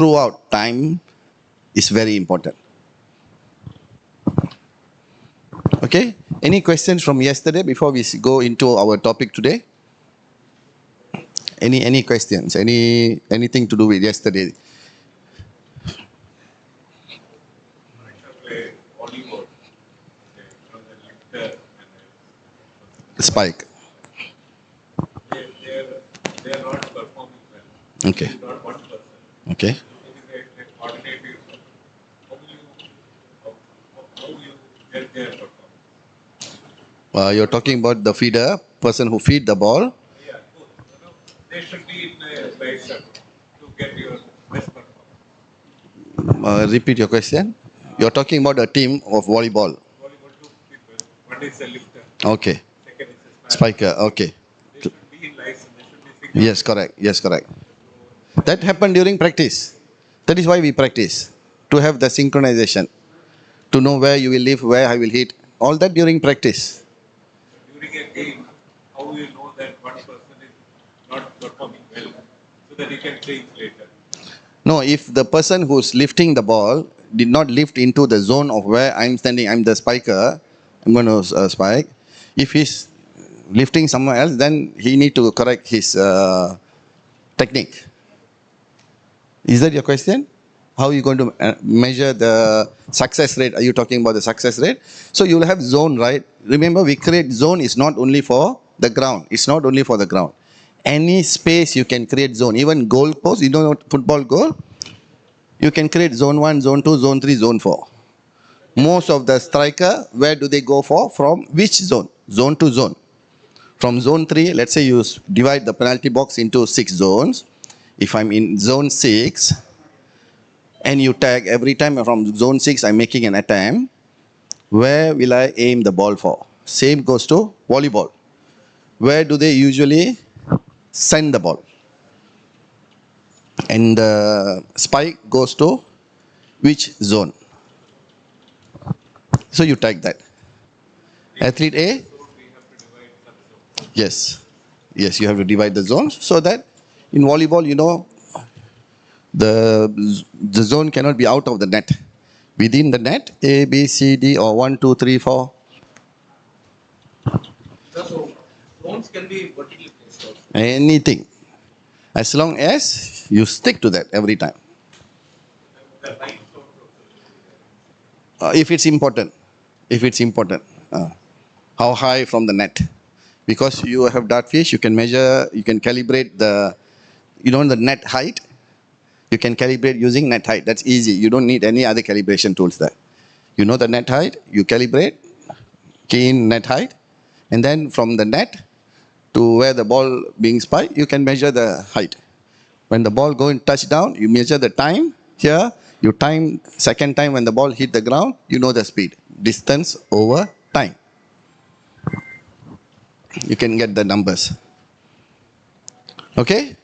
throughout time is very important. Okay, any questions from yesterday before we go into our topic today? Any questions? Anything to do with yesterday? Play volleyball. The Spike. they are not performing well. Okay. It is not one person. Okay. It is a coordinative. How you get their performance? You're talking about the feeder, person who feed the ball. Yeah, both. They should be in a right circle to get your best performance. Repeat your question. You're talking about a team of volleyball. Volleyball, two people. One is a lifter. Okay. Second is a Spiker. Okay. They should be in lights. They should be signal. Yes, correct. Yes, correct. That happened during practice. That is why we practice. To have the synchronization. To know where you will live, where I will hit. All that during practice. During a game, how will you know that one person is not performing well so that you can change later? No, if the person who's lifting the ball did not lift into the zone of where I'm standing, I'm the spiker, I'm going to spike. If he's lifting somewhere else, then he need to correct his technique. Is that your question? How are you going to measure the success rate? Are you talking about the success rate? So you'll have zone, right? Remember, we create zone is not only for the ground. It's not only for the ground. Any space you can create zone. Even goal post, you know football goal? You can create zone 1, zone 2, zone 3, zone 4. Most of the striker, where do they go for? From which zone? Zone to zone. From zone 3, let's say you divide the penalty box into 6 zones. If I'm in zone 6, and you tag every time from zone 6, I'm making an attempt, where will I aim the ball for? Same goes to volleyball. Where do they usually send the ball? And the spike goes to which zone? So you tag that. Athlete A? Yes. Yes, you have to divide the zones so that in volleyball, you know, the zone cannot be out of the net. Within the net, A, B, C, D, or 1, 2, 3, 4. So zones can be vertically placed also. Anything. As long as you stick to that every time. If it's important. If it's important. How high from the net? Because you have dartfish, you can measure, you can calibrate the, you know, the net height. You can calibrate using net height. That's easy. You don't need any other calibration tools there. You know the net height, you calibrate, key in net height, and then from the net to where the ball being spiked, you can measure the height. When the ball going touchdown, you measure the time. Here, you time second time when the ball hit the ground, you know the speed. Distance over time. You can get the numbers. Okay?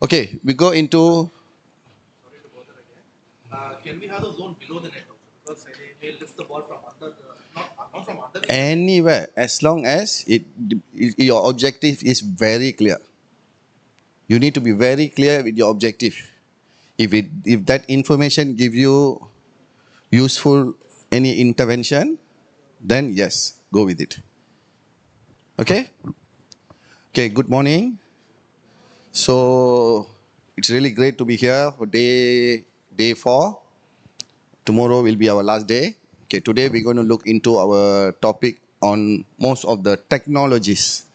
Okay, we go into... Sorry to bother again. Can we have the zone below the net also? Because they lift the ball from under the, not from under the net. Anywhere, as long as your objective is very clear. You need to be very clear with your objective. If that information give you useful any intervention, then yes, go with it. Okay? Okay, good morning. So it's really great to be here for day 4. Tomorrow will be our last day. Okay, today we're going to look into our topic on most of the technologies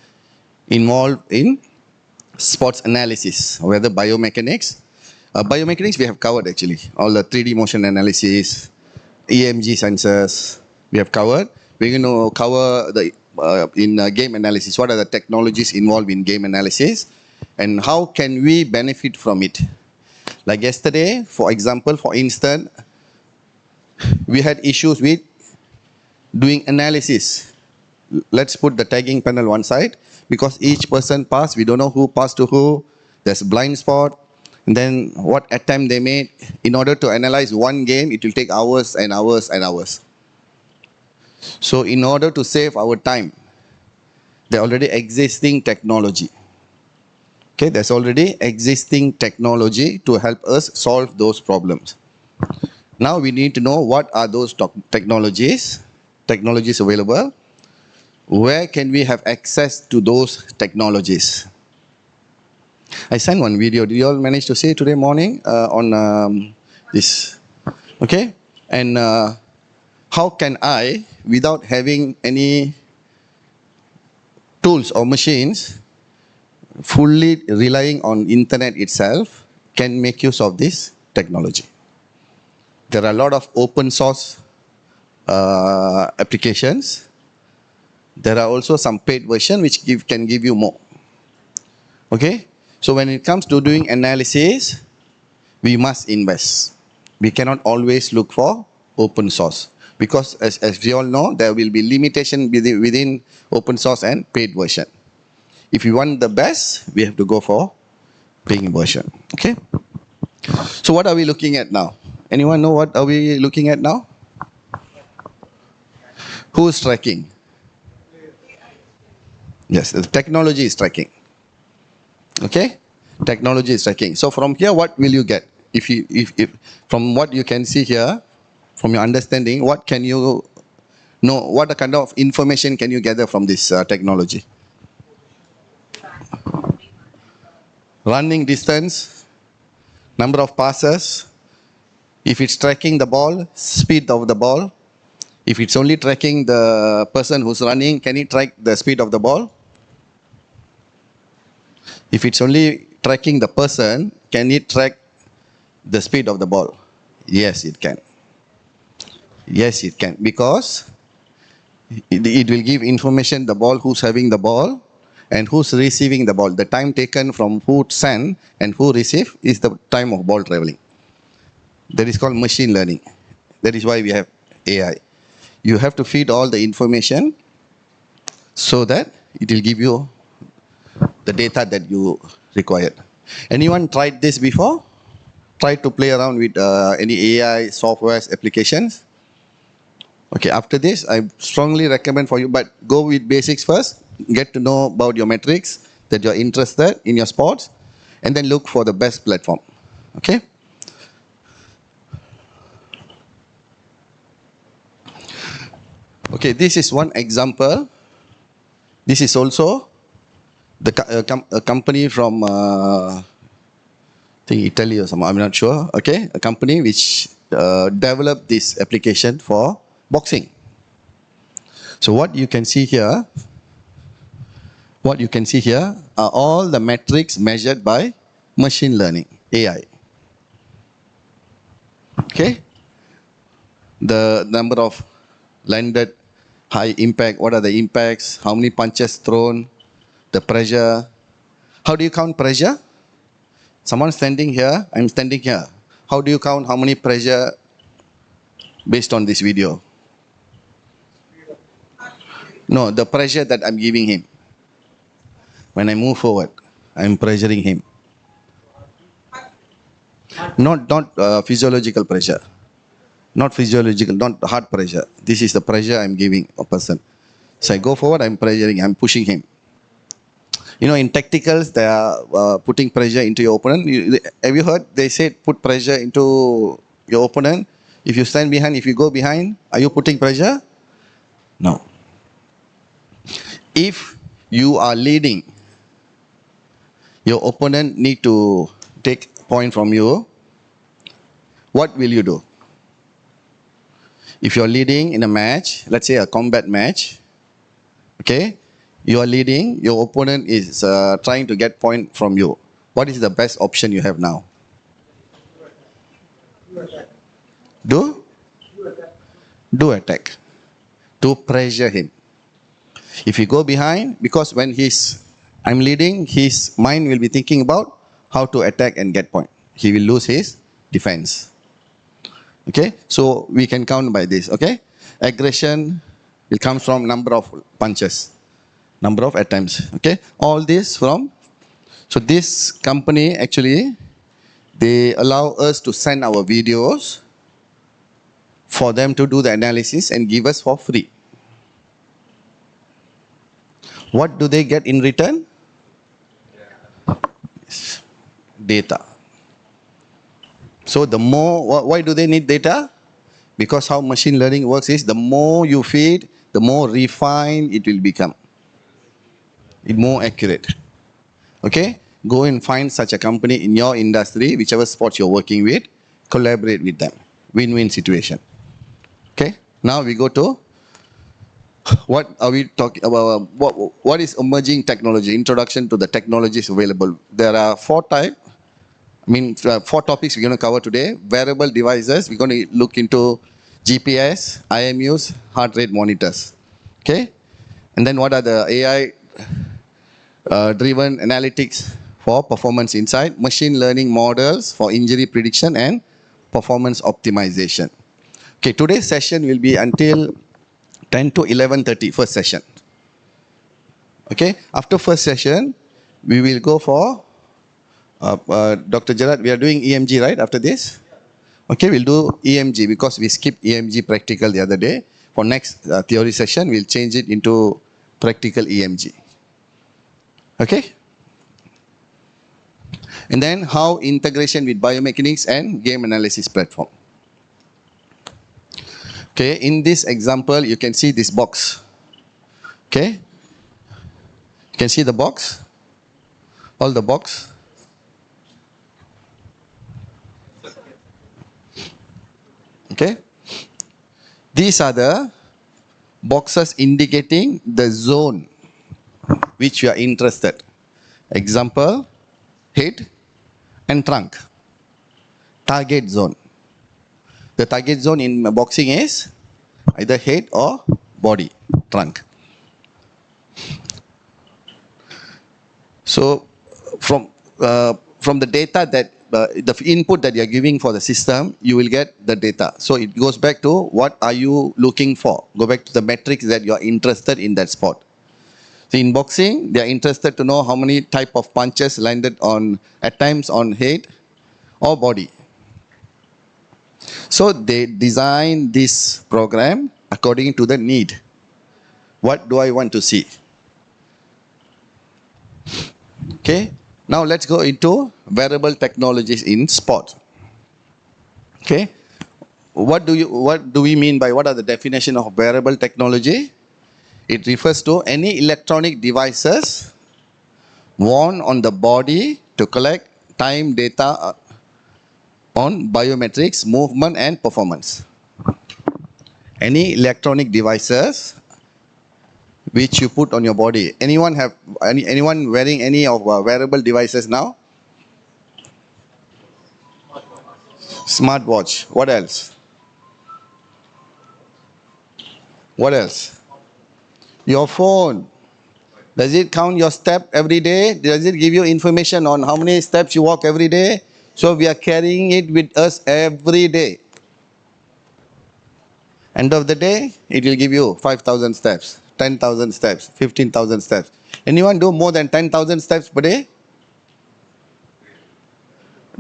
involved in sports analysis, whether biomechanics. Biomechanics we have covered actually. All the 3D motion analysis, EMG sensors we have covered. We're going to cover the in game analysis. What are the technologies involved in game analysis? And how can we benefit from it? Like yesterday, for example, for instance, we had issues with doing analysis. Let's put the tagging panel one side, because each person passed, we don't know who passed to who, there's blind spot, and then what attempt they made. In order to analyze one game, it will take hours and hours and hours. So in order to save our time, the already existing technology, Okay, there's already existing technology to help us solve those problems. Now we need to know what are those technologies available. Where can we have access to those technologies? I sent one video. Did you all manage to see it today morning on this? Okay, and how can I, without having any tools or machines, fully relying on internet itself, can make use of this technology? There are a lot of open source applications. There are also some paid version which can give you more. Okay, so when it comes to doing analysis, we must invest. We cannot always look for open source, because as we all know, there will be limitation within open source and paid version. If you want the best, we have to go for paying version. Okay, so what are we looking at now? Anyone know what are we looking at now? Who is tracking? Yes, the technology is tracking. Okay, technology is tracking. So from here, what will you get? If from what you can see here, from your understanding, what can you know? What kind of information can you gather from this technology? Running distance, number of passes. If it's tracking the ball, speed of the ball. If it's only tracking the person who's running, can it track the speed of the ball? If it's only tracking the person, can it track the speed of the ball? Yes, it can. Yes, it can. Because it will give information the ball, who's having the ball, and who's receiving the ball. The time taken from who send and who receive is the time of ball traveling. That is called machine learning. That is why we have AI. You have to feed all the information so that it will give you the data that you required. Anyone tried this before? Tried to play around with any AI softwares applications? Okay, after this, I strongly recommend for you, but go with basics first. Get to know about your metrics, that you're interested in your sports, and then look for the best platform. Okay? Okay, this is one example. This is also a company from, I think Italy or something, I'm not sure. Okay, a company which developed this application for boxing. So what you can see here, are all the metrics measured by machine learning, AI. Okay, the number of landed, high impact, what are the impacts, how many punches thrown, the pressure. How do you count pressure? Someone standing here, I'm standing here. How do you count how many pressure based on this video? No, the pressure that I'm giving him. When I move forward, I'm pressuring him. Not physiological pressure. Not physiological, not heart pressure. This is the pressure I'm giving a person. So I go forward, I'm pressuring, I'm pushing him. You know, in tacticals, they are putting pressure into your opponent. Have you heard they say put pressure into your opponent? If you stand behind, if you go behind, are you putting pressure? No. If you are leading, your opponent need to take point from you, what will you do? If you're leading in a match, let's say a combat match, okay, you are leading, your opponent is trying to get point from you. What is the best option you have now? Do attack. To pressure him. If you go behind, because when I'm leading, his mind will be thinking about how to attack and get point. He will lose his defense. Okay, so we can count by this. Okay, aggression will come from number of punches, number of attempts. Okay, all this from. So this company actually, they allow us to send our videos for them to do the analysis and give us for free. What do they get in return? data. So the more, why do they need data? Because how machine learning works is the more you feed, the more refined it will become. It's more accurate. Okay? Go and find such a company in your industry, whichever spot you're working with, collaborate with them. Win-win situation. Okay? Now we go to what are we talking about? What is emerging technology? Introduction to the technologies available. There are four topics we're going to cover today. Wearable devices, we're going to look into GPS, IMUs, heart rate monitors. Okay? And then what are the AI driven analytics for performance insight, machine learning models for injury prediction and performance optimization. Okay, today's session will be until 10 to 11:30, first session. Okay, after first session, we will go for Dr. Gerard, we are doing EMG, right, after this? Okay, we'll do EMG because we skipped EMG practical the other day. For next theory session, we'll change it into practical EMG. Okay? And then how integration with biomechanics and game analysis platform. Okay, in this example, you can see this box. Okay? You can see the box? All the box? Okay? These are the boxes indicating the zone which you are interested. Example, head and trunk. Target zone. The target zone in boxing is either head or body, trunk. So from the data that the input that you are giving for the system, you will get the data. So it goes back to what are you looking for. Go back to the metrics that you are interested in that spot. So in boxing, they are interested to know how many type of punches landed on, at times on head or body. So they design this program according to the need. What do I want to see? Okay. Now let's go into wearable technologies in sport. Okay. What do we mean by what are the definition of wearable technology? It refers to any electronic devices worn on the body to collect time data on biometrics, movement and performance. Any electronic devices which you put on your body. Anyone wearing any of wearable devices now? Smartwatch. What else? What else? Your phone. Does it count your step every day? Does it give you information on how many steps you walk every day? So we are carrying it with us every day. End of the day, it will give you 5,000 steps, 10,000 steps, 15,000 steps. Anyone do more than 10,000 steps per day?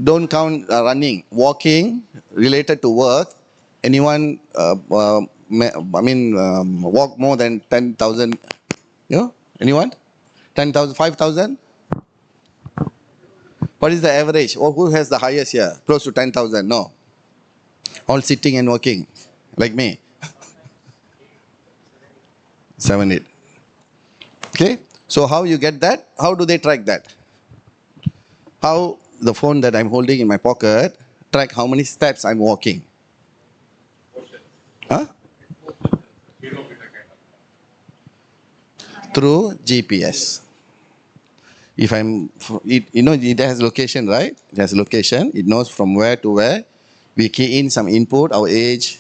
Don't count running. Walking, related to work. Anyone, walk more than 10,000? You know? Anyone? 10,000, 5,000? What is the average? Or who has the highest here? Close to 10,000? No. All sitting and working, like me. 7, 8. Okay. So how you get that? How do they track that? How the phone that I'm holding in my pocket track how many steps I'm walking? Huh? Through GPS. If it has location, right? It has location. It knows from where to where. We key in some input, our age,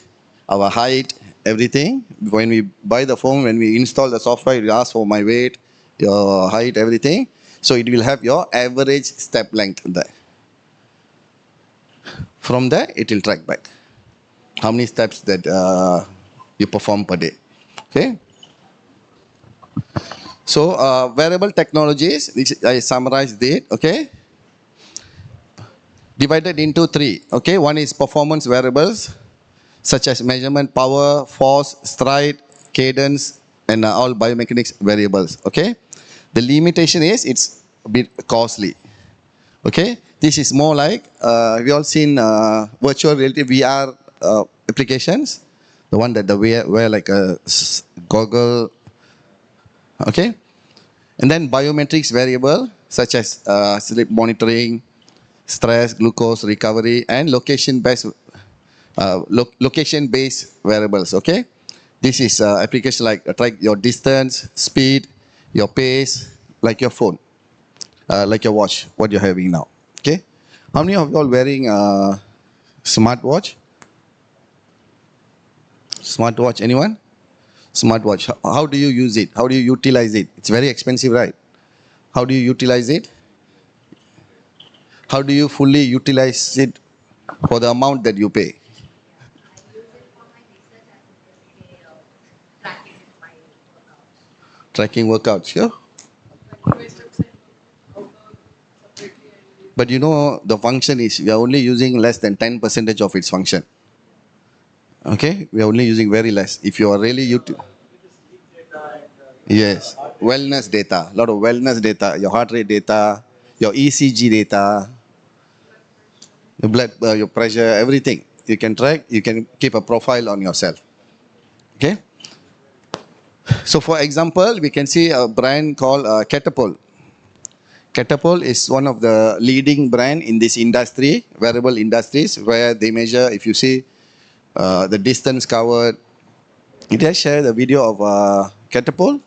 our height, everything. When we buy the phone, when we install the software, it asks for my weight, your height, everything. So it will have your average step length there. From there, it will track back how many steps that you perform per day. Okay. So wearable technologies, I summarized it. Okay. Divided into 3. Okay. One is performance wearables, such as measurement, power, force, stride, cadence, and all biomechanics variables. Okay. The limitation is it's a bit costly. Okay, this is more like we all seen virtual reality VR applications, the one that the wear like a goggle. Okay, and then biometrics variable such as sleep monitoring, stress, glucose recovery, and location-based variables. Okay, this is application like track your distance, speed, your pace, like your phone, like your watch, what you're having now. Okay, how many of you all wearing smartwatch? Smartwatch, anyone? Smartwatch. How do you use it? How do you utilize it? It's very expensive, right? How do you utilize it? How do you fully utilize it for the amount that you pay? Tracking workouts, yeah? But you know, the function is, we are only using less than 10% of its function. Okay? We are only using very less. If you are really yes, wellness data, a lot of wellness data, your heart rate data, your ECG data, your blood, your pressure, everything. You can track, you can keep a profile on yourself. Okay? So for example, we can see a brand called Catapult. Catapult is one of the leading brand in this industry, wearable industries, where they measure, if you see the distance covered. Did I share the video of Catapult?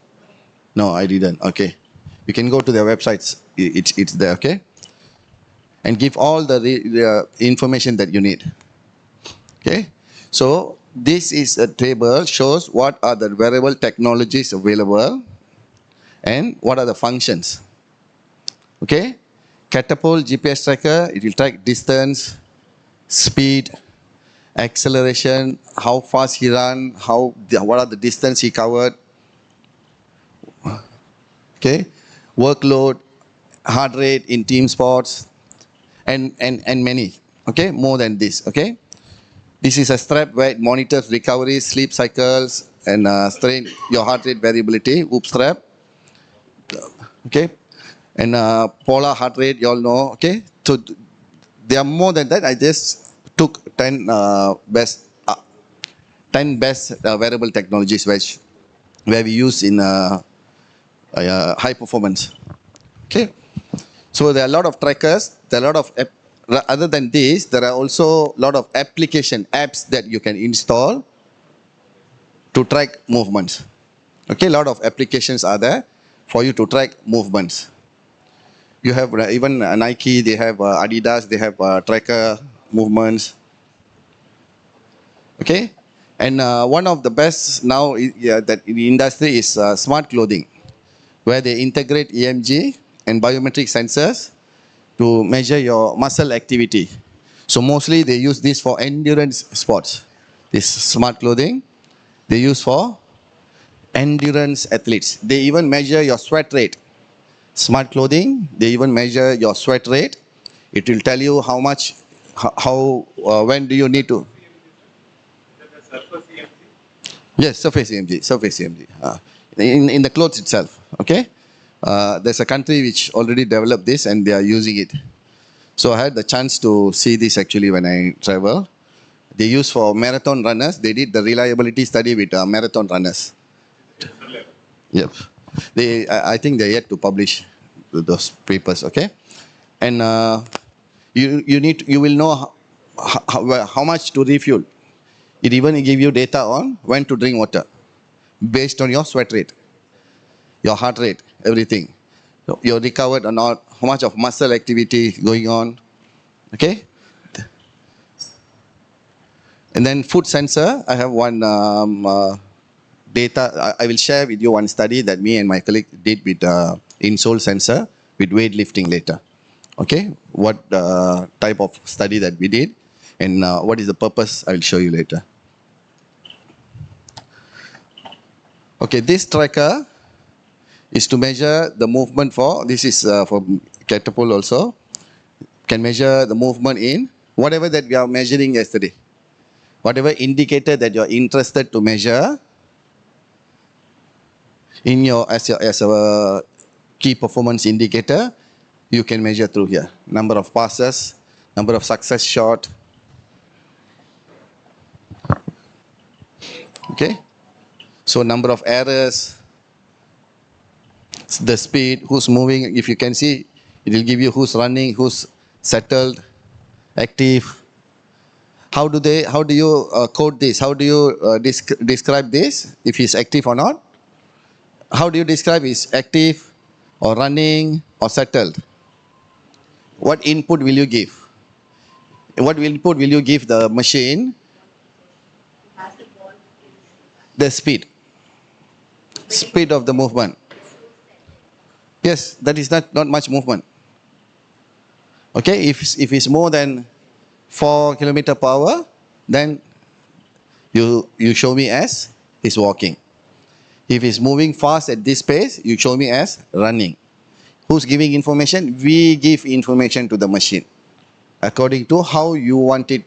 No, I didn't. Okay. You can go to their websites. It's there, okay? And give all the information that you need. Okay? So this is a table, shows what are the wearable technologies available and what are the functions. Okay? Catapult GPS tracker, it will track distance, speed, acceleration, how fast he ran, what are the distance he covered. Okay? Workload, heart rate in team sports, and many. Okay? More than this. Okay? This is a strap where it monitors recovery, sleep cycles, and strain, your heart rate variability, whoop strap. Okay? And polar heart rate, you all know. Okay? So there are more than that. I just took 10 best wearable technologies where we use in high performance. Okay? So there are a lot of trackers, there are a lot of other than this, there are also a lot of apps that you can install to track movements. Okay, a lot of applications are there for you to track movements. You have even Nike, they have Adidas, they have tracker movements. Okay, and one of the best now that in the industry is smart clothing, where they integrate EMG and biometric sensors to measure your muscle activity. So mostly they use this for endurance sports. This smart clothing, they use for endurance athletes. They even measure your sweat rate. Smart clothing, they even measure your sweat rate. It will tell you how much, when do you need to. Surface EMG. Yes, surface EMG. In the clothes itself, okay? There's a country which already developed this and they are using it. So I had the chance to see this actually when I travel. They use for marathon runners. They did the reliability study with marathon runners. Yep. I think they're yet to publish those papers, okay? And you will know how much to refuel. It even give you data on when to drink water based on your sweat rate, your heart rate, everything. You're recovered or not, how much of muscle activity going on, okay? And then foot sensor, I have one data, I will share with you one study that me and my colleague did with insole sensor with weightlifting later. Okay, what type of study that we did and what is the purpose, I will show you later. Okay, this tracker is to measure the movement this is for Catapult also, can measure the movement in whatever that we are measuring yesterday. Whatever indicator that you are interested to measure in as a key performance indicator, you can measure through here. Number of passes, number of success shot. Okay. So number of errors, the speed, who's moving. If you can see, it will give you who's running, who's settled, active. How do you code this? How do you describe this? If he's active or not? How do you describe is active or running or settled? What input will you give? What input will you give the machine? The speed. Speed of the movement. Yes, that is not much movement. Okay, if it's more than 4 kilometer per hour, then you show me as he's walking. If he's moving fast at this pace, you show me as running. Who's giving information? We give information to the machine according to how you want it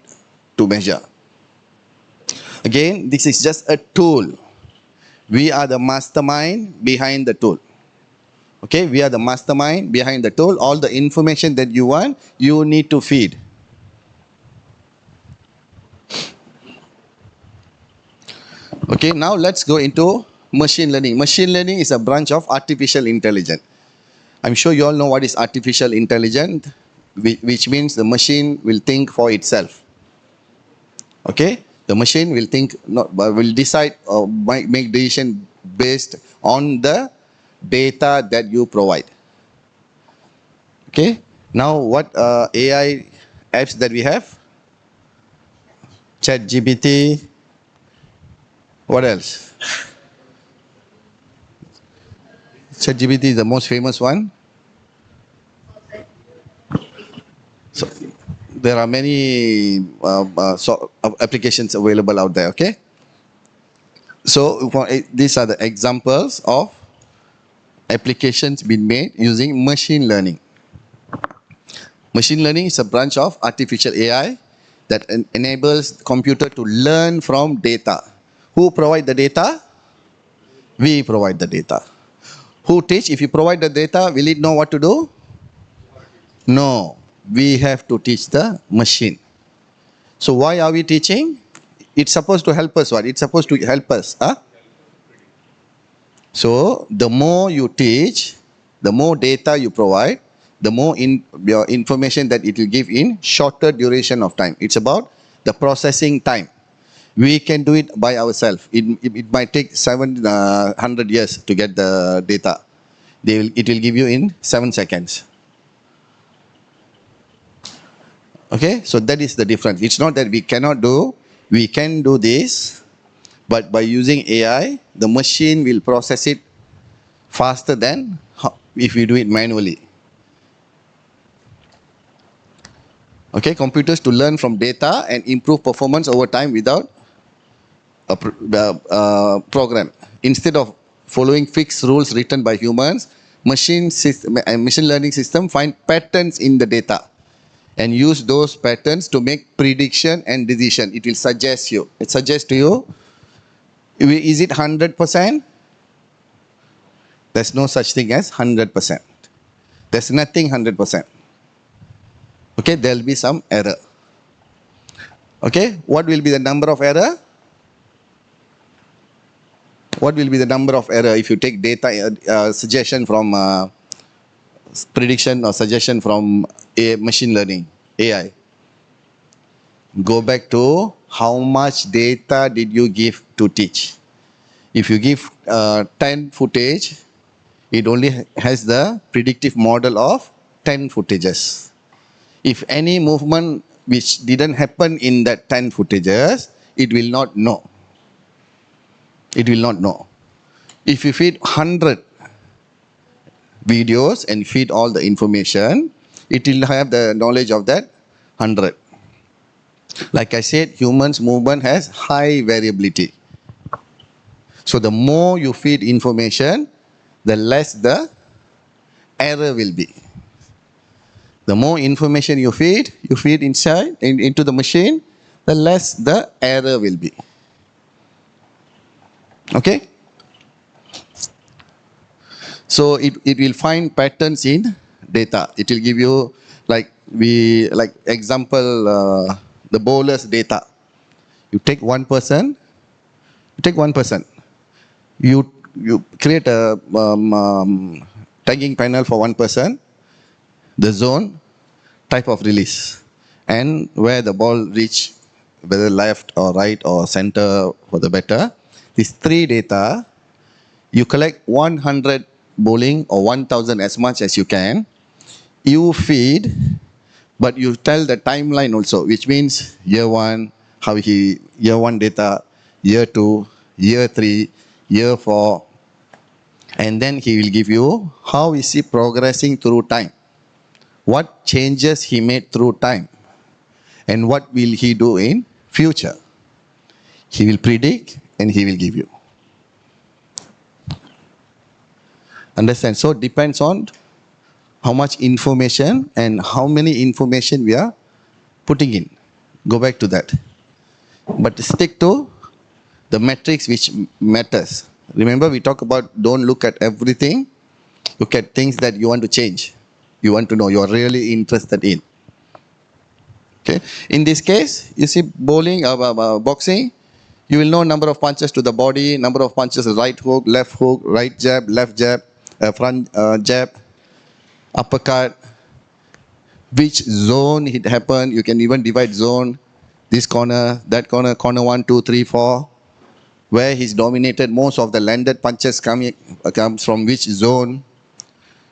to measure. Again, this is just a tool. We are the mastermind behind the tool. Okay, we are the mastermind behind the tool. All the information that you want, you need to feed. Okay, now let's go into machine learning. Machine learning is a branch of artificial intelligence. I'm sure you all know what is artificial intelligence, which means the machine will think for itself. Okay, the machine will think, will decide or make decision based on the data that you provide. Okay, now what AI apps that we have? ChatGPT. What else? ChatGPT is the most famous one. So there are many applications available out there. Okay. So these are the examples of applications being made using machine learning. Machine learning is a branch of artificial AI that enables the computer to learn from data. Who provide the data? We provide the data. Who teach? If you provide the data, will it know what to do? No. We have to teach the machine. So why are we teaching? It's supposed to help us. What? It's supposed to help us. Huh? So the more you teach, the more data you provide, the more your information that it will give in shorter duration of time. It's about the processing time. We can do it by ourselves. It might take 700 years to get the data. It will give you in 7 seconds. Okay, so that is the difference. It's not that we cannot do, we can do this, but by using AI, the machine will process it faster than if we do it manually. Okay, computers to learn from data and improve performance over time without a program. Instead of following fixed rules written by humans, machine learning system find patterns in the data and use those patterns to make prediction and decision. It will suggest you. It suggests to you, is it 100%? There's no such thing as 100%. There's nothing 100%. Okay, there will be some error. Okay, what will be the number of error? What will be the number of error if you take data suggestion from prediction or suggestion from machine learning, AI? Go back to how much data did you give to teach. If you give 10 footage, it only has the predictive model of 10 footages. If any movement which didn't happen in that 10 footages, it will not know. It will not know. If you feed 100 videos and feed all the information, it will have the knowledge of that 100. Like I said, humans' movement has high variability. So the more you feed information, the less the error will be. The more information you feed inside into the machine, the less the error will be. Okay? So it will find patterns in data. It will give you like example the bowler's data. You take one person. You create a tagging panel for one person, the zone, type of release, and where the ball reach, whether left or right or center for the better. These three data, you collect 100 bowling or 1000 as much as you can. You feed, but you tell the timeline also, which means year one, year one data, year two, year three, year four, and then he will give you how is he progressing through time, what changes he made through time, and what will he do in future. He will predict and he will give you. Understand? So depends on how much information and how many information we are putting in. Go back to that. But stick to the metrics which matters. Remember, we talk about don't look at everything. Look at things that you want to change. You want to know, you are really interested in. Okay. In this case, you see bowling, boxing, you will know number of punches to the body, number of punches, right hook, right jab, left jab, front jab, uppercut, which zone it happened. You can even divide zone, this corner, that corner, corner 1, 2, 3, 4, where he's dominated. Most of the landed punches comes from which zone.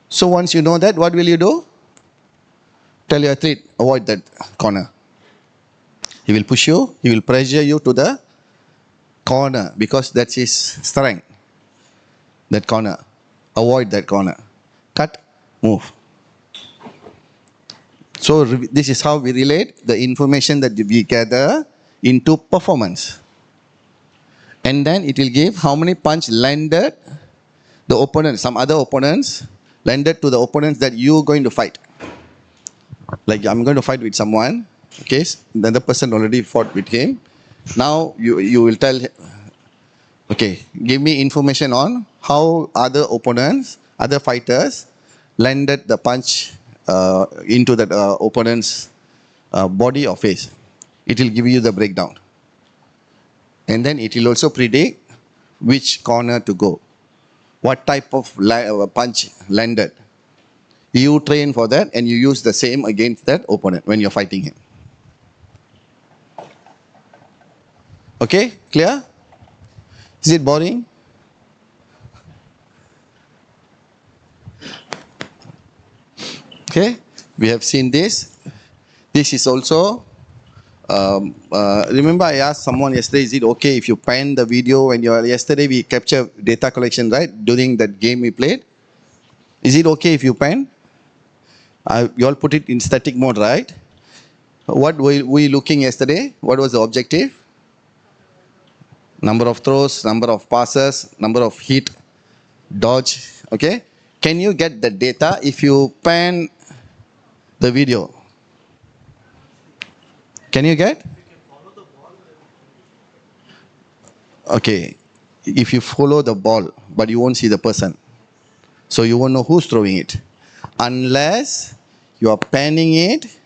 So once you know that, what will you do? Tell your athlete, avoid that corner. He will push you, he will pressure you to the corner because that's his strength. That corner. Avoid that corner. Cut, move. So this is how we relate the information that we gather into performance. And then it will give how many punch landed the opponent, some other opponents, landed to the opponents that you're going to fight. Like I'm going to fight with someone, okay, the other person already fought with him. Now you will tell, okay, give me information on how other opponents, other fighters landed the punch into that opponent's body or face. It will give you the breakdown. And then it will also predict which corner to go. What type of punch landed. You train for that and you use the same against that opponent when you're fighting him. Okay, clear? Is it boring? Okay, we have seen this. This is also, remember I asked someone yesterday, is it okay if you pan the video when you are, yesterday we capture data collection, right? During that game we played. Is it okay if you pan? You all put it in static mode, right? What were we looking yesterday? What was the objective? Number of throws, number of passes, number of hit, dodge, okay? Can you get the data if you pan the video? Can you get? Okay, if you follow the ball, but you won't see the person. So you won't know who's throwing it. Unless you are panning it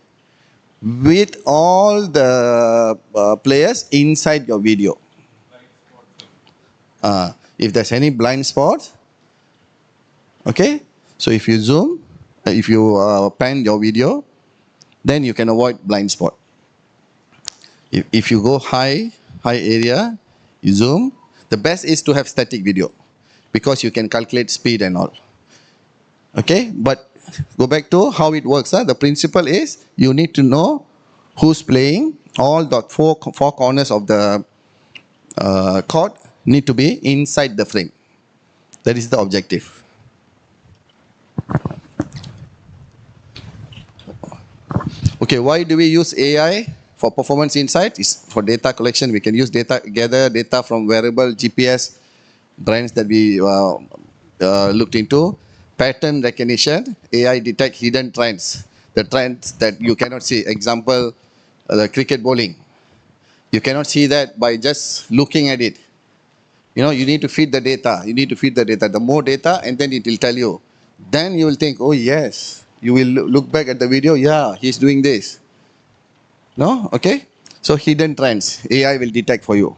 with all the players inside your video. If there's any blind spot, okay, so if you zoom, if you pan your video, then you can avoid blind spot. If you go high area, you zoom, the best is to have static video because you can calculate speed and all. Okay, but go back to how it works. The principle is you need to know who's playing. All the four corners of the court need to be inside the frame. That is the objective. Okay, why do we use AI for performance insight? It's for data collection. We can use gather data from wearable GPS brands that we looked into. Pattern recognition, AI detect hidden trends, the trends that you cannot see. Example, the cricket bowling. You cannot see that by just looking at it. You know, you need to feed the data. You need to feed the data. The more data, and then it will tell you. Then you will think, oh yes, you will look back at the video, yeah, he's doing this. No? Okay? So hidden trends, AI will detect for you.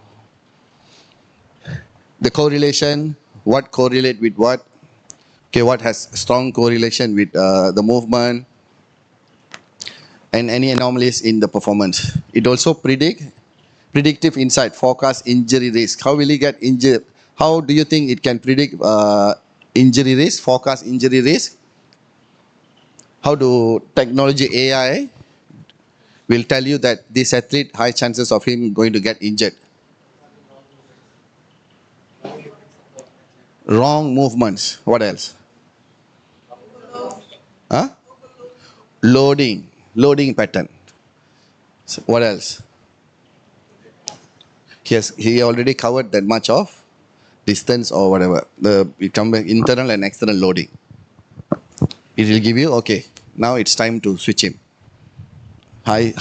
The correlation, what correlate with what? Okay, what has strong correlation with the movement and any anomalies in the performance. It also predictive insight, forecast injury risk. How will he get injured? How do you think it can predict injury risk, forecast injury risk? How do technology AI will tell you that this athlete high chances of him going to get injured? Wrong movements. What else? Huh? Loading pattern. So what else? He already covered that much of distance or whatever. The internal and external loading. It will give you, okay, now it's time to switch him. High,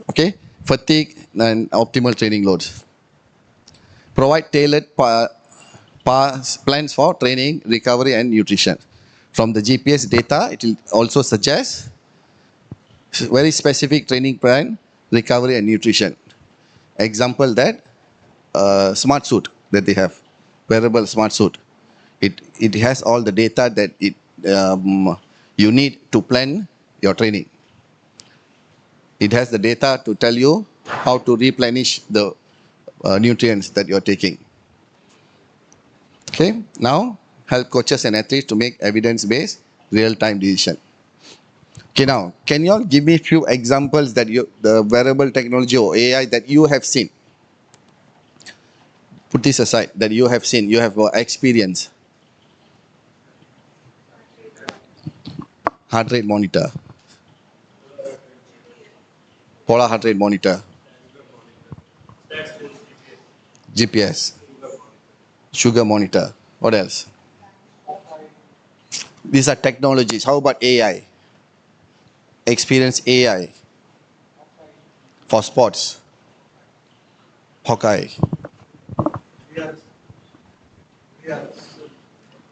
okay, fatigue and optimal training loads. Provide tailored plans for training, recovery, and nutrition. From the GPS data, it will also suggest very specific training plan, recovery, and nutrition. Example that smart suit that they have, wearable smart suit. It has all the data that you need to plan your training. It has the data to tell you how to replenish the nutrients that you're taking. Okay, now help coaches and athletes to make evidence-based real-time decision. Okay, now can you all give me a few examples that the wearable technology or AI that you have seen? Put this aside, that you have seen, you have experience. Heart rate monitor, polar heart rate monitor, GPS, sugar monitor. What else? These are technologies. How about AI? Experience AI for sports. Hawkeye.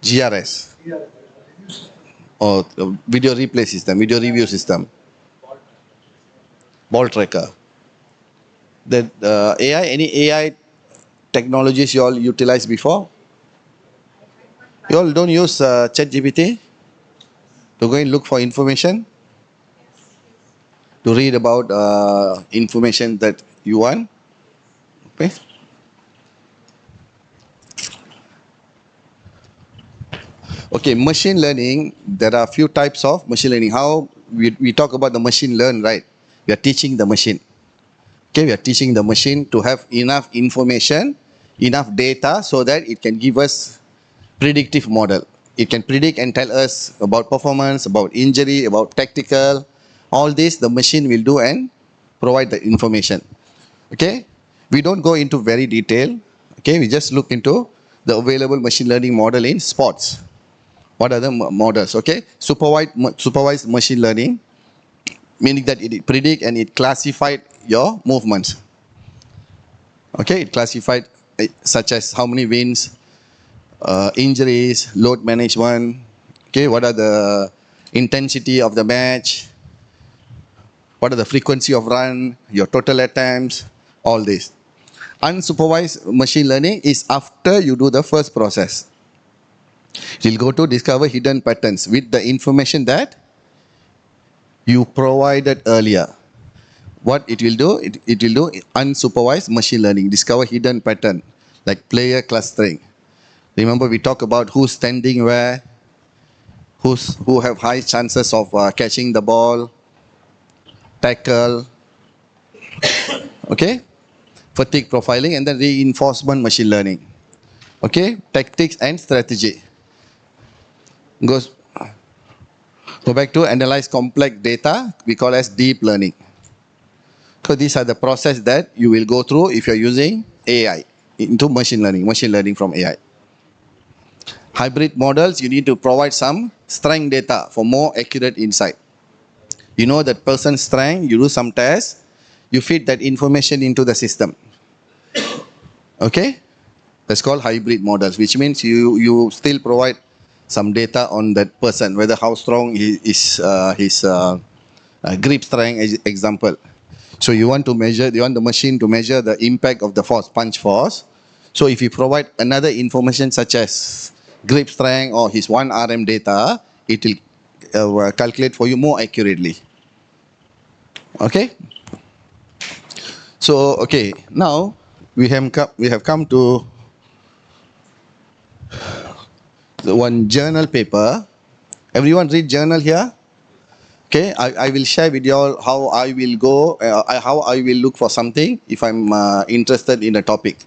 GRS. Or video replay system, video review system. Ball tracker. The AI, any AI technologies you all utilized before? You all don't use ChatGPT to go and look for information? To read about information that you want? Okay. Okay, machine learning, there are a few types of machine learning. How we talk about the machine learn, right? We are teaching the machine. Okay, we are teaching the machine to have enough information, enough data so that it can give us predictive model. It can predict and tell us about performance, about injury, about tactical. All this the machine will do and provide the information. Okay, we don't go into very detail. Okay, we just look into the available machine learning model in sports. What are the models? Okay, supervised machine learning, meaning that it predict and it classified your movements. Okay, it classified such as how many wins, injuries, load management. Okay, what are the intensity of the match? What are the frequency of run, your total attempts, all this. Unsupervised machine learning is after you do the first process. It will go to discover hidden patterns with the information that you provided earlier. What it will do? It will do unsupervised machine learning, discover hidden pattern, like player clustering. Remember we talk about who's standing where, who have high chances of catching the ball, tackle, okay, fatigue profiling, and then reinforcement machine learning. Okay, tactics and strategy. Go back to analyze complex data, we call as deep learning. So these are the process that you will go through if you're using AI into machine learning from AI. Hybrid models, you need to provide some strength data for more accurate insight. You know that person's strength, you do some tests, you feed that information into the system. Okay? That's called hybrid models, which means you still provide some data on that person, whether how strong his grip strength, example. So you want the machine to measure the impact of the force, punch force. So if you provide another information such as grip strength or his 1 RM data, it will calculate for you more accurately. Okay. So okay, now we have come to the one journal paper. Everyone read journal here? Okay, I will share with you all how I will go, how I will look for something if I'm interested in a topic.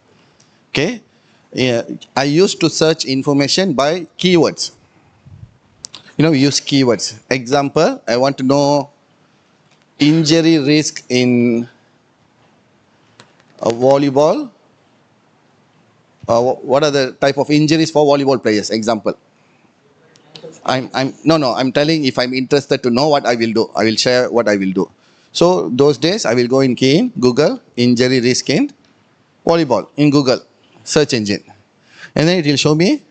Okay, yeah, I used to search information by keywords. You know, we use keywords. Example, I want to know injury risk in volleyball. What are the type of injuries for volleyball players? Example. I'm telling if I'm interested to know what I will do. I will share what I will do. So those days I will go in key in Google injury risk in volleyball in Google search engine, and then it will show me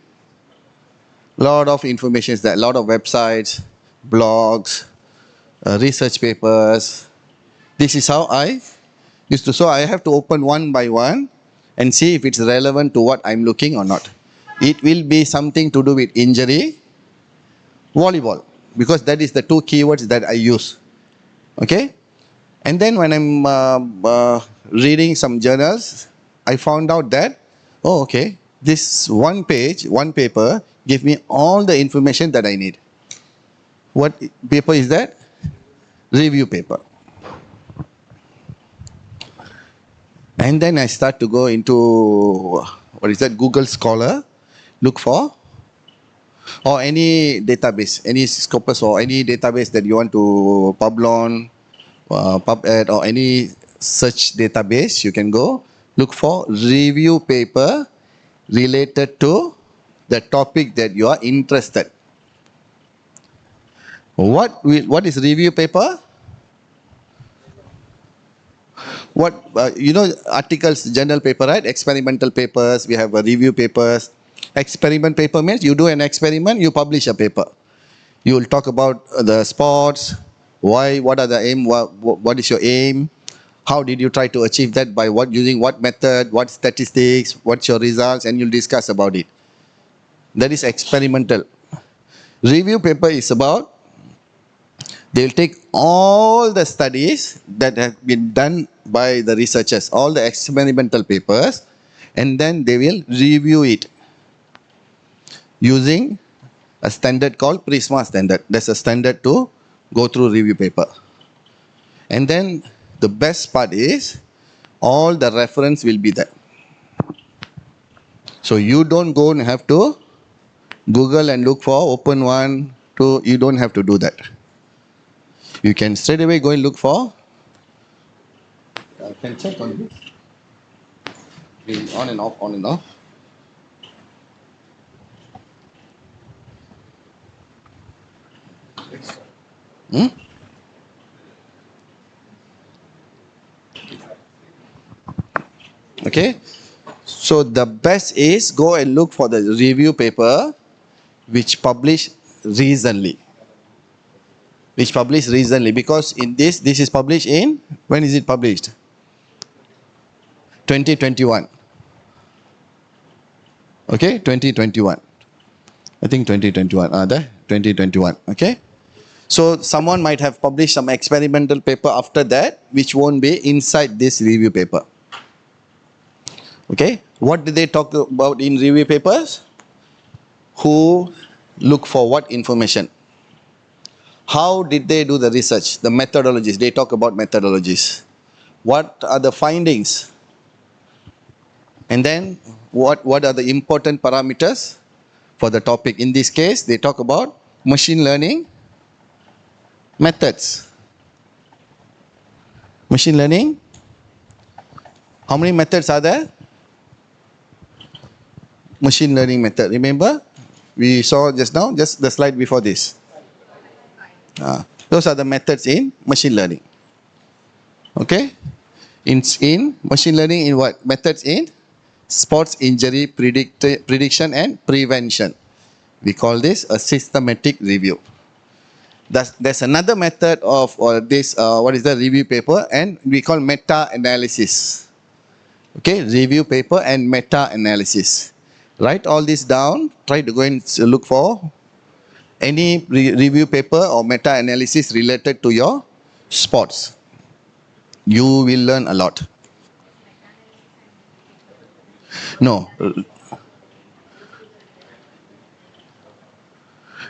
lot of information there, lot of websites, blogs, research papers. This is how I used to. So I have to open one by one and see if it's relevant to what I'm looking or not. It will be something to do with injury, volleyball, because that is the two keywords that I use. Okay, and then when I'm reading some journals, I found out that, oh, okay, this one paper give me all the information that I need. What paper is that? Review paper. And then I start to go into, what is that, Google Scholar, look for, or any database, any Scopus or any database that you want to Publon, PubEd or any search database, you can go look for review paper related to the topic that you are interested. What is review paper? What articles, journal paper, right? Experimental papers, we have review papers. Experiment paper means you do an experiment, you publish a paper. You will talk about the sports, why, what are the aim, what is your aim, how did you try to achieve that, by what, using what method, what statistics, what's your results, and you'll discuss about it. That is experimental. Review paper is about, they'll take all the studies that have been done by the researchers, all the experimental papers, and then they will review it using a standard called Prisma standard. That's a standard to go through review paper. And then the best part is all the reference will be there. So you don't go and have to Google and look for open one, two, you don't have to do that. You can straight away go and look for, can check on this. On and off, on and off. Okay, so the best is go and look for the review paper which published recently. Because in this is published in, when is it published? 2021. Okay, 2021. I think 2021. There, 2021. Okay. So someone might have published some experimental paper after that, which won't be inside this review paper. Okay. What did they talk about in review papers? Who look for what information? How did they do the research? The methodologies. They talk about methodologies. What are the findings? And then what are the important parameters for the topic? In this case, they talk about machine learning methods. Machine learning. How many methods are there? Machine learning method. Remember? We saw just now, just the slide before this. Those are the methods in machine learning. Okay? In machine learning, in what? Methods in sports injury prediction and prevention. We call this a systematic review. There's another method of this, what is the review paper, and we call meta-analysis. Okay, review paper and meta-analysis. Write all this down, try to go and look for any review paper or meta-analysis related to your sports. You will learn a lot. No.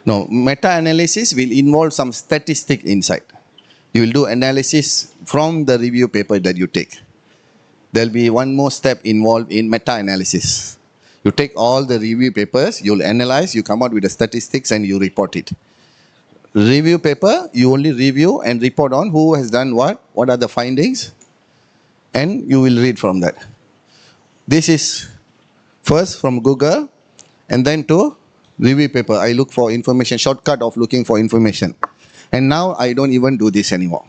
No, meta-analysis will involve some statistic inside. You will do analysis from the review paper that you take. There will be one more step involved in meta-analysis. You take all the review papers, you'll analyze, you come out with the statistics and you report it. Review paper, you only review and report on who has done what are the findings, and you will read from that. This is first from Google and then to review paper. I look for information, shortcut of looking for information. And now I don't even do this anymore.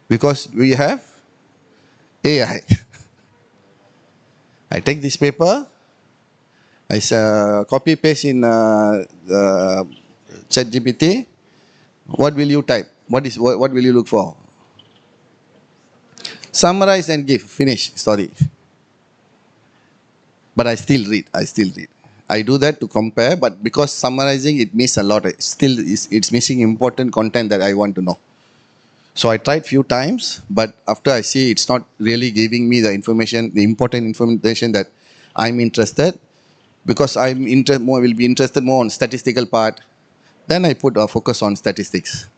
Because we have AI. I take this paper, I copy paste in ChatGPT. What will you type? What will you look for? Summarize and give. Finish. Story. But I still read. I do that to compare, but because summarizing it miss a lot. It's missing important content that I want to know. So I tried few times, but after I see it's not really giving me the information, the important information that I'm interested, because will be interested more on statistical part. Then I put a focus on statistics.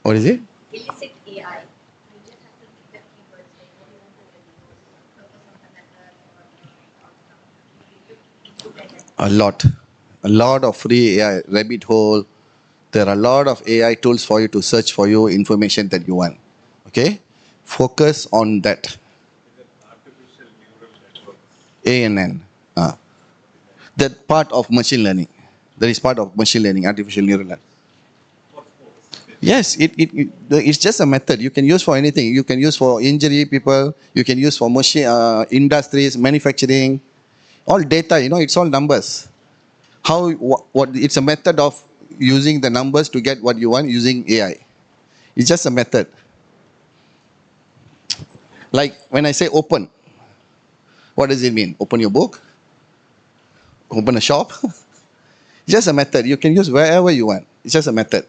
What is it? Illicit AI. You just have to pick the keywords like what you want to review, focus on the method or A lot of free AI, rabbit hole. There are a lot of AI tools for you to search for you information that you want. Okay, focus on that. Artificial neural networks. ANN. That part of machine learning. That is part of machine learning, artificial neural network. Yes, it's just a method. You can use for anything. You can use for injury people. You can use for machine industries, manufacturing, all data. It's all numbers. What it's a method of using the numbers to get what you want using AI. It's just a method. Like when I say open, what does it mean? Open your book? Open a shop? It's just a method. You can use wherever you want. It's just a method.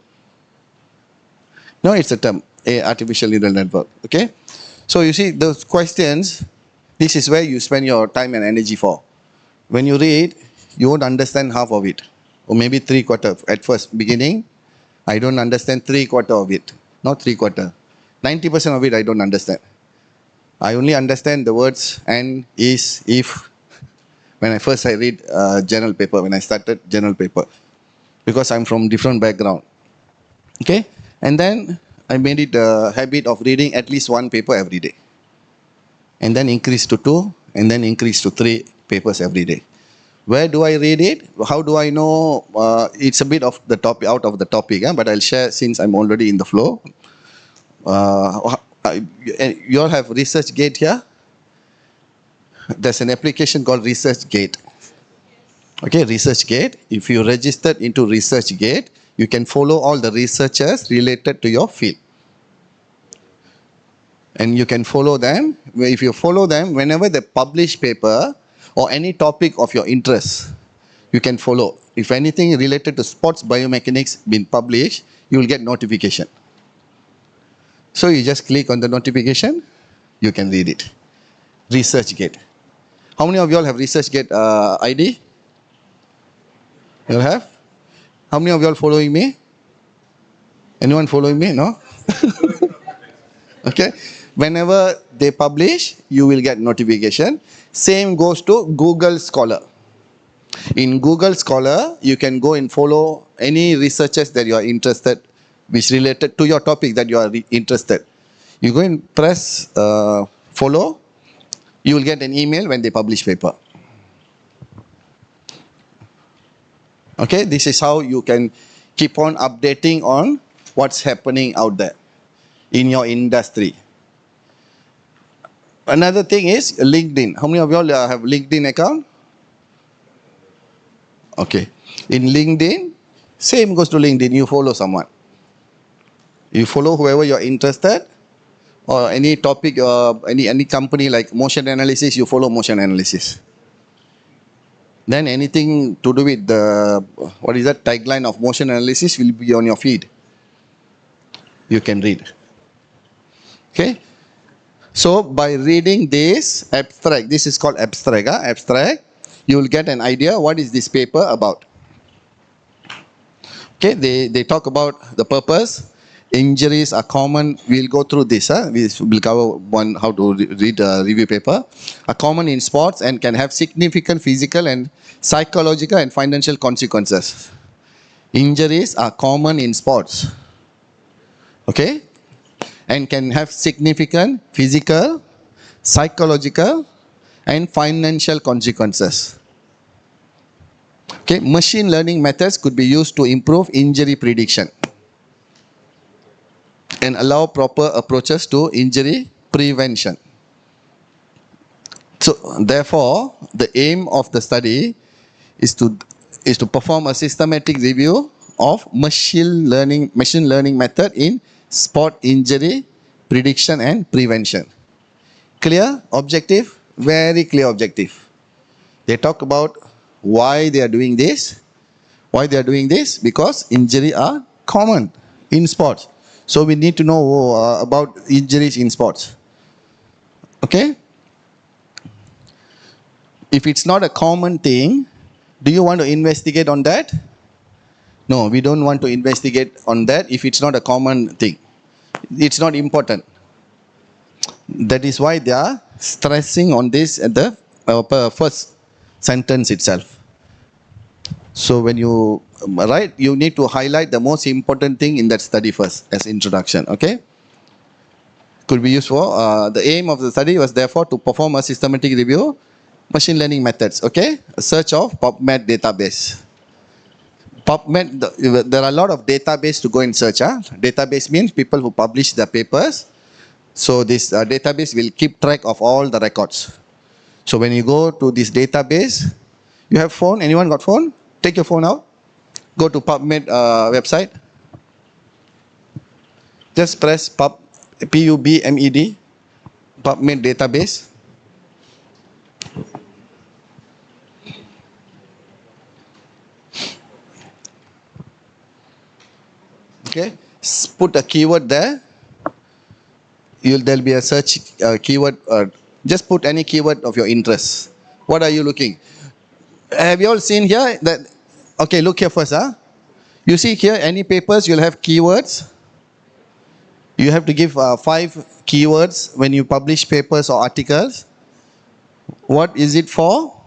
No, it's a term, artificial neural network. Okay? So you see, those questions, this is where you spend your time and energy for. When you read, you won't understand half of it. Or maybe 3/4. At first, beginning, I don't understand 3/4 of it. Not 3/4. 90% of it I don't understand. I only understand the words and, is, if. When I read journal paper, when I started journal paper. Because I'm from different background. Okay? And then I made it a habit of reading at least one paper every day. And then increase to 2, and then increase to 3 papers every day. Where do I read it? How do I know? It's a bit of the topic, out of the topic, but I'll share since I'm already in the flow. You all have ResearchGate here? There's an application called ResearchGate. Okay, ResearchGate. If you registered into ResearchGate, you can follow all the researchers related to your field. And you can follow them. If you follow them, whenever they publish paper or any topic of your interest, you can follow. If anything related to sports biomechanics been published, you will get notification. So you just click on the notification, you can read it. ResearchGate. How many of you all have ResearchGate ID? You all have? How many of you all following me? Anyone following me? No? Okay. Whenever they publish, you will get notification. Same goes to Google Scholar. In Google Scholar, you can go and follow any researchers that you are interested, which related to your topic that you are interested. You go and press follow, you will get an email when they publish paper. Okay, this is how you can keep on updating on what's happening out there in your industry. Another thing is LinkedIn. How many of y'all have LinkedIn account? Okay. In LinkedIn, same goes to LinkedIn. You follow someone. You follow whoever you're interested, or any topic, any company like motion analysis, you follow motion analysis. Then anything to do with the, what is that, tagline of motion analysis will be on your feed. You can read. Okay. So by reading this abstract, this is called abstract, abstract, you will get an idea what is this paper about. Okay, they talk about the purpose. Injuries are common. We'll go through this. We will cover one how to read a review paper. Are common in sports and can have significant physical and psychological and financial consequences. Injuries are common in sports. Okay, and can have significant physical, psychological, and financial consequences. Okay, machine learning methods could be used to improve injury prediction and allow proper approaches to injury prevention. So, therefore, the aim of the study is to perform a systematic review of machine learning method in sport injury prediction and prevention. Clear objective? Very clear objective. They talk about why they are doing this. Why they are doing this? Because injuries are common in sports. So we need to know about injuries in sports. Okay? If it's not a common thing, do you want to investigate on that? No, we don't want to investigate on that if it's not a common thing. It's not important. That is why they are stressing on this at the first sentence itself. So when you write, you need to highlight the most important thing in that study first as introduction. Okay? Could be used for, the aim of the study was therefore to perform a systematic review, machine learning methods. Okay? A search of PubMed database. PubMed, there are a lot of database to go and search. Database means people who publish the papers. So this database will keep track of all the records. So when you go to this database, you have phone? Anyone got phone? Take your phone out. Go to PubMed website. Just press PUBMED, PubMed database. Okay. Put a keyword there. There'll be a search keyword. Just put any keyword of your interest. What are you looking? Have you all seen here that? Okay, look here first. You see here, any papers, you'll have keywords. You have to give 5 keywords when you publish papers or articles. What is it for?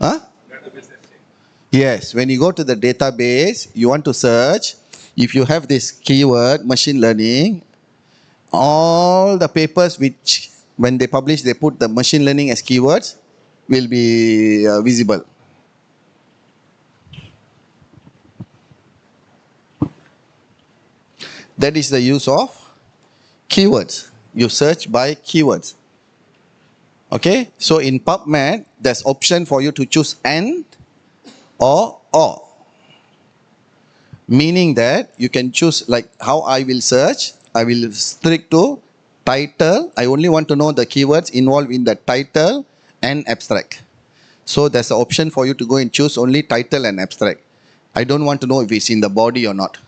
Huh? Yes, when you go to the database, you want to search. If you have this keyword, machine learning, all the papers which, when they publish, they put the machine learning as keywords, will be visible. That is the use of keywords. You search by keywords. Okay, so in PubMed, there's option for you to choose and or. Meaning that you can choose, like how I will search. I will stick to title. I only want to know the keywords involved in the title and abstract. So there's an option for you to go and choose only title and abstract. I don't want to know if it's in the body or not.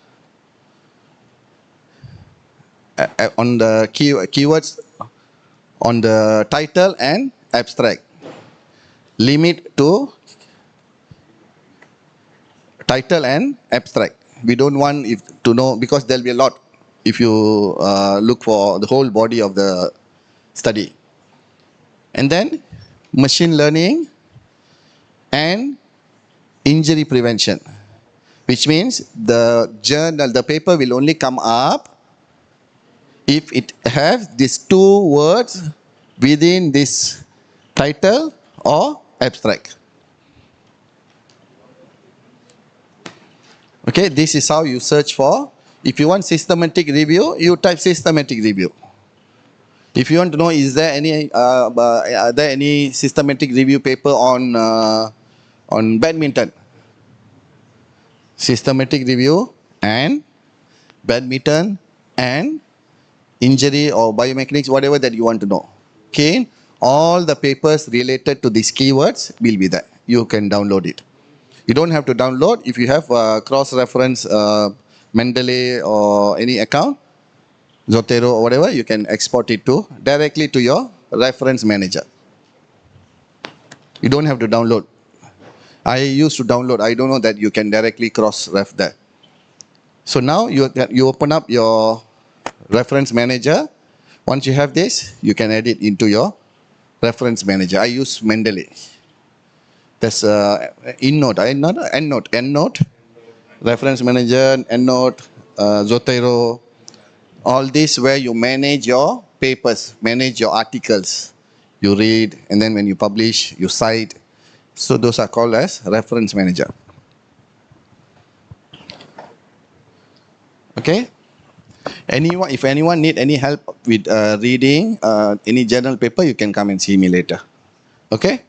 On the keywords, on the title and abstract, limit to title and abstract. We don't want to know, because there'll be a lot if you look for the whole body of the study. And then machine learning and injury prevention, which means the journal, the paper will only come up if it has these 2 words within this title or abstract. Okay, this is how you search for. If you want systematic review, you type systematic review. If you want to know, is there any are there any systematic review paper on badminton? Systematic review and badminton and injury or biomechanics, whatever that you want to know. Okay, all the papers related to these keywords will be there. You can download it. You don't have to download. If you have cross-reference Mendeley or any account, Zotero or whatever, you can export it to directly to your reference manager. You don't have to download. I used to download. I don't know that you can directly cross-ref that. So now you open up your reference manager. Once you have this, you can add it into your reference manager. I use Mendeley. That's EndNote, reference manager, EndNote, Zotero, all this where you manage your papers, manage your articles. You read, and then when you publish, you cite. So those are called as reference manager. Okay? If anyone need any help with reading any journal paper, you can come and see me later. Okay?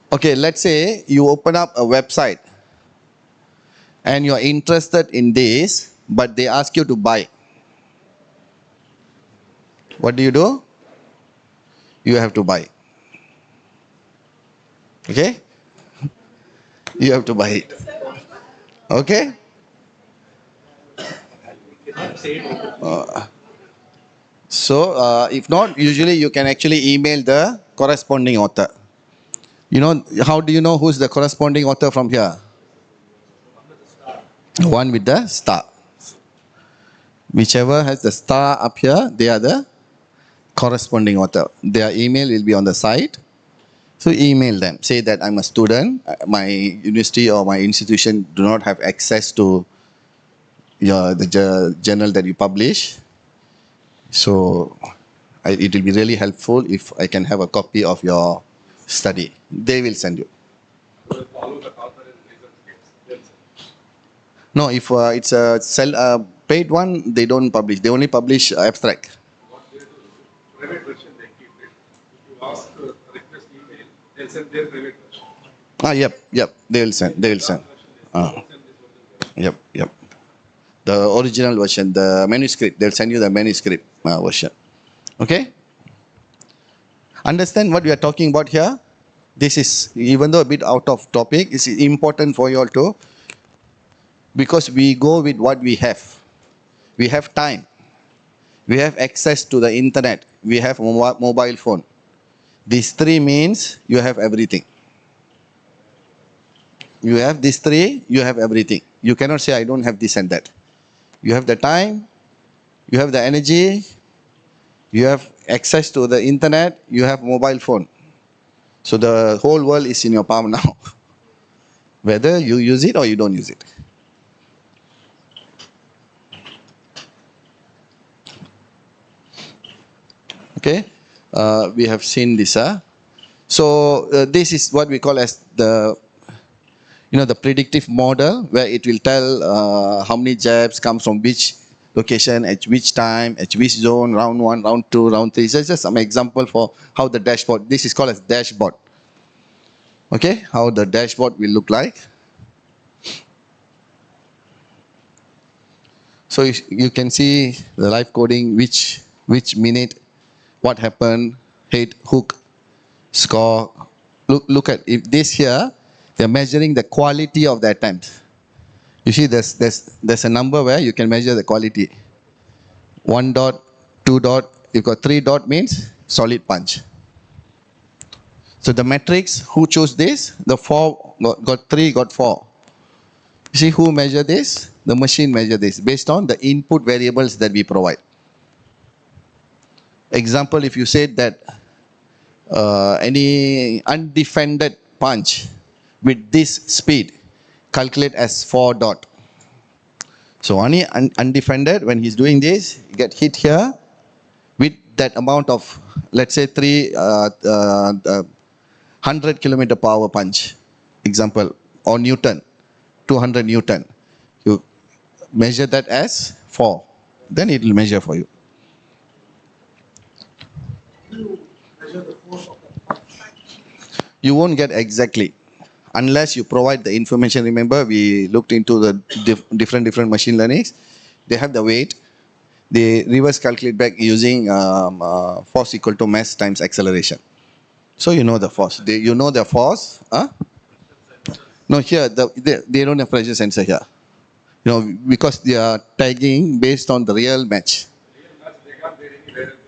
Okay, let's say you open up a website and you're interested in this, but they ask you to buy. What do? You have to buy. Okay? You have to buy it. Okay? So, if not, usually you can actually email the corresponding author. You know, how do you know who's the corresponding author from here? The one with the star. Whichever has the star up here, they are the corresponding author. Their email will be on the site. So email them. Say that I'm a student. My university or my institution do not have access to the journal that you publish. So it will be really helpful if I can have a copy of your study. They will send you. Follow the author and research. No, if it's a paid one, they don't publish. They only publish abstract. What they do, private version they keep it. If you ask request email, they'll send their private version. Yep. They will send. Yep. The original version, the manuscript. They'll send you the manuscript version. Okay. Understand what we are talking about here? This is, even though a bit out of topic, it's important for you all to, because we go with what we have. We have time. We have access to the internet. We have mobile phone. These three means you have everything. You have these three, you have everything. You cannot say I don't have this and that. You have the time, you have the energy, you have access to the internet, you have mobile phone. So the whole world is in your palm now. Whether you use it or you don't use it. Okay, we have seen this. So this is what we call as the predictive model, where it will tell how many jabs come from which location, at which time, at which zone, round 1, round 2, round 3. So just some example for how the dashboard, this is called as dashboard. Okay, how the dashboard will look like. So you can see the live coding, which minute, what happened, hit, hook, score. Look at if this here, they're measuring the quality of the attempt. You see there's a number where you can measure the quality. 1 dot, 2 dot, you've got 3 dot means solid punch. So the metrics, who chose this? The 4 got 3, got 4. You see who measure this? The machine measure this based on the input variables that we provide. Example, if you said that any undefended punch with this speed, calculate as 4 dot. So any undefended, when he's doing this, he get hit here with that amount of, let's say 100 kilometer per hour punch, example, or Newton, 200 Newton. You measure that as 4, then it will measure for you. measure the force of the punch. You won't get exactly unless you provide the information. Remember, we looked into the different machine learnings. They have the weight. They reverse calculate back using force equal to mass times acceleration. So you know the force. You know the force. Huh? No, here they don't have pressure sensor here. You know, because they are tagging based on the real match. Real match, they can't get any variables.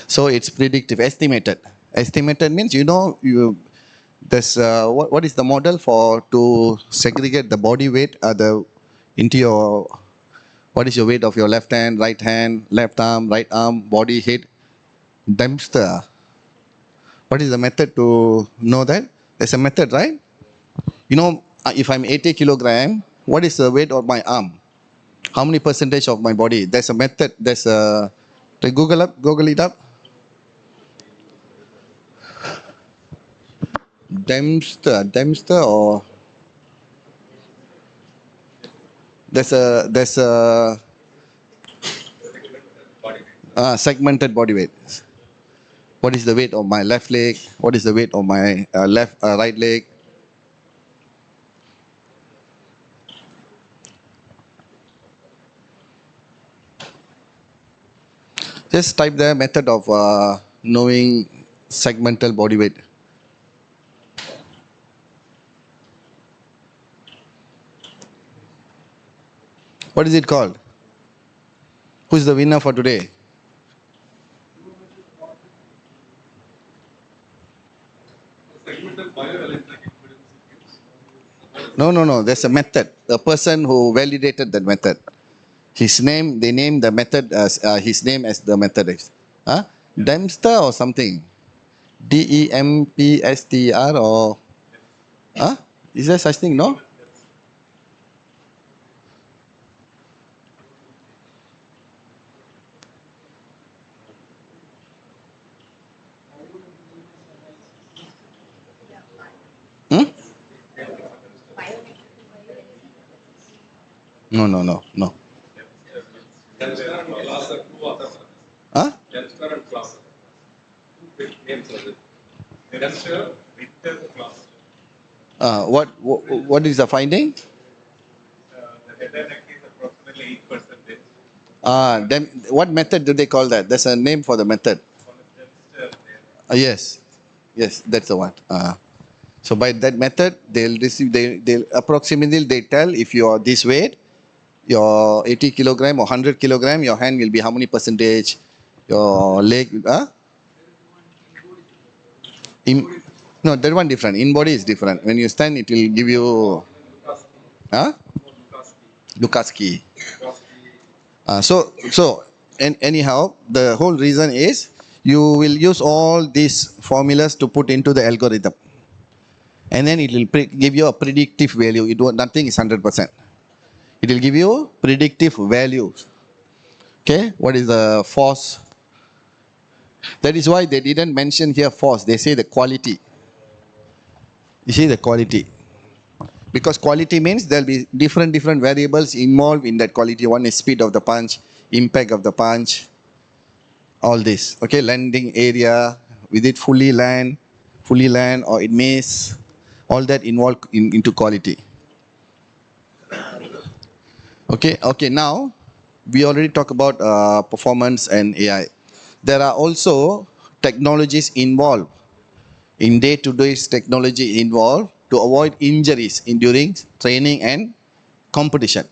So it's predictive, estimated. Estimated means there's what is the model for to segregate the body weight into your, what is your weight of your left hand, right hand, left arm, right arm, body, head, Dempster. What is the method to know that? There's a method, right? You know, if I'm 80 kilogram, what is the weight of my arm? How many percentage of my body? There's a method. There's a Google it up. Dempster or there's a segmented body weight. What is the weight of my left leg? What is the weight of my right leg? Just type the method of knowing segmental body weight. What is it called? Who is the winner for today? Segmental bioelectric impedance gives. No. There's a method. The person who validated that method. His name, they named the method as his name as the method. Huh? Dempster or something. Dempster or huh? Is there such thing? No? Hmm? No. Dempster and class are two authors. Huh? Dempster and class. Two big names of it. Dempster, Richter, class. What is the finding? The head and neck is approximately 8%. What method do they call that? There's a name for the method. On a Dempster there. Yes, that's the one. So by that method, they'll approximately they tell if you are this weight, your 80 kilogram or 100 kilogram, your hand will be how many percentage, your leg, no, that one different. In body is different. When you stand, it will give you, huh? Lukaski. Anyhow, the whole reason is you will use all these formulas to put into the algorithm. And then it will give you a predictive value. Nothing is 100%. It will give you predictive values. Okay, what is the force? That is why they didn't mention here force. They say the quality. You see the quality. Because quality means there will be different variables involved in that quality. One is speed of the punch, impact of the punch, all this. Okay, landing area, with it fully land or it miss. All that involved into quality. Okay. Now we already talked about performance and AI. There are also technologies involved in day-to-day technology involved to avoid injuries during training and competition.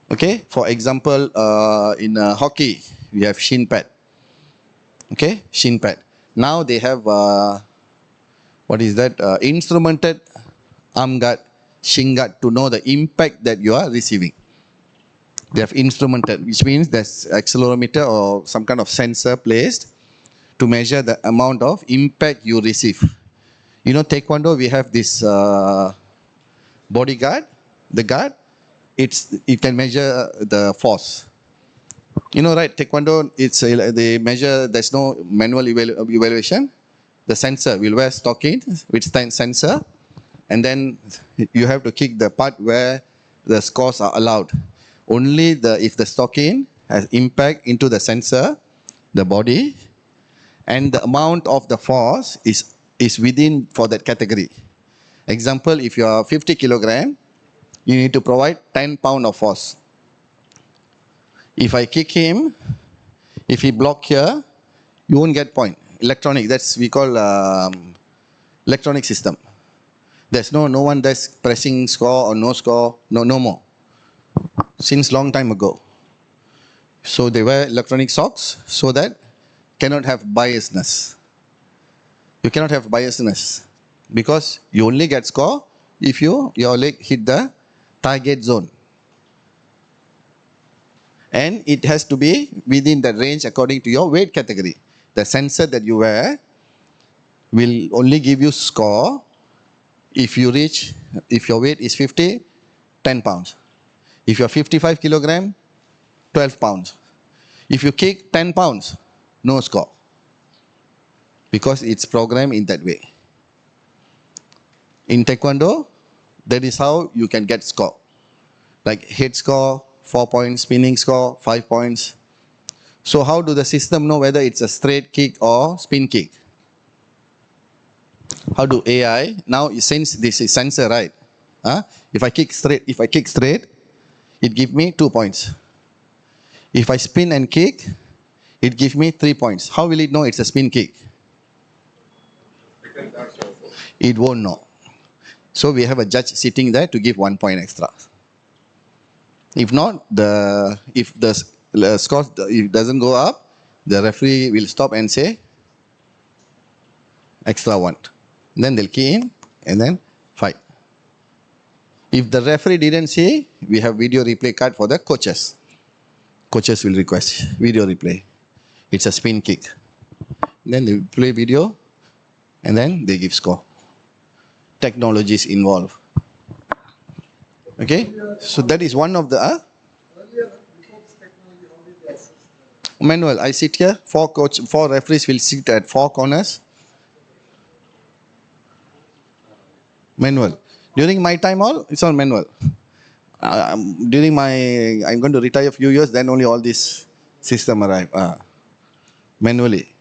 Okay, for example, in hockey we have shin pad. Okay, shin pad. Now they have what is that? Instrumented arm guard, shin guard to know the impact that you are receiving. They have instrumented, which means there's accelerometer or some kind of sensor placed to measure the amount of impact you receive. You know, taekwondo, we have this bodyguard, the guard. It can measure the force. You know, right? Taekwondo, they measure. There's no manual evaluation. The sensor will wear stockings with sensor, and then you have to kick the part where the scores are allowed. Only if the stocking has impact into the sensor, the body, and the amount of the force is within for that category. Example, if you are 50 kilogram, you need to provide 10 pound of force. If I kick him, if he block here, you won't get point. Electronic, that's we call electronic system. There's no one that's pressing score or no score, no more. Since long time ago. So they wear electronic socks so that cannot have biasness. You cannot have biasness because you only get score if your leg hit the target zone. And it has to be within the range according to your weight category. The sensor that you wear will only give you score if your weight is 50, 10 pounds. If you're 55 kilogram, 12 pounds. If you kick 10 pounds, no score. Because it's programmed in that way. In Taekwondo, that is how you can get score. Like head score, 4 points, spinning score, 5 points. So how do the system know whether it's a straight kick or spin kick? How do AI, now since this is sensor, right? If I kick straight, it gives me 2 points. If I spin and kick, it gives me 3 points. How will it know it's a spin kick? It won't know. So we have a judge sitting there to give 1 point extra. If not, if the score doesn't go up, the referee will stop and say extra 1. Then they'll key in and then fight. If the referee didn't see, we have video replay card for the coaches. Coaches will request video replay. It's a spin kick. Then they play video and then they give score. Technologies involved. Okay? So that is one of the Earlier, before this technology, how did they assess manual. I sit here, 4 referees will sit at 4 corners. Manual. During my time all, it's all manual. I'm going to retire a few years, then only all this system arrive. Manually.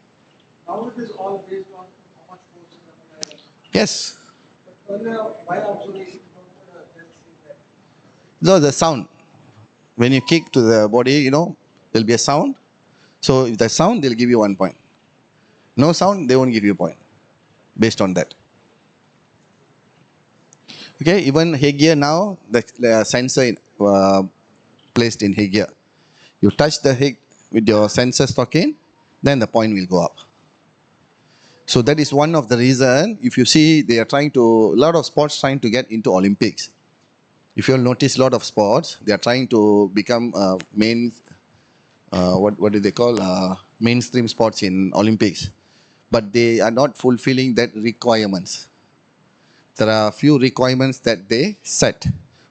Now it is all based on how much force is applied. Yes. But earlier, by observation, they'll see that. No, the sound. When you kick to the body, there'll be a sound. So if there's sound, they'll give you 1 point. No sound, they won't give you a point. Based on that. Okay, even headgear now, the sensor placed in headgear. You touch the head with your sensor stuck in, then the point will go up. So that is one of the reason, if you see, they are a lot of sports trying to get into Olympics. If you'll notice, a lot of sports, they are trying to become what do they call, mainstream sports in Olympics. But they are not fulfilling that requirements. There are a few requirements that they set.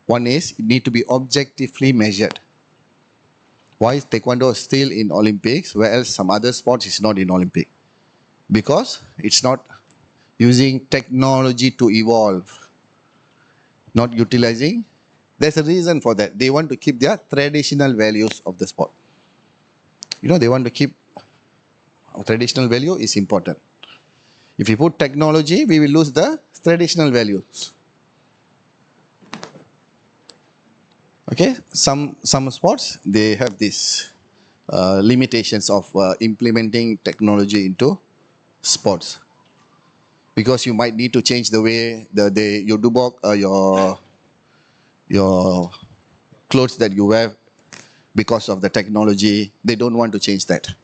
One is, it need to be objectively measured. Why is Taekwondo still in Olympics, whereas some other sports is not in Olympic? Because it's not using technology to evolve. Not utilizing. There's a reason for that. They want to keep their traditional values of the sport. They want to keep, traditional value is important. If you put technology, we will lose the traditional values. Okay, some sports, they have these limitations of implementing technology into sports. Because you might need to change the way your dubok, your clothes that you wear because of the technology. They don't want to change that.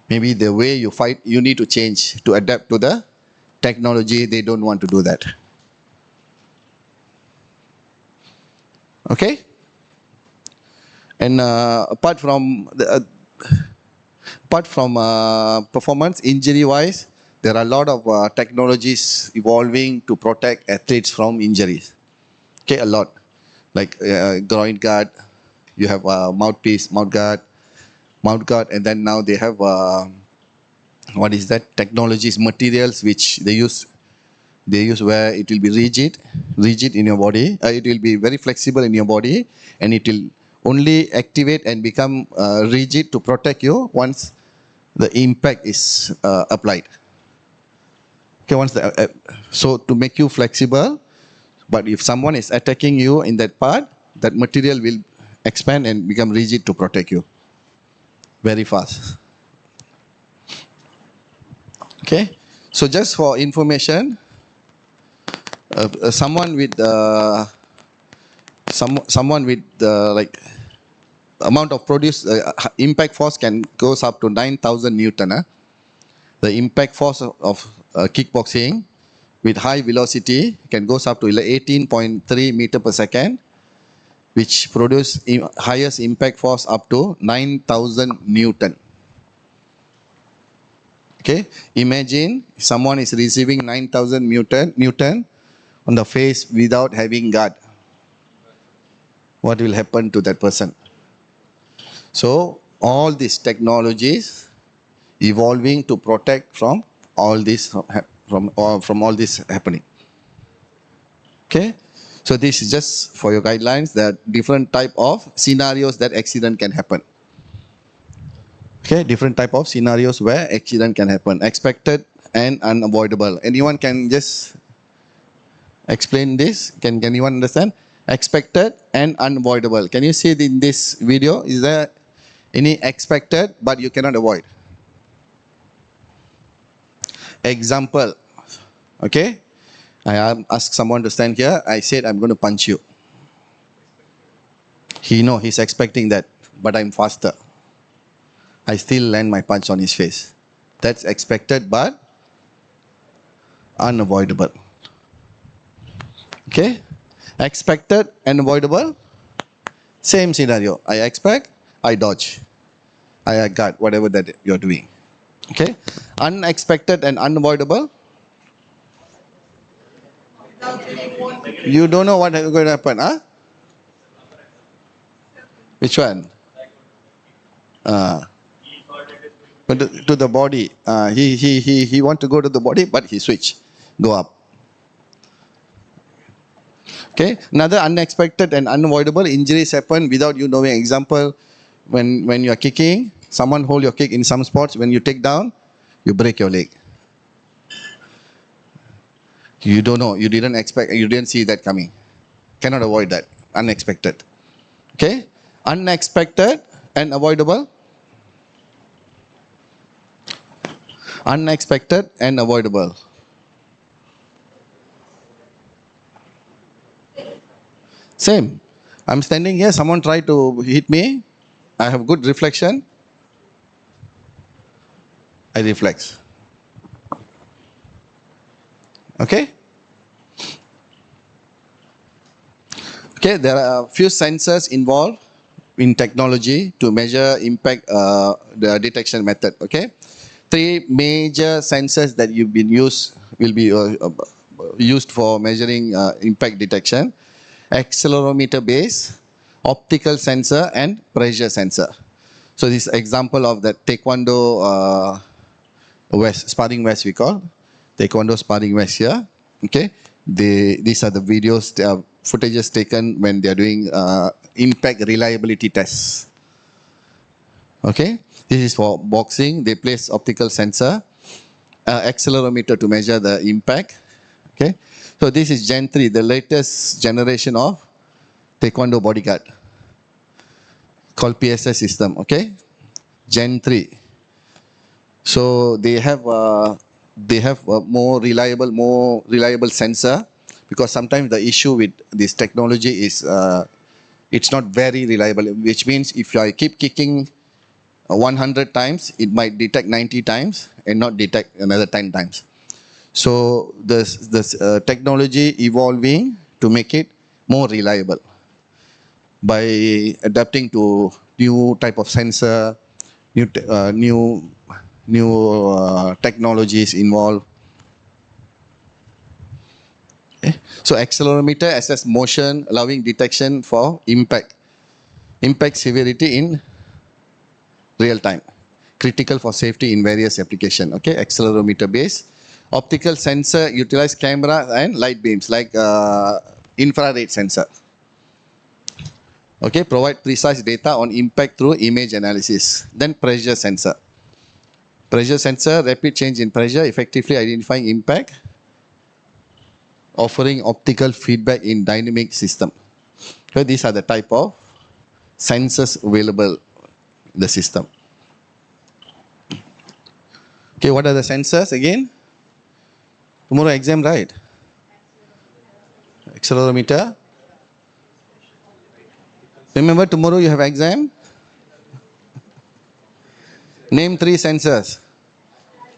Maybe the way you fight, you need to change to adapt to the technology. They don't want to do that. Okay? And apart from performance, injury-wise, there are a lot of technologies evolving to protect athletes from injuries. Okay, a lot. Like groin guard, you have mouthpiece, mouth guard, and then now they have what is that? Technologies, materials which they use where it will be rigid in your body. It will be very flexible in your body, and it will only activate and become rigid to protect you once the impact is applied. Okay, so to make you flexible, but if someone is attacking you in that part, that material will expand and become rigid to protect you very fast. Okay, so just for information, someone with like amount of produce impact force can goes up to 9,000 Newton. The impact force of kickboxing with high velocity can goes up to 18.3 meter per second, which produce highest impact force up to 9,000 Newton. Okay, imagine someone is receiving 9,000 Newton on the face without having guard. What will happen to that person? So all these technologies evolving to protect from all this from all this happening. Okay, so this is just for your guidelines that different type of scenarios that accident can happen. Okay, different type of scenarios where accident can happen. Expected and unavoidable. Anyone can just explain this? Can anyone understand? Expected and unavoidable. Can you see it in this video? Is there any expected but you cannot avoid? Example. Okay, I asked someone to stand here. I said I'm going to punch you. He's expecting that, but I'm faster. I still land my punch on his face. That's expected but unavoidable. Okay, expected and avoidable. Same scenario. I expect, I dodge, I guard whatever that you're doing. Okay, unexpected and unavoidable. You don't know what is going to happen, huh? Which one? But to the body. He want to go to the body, but he switch, go up. Okay, another unexpected and unavoidable injuries happen without you knowing. Example, when you are kicking, someone hold your kick in some sports. When you take down, you break your leg. You don't know. You didn't expect. You didn't see that coming. Cannot avoid that. Unexpected. Okay, unexpected and avoidable. Unexpected and avoidable. Same. I'm standing here. Someone tried to hit me. I have good reflection. I reflex. Okay? Okay, there are a few sensors involved in technology to measure impact, the detection method. Okay? 3 major sensors that will be used for measuring impact detection: accelerometer base, optical sensor, and pressure sensor. So this example of the taekwondo sparring vest we call taekwondo sparring vest here. Okay, these are the videos, footages taken when they are doing impact reliability tests. Okay, this is for boxing. They place optical sensor, accelerometer to measure the impact. Okay, so this is Gen 3, the latest generation of taekwondo bodyguard, called PSS system. Okay, Gen 3. So they have a more reliable sensor, because sometimes the issue with this technology is it's not very reliable, which means if I keep kicking 100 times, it might detect 90 times and not detect another 10 times. So this technology evolving to make it more reliable by adapting to new type of sensor, new technologies involved. Okay. So accelerometer assess motion, allowing detection for impact severity in real time, critical for safety in various applications. Okay, accelerometer base. Optical sensor utilize camera and light beams like infrared sensor. Okay, provide precise data on impact through image analysis. Then pressure sensor. Pressure sensor, rapid change in pressure, effectively identifying impact, offering optical feedback in dynamic system. So these are the type of sensors available in the system. Okay, what are the sensors again? Tomorrow exam, right? Accelerometer. Remember tomorrow you have exam? Name 3 sensors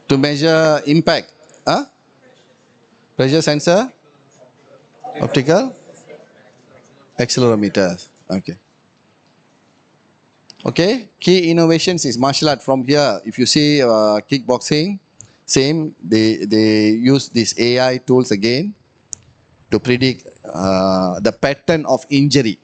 to measure impact. Huh? Pressure sensor, optical, accelerometers. Okay. Okay. Key innovations is martial art. From here, if you see kickboxing, same. They use these AI tools again to predict the pattern of injury.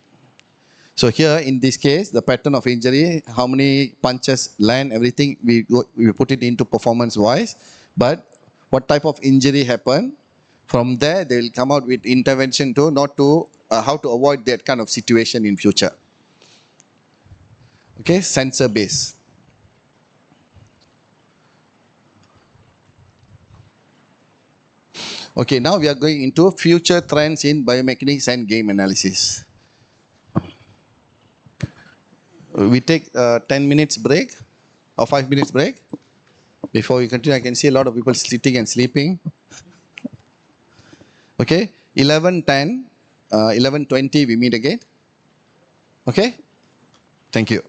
So here in this case, the pattern of injury, how many punches land, everything we put it into performance wise. But what type of injury happened? From there, they will come out with intervention to not to how to avoid that kind of situation in future. Okay, sensor base. Okay, now we are going into future trends in biomechanics and game analysis. We take 10 minutes break or 5 minutes break. Before we continue, I can see a lot of people sitting and sleeping. Okay, 11:10, 11:20 we meet again. Okay, thank you.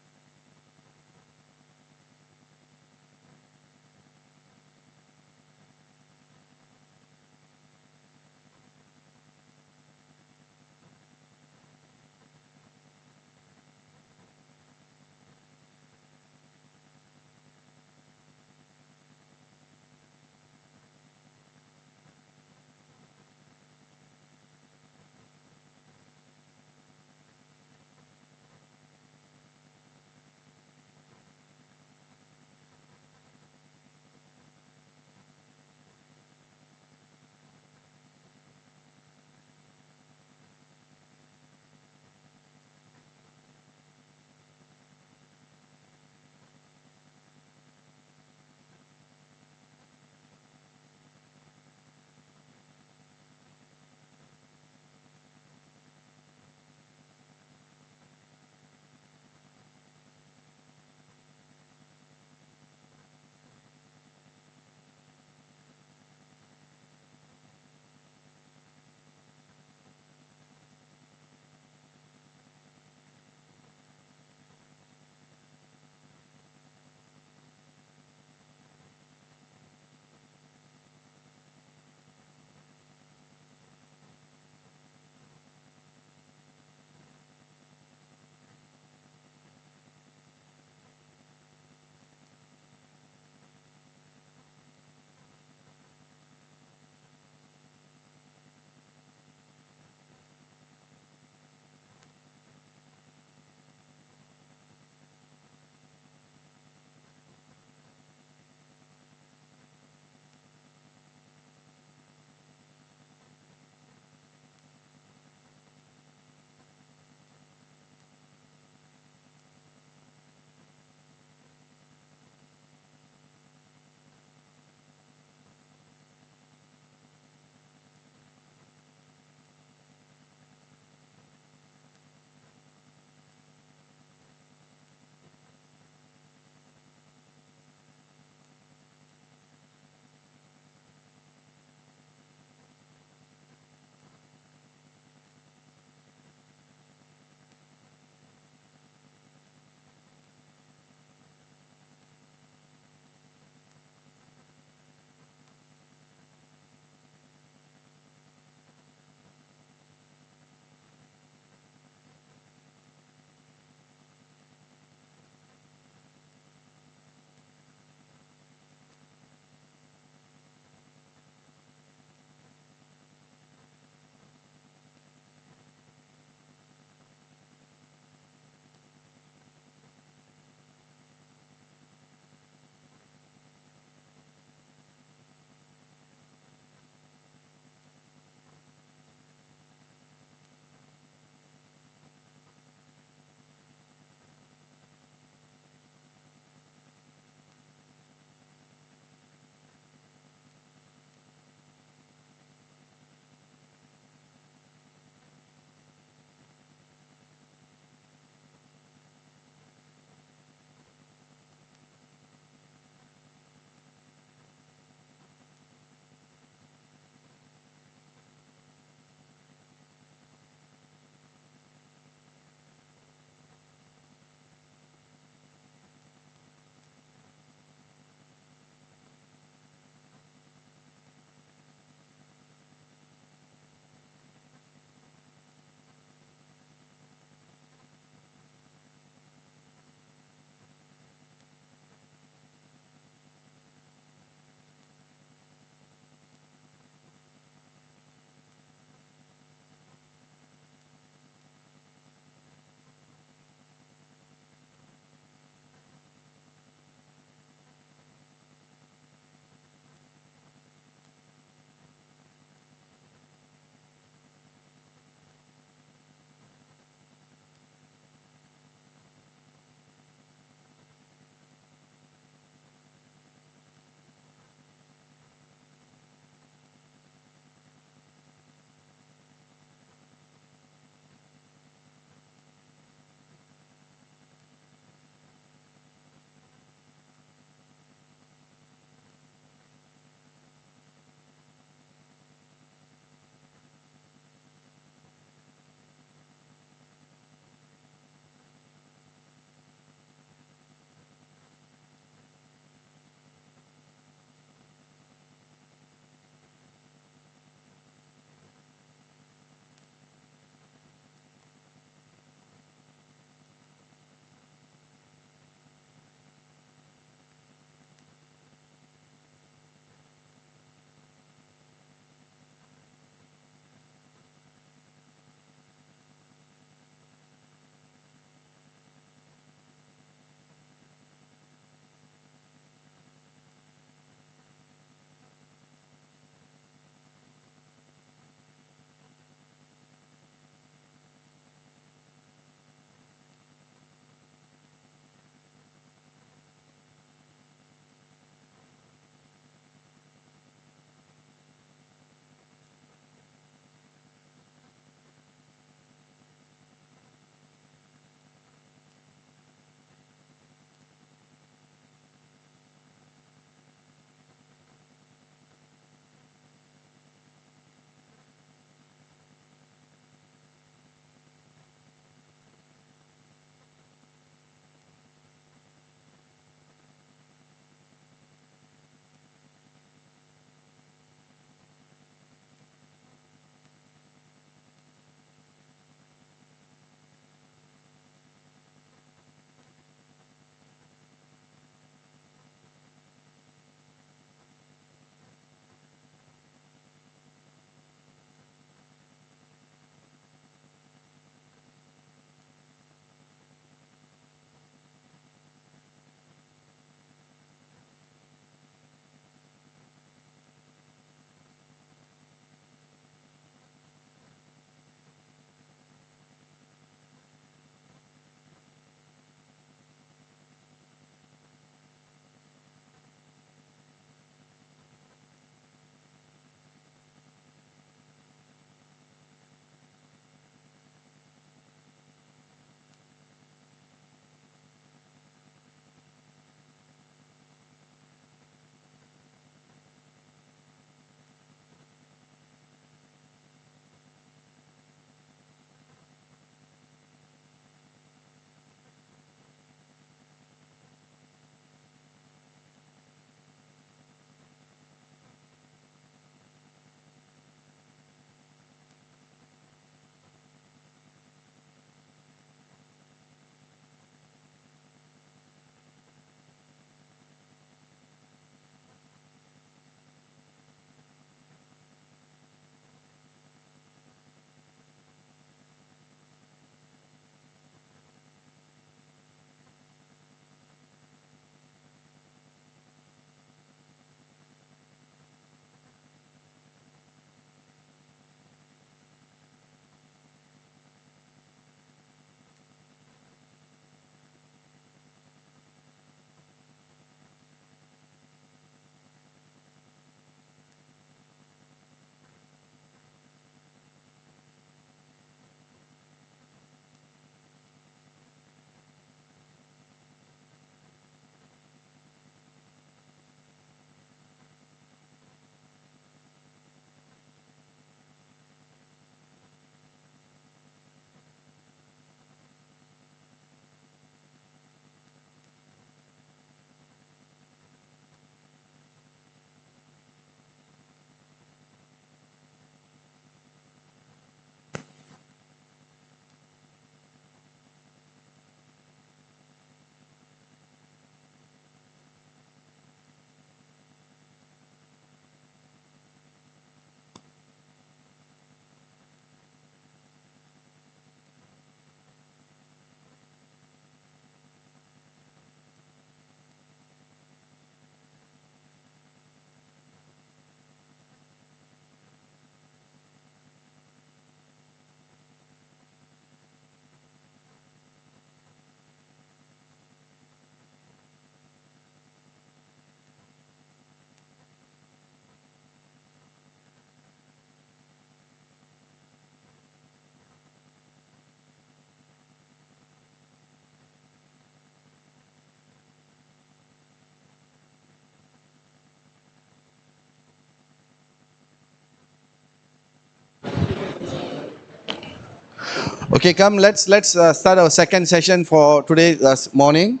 Okay, come, let's start our second session for today morning.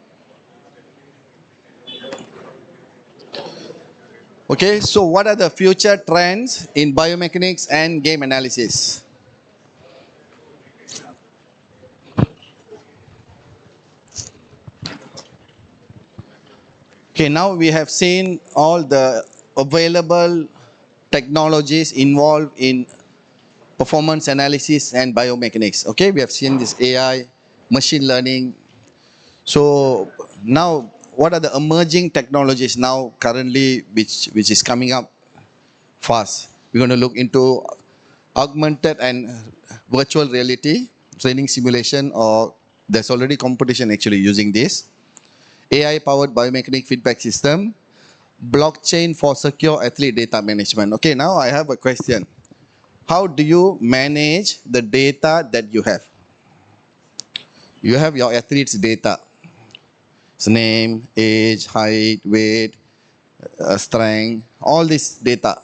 Okay, so what are the future trends in biomechanics and game analysis? Okay, now we have seen all the available technologies involved in performance analysis and biomechanics. Okay, we have seen this AI, machine learning. So now, what are the emerging technologies now currently which is coming up fast? We're going to look into augmented and virtual reality training simulation, or there's already competition actually using this. AI powered biomechanic feedback system, blockchain for secure athlete data management. Okay, now I have a question. How do you manage the data that you have? You have your athlete's data. His name, age, height, weight, strength, all this data.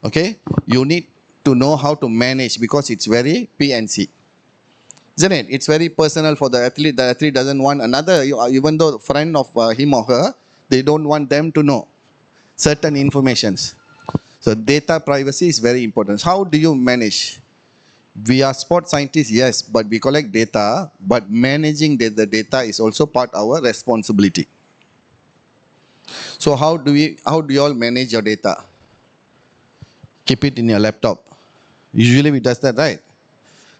Okay, you need to know how to manage because it's very PNC. Isn't it? It's very personal for the athlete. The athlete doesn't want another, even though friend of him or her, they don't want them to know certain informations. So data privacy is very important. How do you manage? We are sport scientists, yes, but we collect data, but managing the data is also part of our responsibility. So how do you all manage your data? Keep it in your laptop. Usually we does that, right?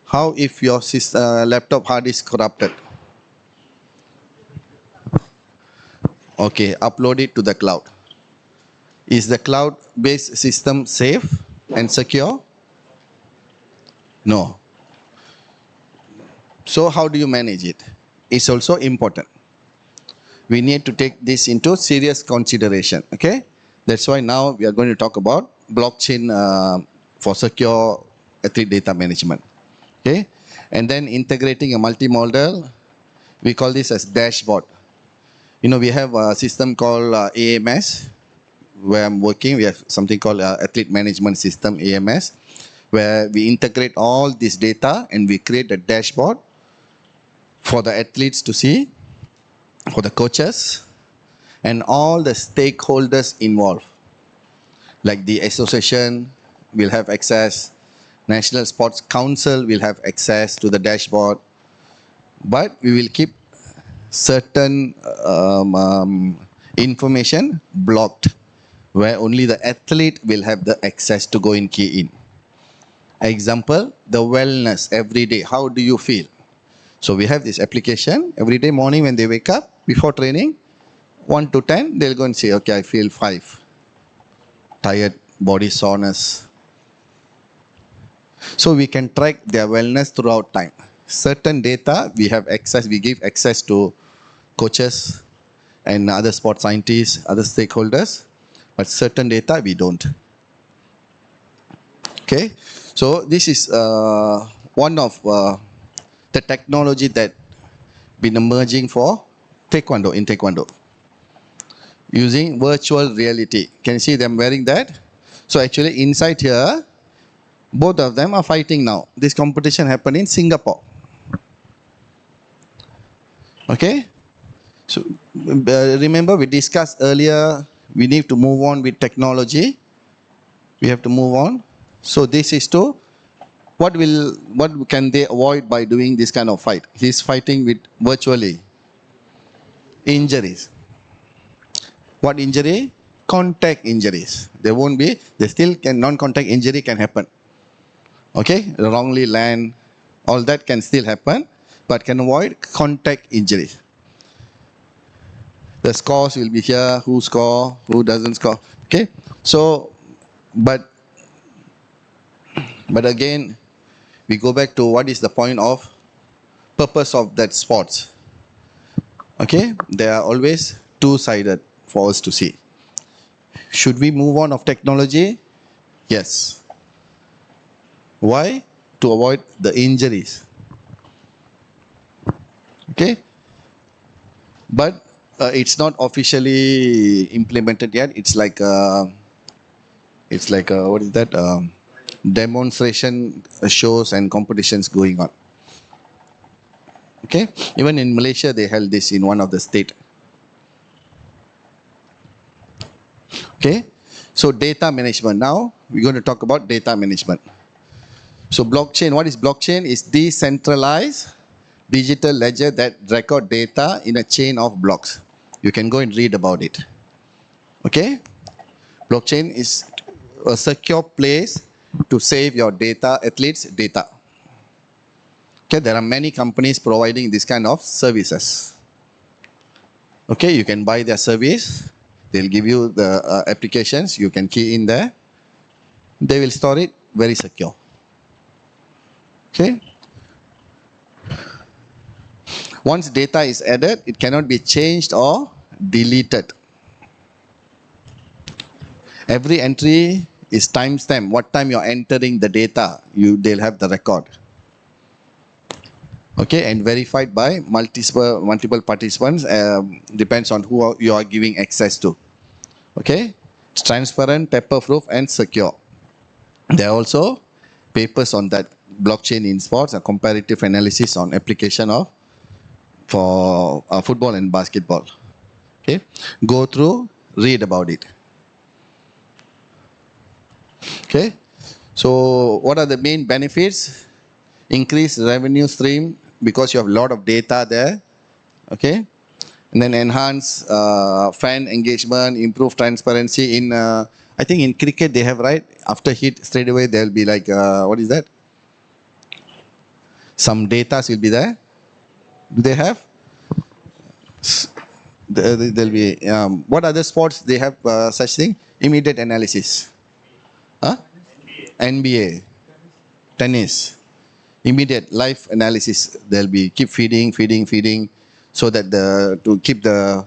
How if your laptop hard disk corrupted? Okay, upload it to the cloud. Is the cloud-based system safe and secure? No. So how do you manage it? It's also important. We need to take this into serious consideration. Okay, that's why now we are going to talk about blockchain for secure athlete data management. Okay, and then integrating a multimodal, we call this as dashboard. You know, we have a system called AMS, where I'm working. We have something called athlete management system, AMS, where we integrate all this data and we create a dashboard for the athletes to see, for the coaches, and all the stakeholders involved. Like the association will have access, National Sports Council will have access to the dashboard, but we will keep certain information blocked, where only the athlete will have the access to go and key in. Example, the wellness every day. How do you feel? So we have this application every day morning when they wake up before training, 1 to 10, they'll go and say, okay, I feel 5. Tired, body soreness. So we can track their wellness throughout time. Certain data we have access, we give access to coaches and other sport scientists, other stakeholders, but certain data we don't. Okay, so this is one of the technology that been emerging for taekwondo, in taekwondo, using virtual reality. Can you see them wearing that? So actually inside here, both of them are fighting now. This competition happened in Singapore. Okay, so remember we discussed earlier, we need to move on with technology. We have to move on. So this is to, what can they avoid by doing this kind of fight? He's fighting with virtually. Injuries. What injury? Contact injuries. There won't be, they still can, non-contact injury can happen. Okay, wrongly land, all that can still happen, but can avoid contact injuries. The scores will be here, who score, who doesn't score. Okay, so, but again, we go back to what is the point of purpose of that sports. Okay, they are always two-sided for us to see. Should we move on of technology? Yes. Why? To avoid the injuries. Okay, but it's not officially implemented yet. It's like what is that? Demonstration shows and competitions going on. Okay, even in Malaysia they held this in one of the state. Okay, so data management. Now we're going to talk about data management. So blockchain, what is blockchain? Is decentralized digital ledger that record data in a chain of blocks. You can go and read about it. Okay, blockchain is a secure place to save your data, athletes' data. Okay, there are many companies providing this kind of services. Okay, you can buy their service. They'll give you the applications. You can key in there. They will store it very secure. Okay. Once data is added, it cannot be changed or deleted. Every entry is timestamped. What time you're entering the data, they'll have the record. Okay, and verified by multiple participants. Depends on who you are giving access to. Okay, it's transparent, paper-proof, and secure. There are also papers on that blockchain in sports, a comparative analysis on application of for football and basketball. Okay, go through, read about it. Okay, so what are the main benefits? Increase revenue stream because you have a lot of data there. Okay, and then enhance fan engagement, improve transparency. In I think in cricket they have, right, after hit straight away there will be like what is that? Some data will be there. Do they have? There'll be what other sports they have such thing? Immediate analysis. Huh? NBA, tennis, immediate live analysis. There'll be keep feeding, so that to keep the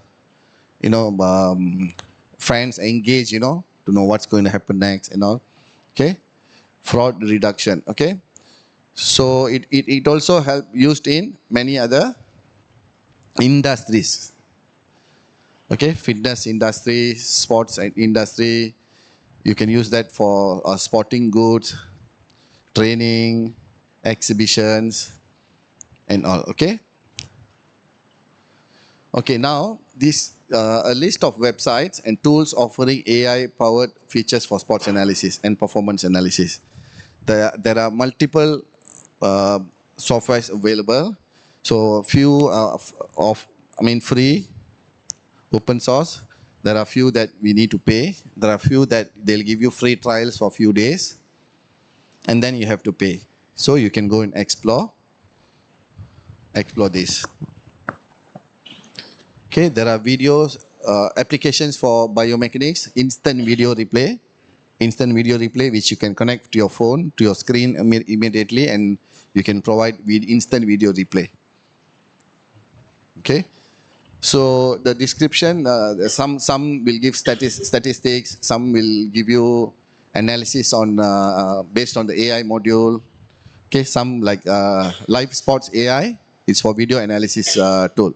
fans engaged, to know what's going to happen next and all. Okay, fraud reduction. Okay, so it also help used in many other industries. Okay, fitness industry, sports industry. You can use that for sporting goods, training, exhibitions, and all. Okay. Okay. Now this a list of websites and tools offering AI-powered features for sports analysis and performance analysis. There are multiple softwares available. So few free, open source. There are few that we need to pay. There are few that they'll give you free trials for a few days, and then you have to pay. So you can go and explore this. Okay, there are videos, applications for biomechanics, instant video replay, which you can connect to your phone, to your screen immediately, and you can provide instant video replay. Okay. So the description, some will give statistics, some will give you analysis on based on the AI module. Okay, some like live sports AI is for video analysis tool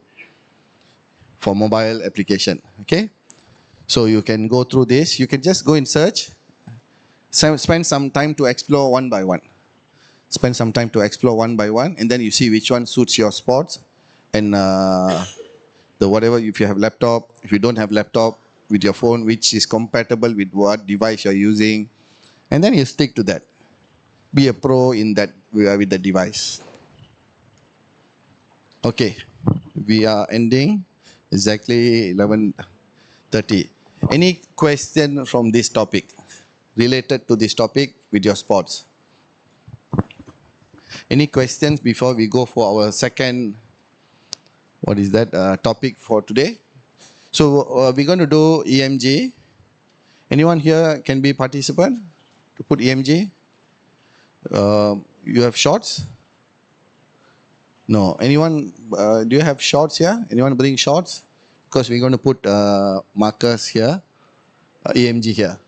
for mobile application. Okay, so you can go through this. You can just go and search. Spend some time to explore one by one. And then you see which one suits your sports and. Whatever, if you have laptop, if you don't have laptop, with your phone, which is compatible with what device you're using, and then you stick to that. Be a pro in that with the device. Okay, we are ending exactly 11:30. Any question from this topic, related to this topic with your sports? Any questions before we go for our second topic for today? So we're going to do EMG. Anyone here can be participant to put EMG? You have shorts? No. Anyone? Do you have shorts here? Anyone bring shorts? Because we're going to put markers here, EMG here,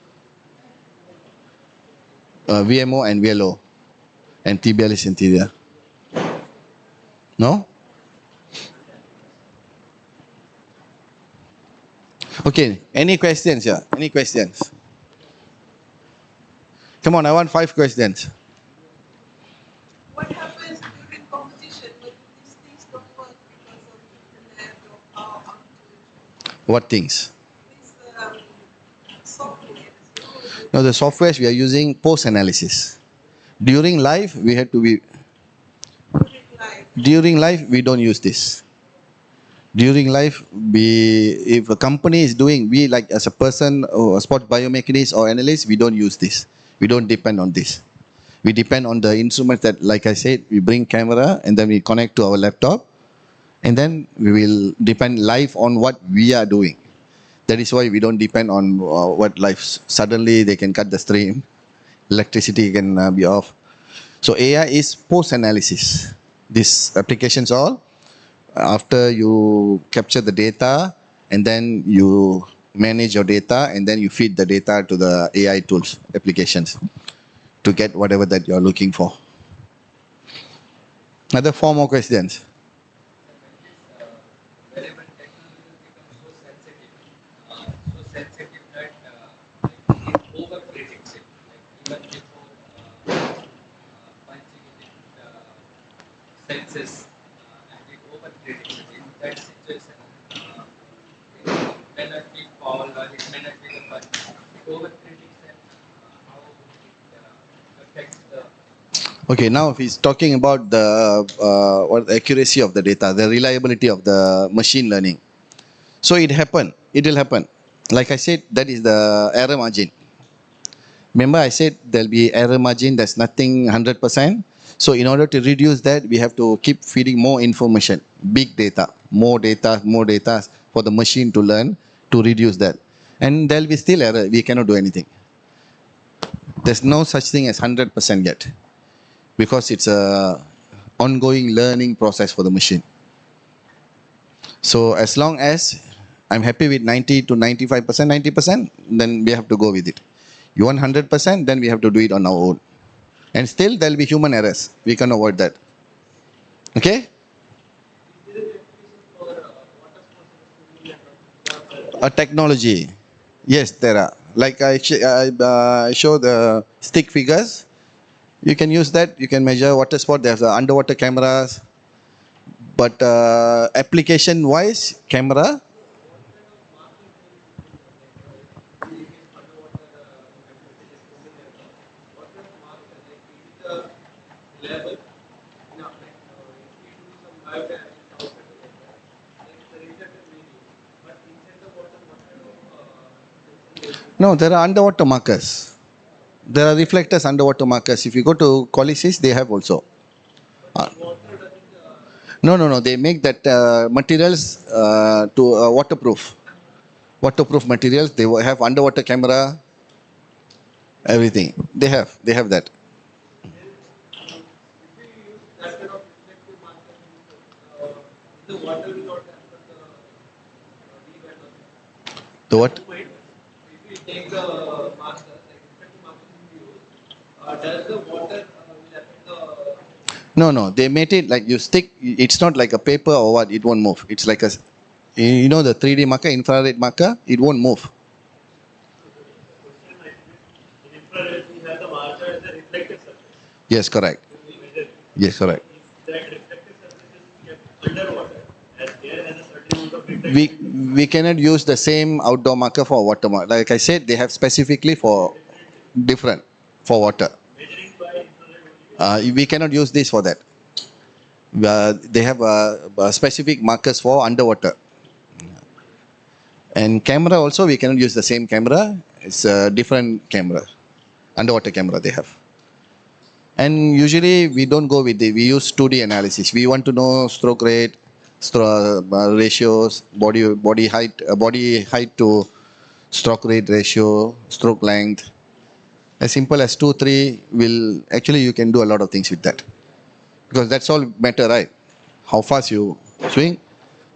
VMO and VLO, and tibialis anterior. No? Okay, any questions here? Any questions? Come on, I want 5 questions. What happens during competition when these things don't What things? This software. Now the softwares we are using post-analysis. During life, we had to be, Live. during life, we don't use this. During life, if a company is doing, we like as a person or a sport biomechanics or analyst, we don't use this. We don't depend on this. We depend on the instruments that, like I said, we bring camera and then we connect to our laptop, and then we will depend live on what we are doing. That is why we don't depend on what life. Suddenly they can cut the stream, electricity can be off. So AI is post-analysis. These applications all after you capture the data and then you manage your data and then you feed the data to the AI tools applications to get whatever that you're looking for. Another 4 more questions. Wearable technology becomes so sensitive that like it over predicts it. Like even before punching it, senses and it over predicts it. In that situation, it may not be foul or it may not be the punch. It over predicts and how it affects the. Okay, now if he's talking about the what accuracy of the data, the reliability of the machine learning. So it will happen. Like I said, that is the error margin. Remember I said there'll be error margin, there's nothing 100%. So in order to reduce that, we have to keep feeding more information, big more data for the machine to learn to reduce that. And there'll be still error, we cannot do anything. There's no such thing as 100% yet because it's a ongoing learning process for the machine. So as long as I'm happy with 90 to 95%, 90%, then we have to go with it. You want 100%, then we have to do it on our own. And still there will be human errors. We can avoid that. Okay? A technology. Yes, there are. Like I show the stick figures. You can use that. You can measure water sport. There's underwater cameras. But application-wise, camera. No, there are underwater markers. There are reflectors underwater markers. If you go to Colisys, they have also. Uh, no. They make that materials to waterproof. Waterproof materials. They have underwater camera. Everything. They have that. The what? If we take the marker, like different markers we use, does the water will affect the. No. They made it like you stick. It's not like a paper or what. It won't move. It's like a, you know, the 3D marker, infrared marker. It won't move. In infrared, we have the marker as a reflective surface. Yes, correct. Yes, correct. If that reflective surface is kept underwater, as there has a certain amount of reflection. We cannot use the same outdoor marker for water marker. Like I said, they have specifically for different for water. Measuring by infrared only. We cannot use this for that. They have specific markers for underwater. And camera also, we cannot use the same camera. It's a different camera, underwater camera they have. And usually we don't go with it. We use 2D analysis. We want to know stroke rate, ratios, body height to stroke rate ratio, stroke length. As simple as 2, 3 will actually you can do a lot of things with that. Because that's all matter, right? How fast you swing,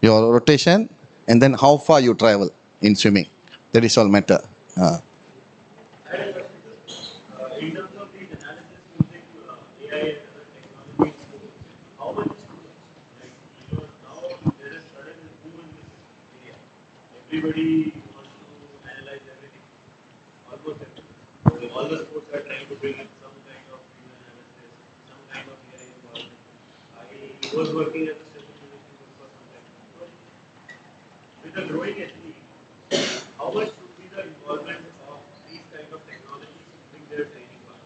your rotation, and then how far you travel in swimming. That is all matter. In terms of the analysis using AI and other technologies, how much is too much? Like, because now there is sudden boom in this area. Everybody wants to analyze everything, almost everything. So all the sports are trying to bring in some kind of video analysis, some kind of AI involvement. I was working as a statistical for some time. with the growing athletes, how much should be the involvement of these kind of technologies during their training part?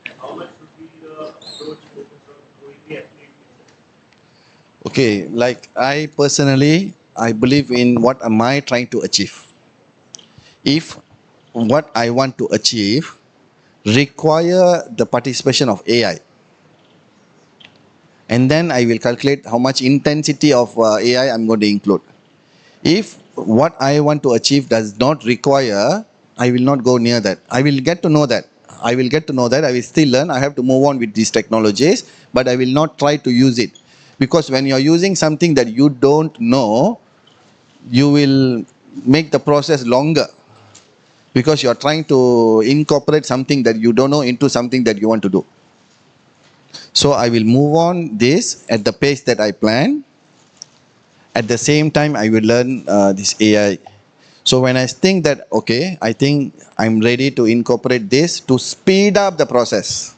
And how much should be the approach focused on growing the athlete itself? Okay, like I personally, I believe in what am I trying to achieve. If what I want to achieve require the participation of AI, and then I will calculate how much intensity of AI I'm going to include. If what I want to achieve does not require, I will not go near that. I will get to know that. I will get to know that. I will still learn. I have to move on with these technologies, but I will not try to use it. Because when you're using something that you don't know, you will make the process longer. Because you're trying to incorporate something that you don't know into something that you want to do. So I will move on this at the pace that I plan. At the same time, I will learn this AI. So when I think that, okay, I think I'm ready to incorporate this to speed up the process.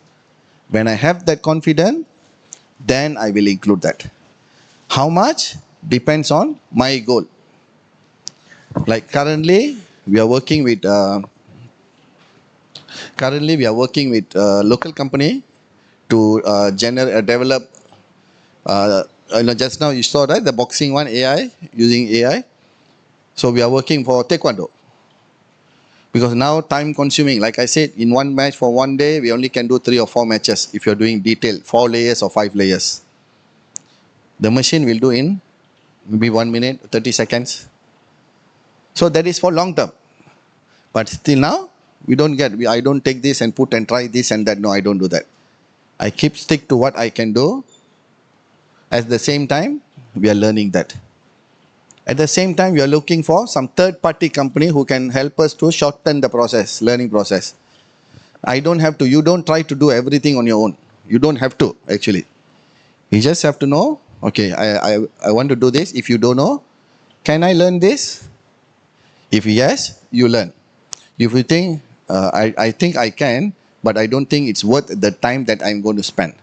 When I have that confidence, then I will include that. How much? Depends on my goal. Like currently, we are working with local company to develop. Just now you saw that the boxing one AI using AI. So we are working for taekwondo. Because now time consuming, like I said, in one match for one day, we only can do 3 or 4 matches if you're doing detail, 4 layers or 5 layers. The machine will do in maybe 1 minute, 30 seconds. So that is for long term. But still now, I don't take this and put and try this and that. No, I don't do that. I keep stick to what I can do. At the same time, we are learning that. At the same time, we are looking for some third-party company who can help us to shorten the process, learning process. I don't have to. You don't try to do everything on your own. You don't have to, actually. You just have to know, okay, I want to do this. If you don't know, can I learn this? If yes, you learn. If you think, I think I can, but I don't think it's worth the time that I'm going to spend.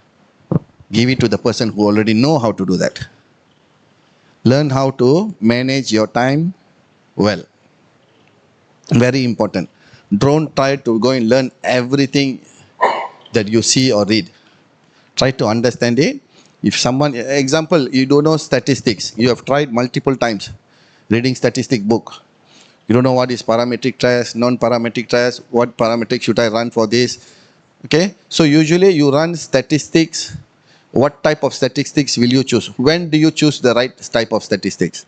Give it to the person who already know how to do that. Learn how to manage your time well. Very important. Don't try to go and learn everything that you see or read. Try to understand it. If someone, example, you don't know statistics, you have tried multiple times reading statistic book. You don't know what is parametric test, non-parametric test, what parametric should I run for this. Okay, so usually you run statistics. What type of statistics will you choose? When do you choose the right type of statistics?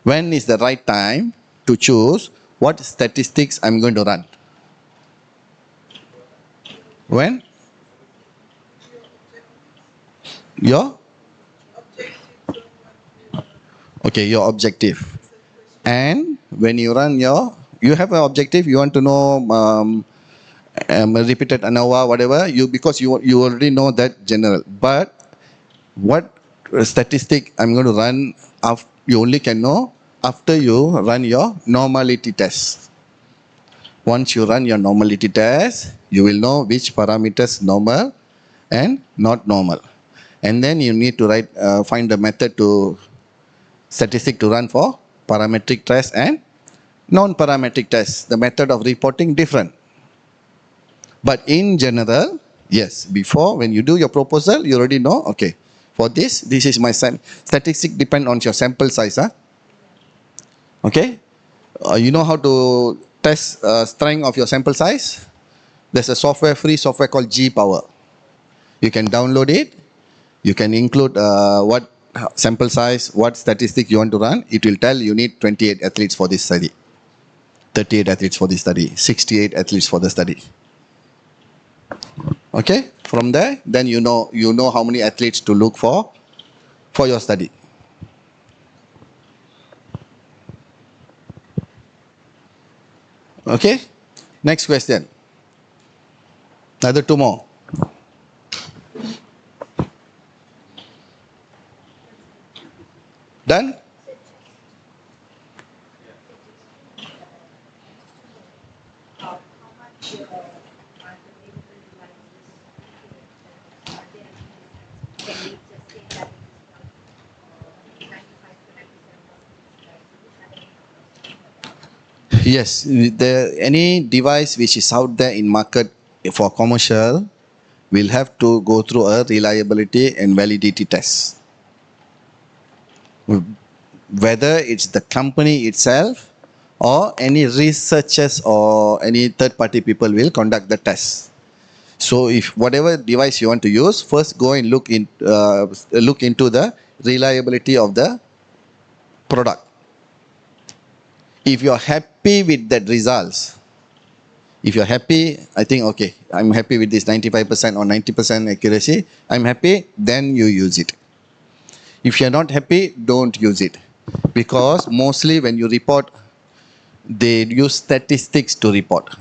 When is the right time to choose what statistics I'm going to run? When? Your? Okay, your objective. And when you run you have an objective, you want to know repeated ANOVA, whatever, because you already know that general. But what statistic I'm going to run, you only can know after you run your normality test. Once you run your normality test, you will know which parameters normal and not normal. And then you need to find a method to statistic to run for parametric test and non-parametric test. The method of reporting different. But in general, yes, before when you do your proposal, you already know, okay, for this is my statistic depend on your sample size. Okay, you know how to test strength of your sample size? There's a free software called G Power. You can download it. You can include what sample size, what statistic you want to run. It will tell you need 28 athletes for this study, 38 athletes for this study, 68 athletes for the study. Okay, from there, then you know how many athletes to look for your study. Okay, next question. Another 2 more. Done? How much are the people utilizing this? Are there any difference? Can we just say that it is from 95 to 97 or Yes, any device which is out there in market for commercial will have to go through a reliability and validity test. Whether it's the company itself or any researchers or any third party people will conduct the test. So if whatever device you want to use, first go and look into the reliability of the product. If you are happy with that results, if you're happy, I think, okay, I'm happy with this 95% or 90% accuracy, I'm happy, then you use it. If you're not happy, don't use it. Because mostly when you report, they use statistics to report.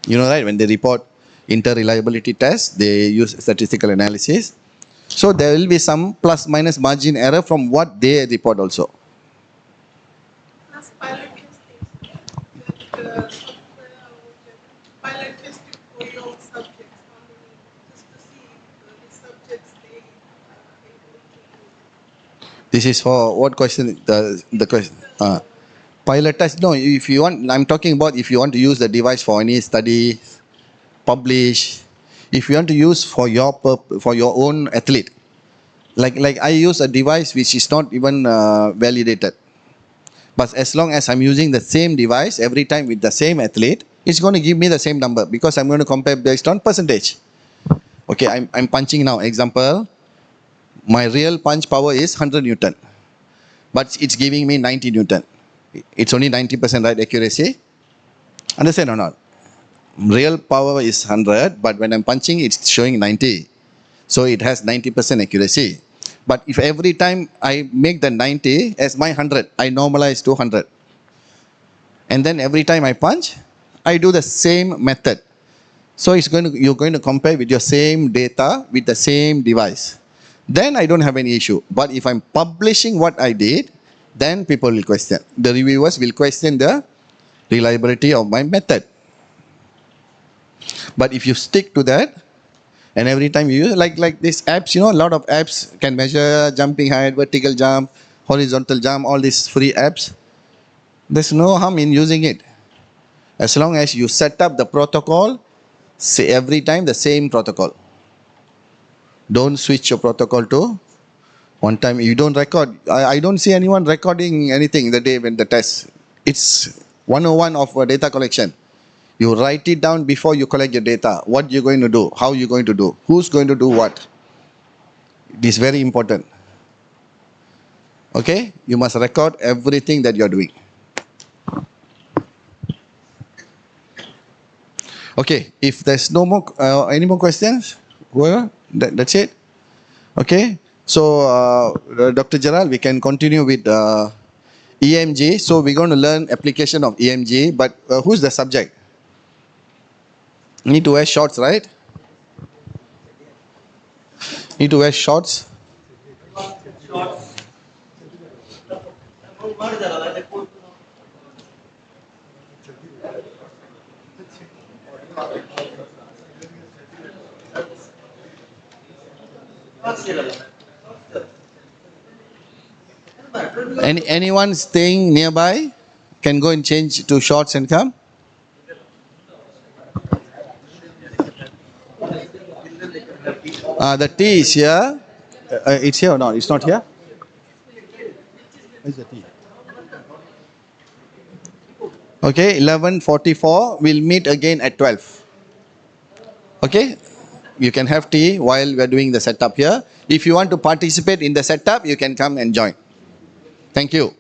You know, right? When they report inter-reliability tests, they use statistical analysis. So there will be some plus minus margin error from what they report also. Plus pilot testing, that software would pilot testing for your subjects, how many, just to see the subjects they are able to do. This is for what question? The question. Pilot test. No, if you want, I'm talking about if you want to use the device for any study, publish. If you want to use for for your own athlete, like I use a device which is not even validated, but as long as I'm using the same device every time with the same athlete, it's going to give me the same number because I'm going to compare based on percentage. Okay, I'm punching now. Example, my real punch power is 100 Newton, but it's giving me 90 Newton. It's only 90% right accuracy. Understand or not? Real power is 100, but when I'm punching, it's showing 90. So it has 90% accuracy. But if every time I make the 90 as my 100, I normalize to 100. And then every time I punch, I do the same method. So you're going to compare with your same data with the same device. Then I don't have any issue. But if I'm publishing what I did, then people will question. The reviewers will question the reliability of my method. But if you stick to that, and every time you use, like these apps, a lot of apps can measure jumping height, vertical jump, horizontal jump, all these free apps. There's no harm in using it. As long as you set up the protocol, say every time the same protocol. Don't switch your protocol to one time. You don't record. I don't see anyone recording anything the day when the test. It's 101 of data collection. You write it down before you collect your data. What you're going to do, how you're going to do, who's going to do what. It is very important. Okay? You must record everything that you're doing. Okay, if there's no more, any more questions? Well, that's it. Okay, so Dr. Gerald, we can continue with EMG. So we're going to learn application of EMG, but who's the subject? Need to wear shorts, right? Need to wear shorts. Anyone staying nearby can go and change to shorts and come. The tea is here. It's here or not? It's not here. Where's the tea? Okay, 11:44. We'll meet again at 12. Okay, you can have tea while we're doing the setup here. If you want to participate in the setup, you can come and join. Thank you.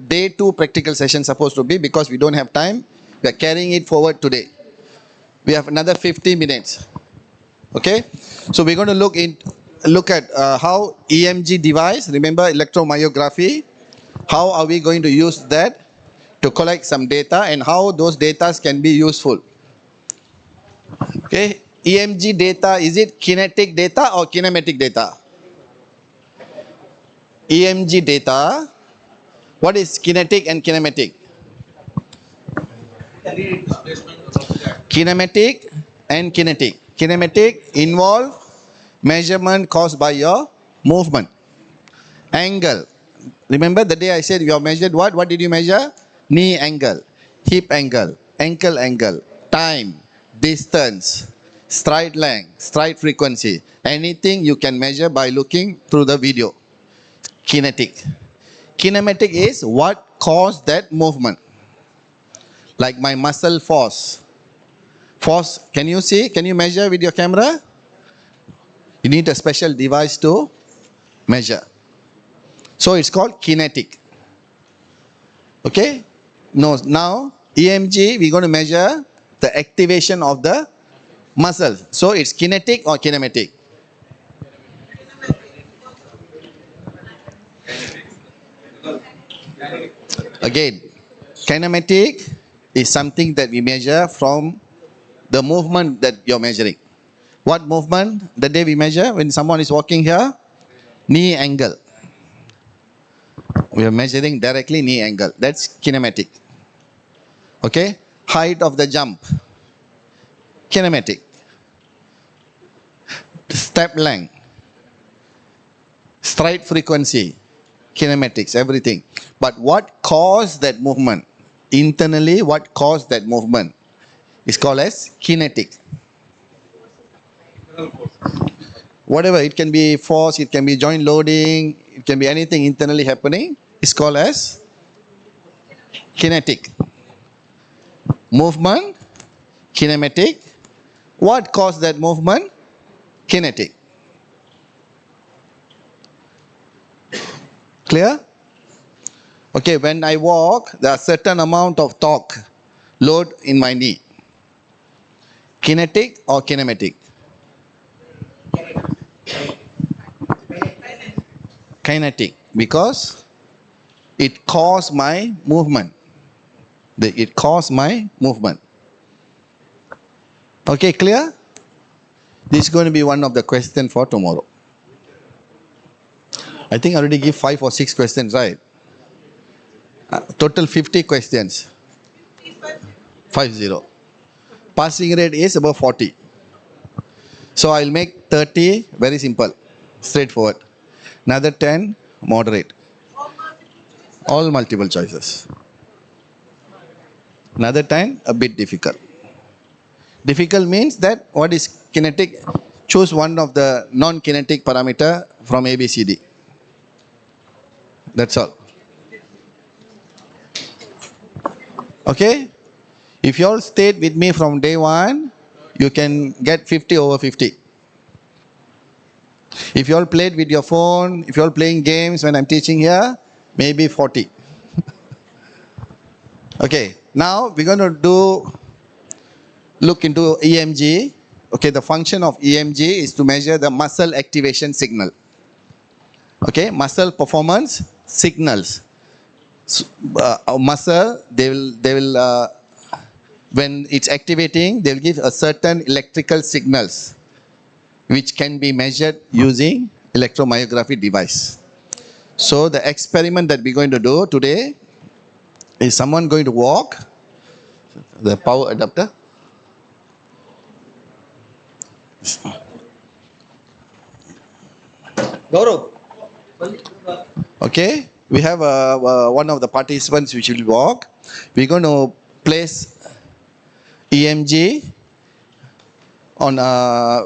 day 2 practical session supposed to be, because we don't have time. We are carrying it forward today. We have another 50 minutes. Okay, so we're going to look at how EMG device, remember electromyography, how are we going to use that to collect some data, and how those data can be useful. Okay, EMG data, is it kinetic data or kinematic data? EMG data, what is kinetic and kinematic? Displacement of that. Kinematic and kinetic. Kinematic involve measurement caused by your movement. Angle. Remember the day I said you have measured what? What did you measure? Knee angle, hip angle, ankle angle, time, distance, stride length, stride frequency. Anything you can measure by looking through the video. Kinetic. Kinematic is what caused that movement. Like my muscle force. Force, can you see? Can you measure with your camera? You need a special device to measure. So it's called kinetic. Okay? No, now EMG, we're going to measure the activation of the muscle. So it's kinetic or kinematic? Again, kinematic is something that we measure from the movement that you're measuring. What movement? The day we measure when someone is walking here, knee angle. We are measuring directly knee angle. That's kinematic. Okay? Height of the jump. Kinematic. Step length. Stride frequency. Kinematics, everything. But what caused that movement? Internally, what caused that movement is called as kinetic. Whatever, it can be force, it can be joint loading, it can be anything internally happening, is called as kinetic. Movement, kinematic. What caused that movement? Kinetic. Clear? Okay, when I walk, there are certain amount of torque, load in my knee. Kinetic or kinematic? Kinetic, because it caused my movement. It caused my movement. Okay, clear? This is going to be one of the questions for tomorrow. I think I already give 5 or 6 questions, right? Total 50 questions. 50. Passing rate is about 40. So I'll make 30 very simple, straightforward. Another 10 moderate. All multiple choices. Another 10 a bit difficult. Difficult means that what is kinetic? Choose one of the non-kinetic parameter from ABCD. That's all. Okay? If you all stayed with me from day 1, you can get 50 over 50. If you all played with your phone, if you all playing games when I'm teaching here, maybe 40. Okay, now we're going to look into EMG. Okay, the function of EMG is to measure the muscle activation signal. Okay, muscle performance signals. Muscle, they will when it's activating, they will give a certain electrical signals which can be measured using electromyography device. So the experiment that we're going to do today is someone going to walk the power adapter. Gaurav. Okay, we have one of the participants which will walk. We're going to place EMG on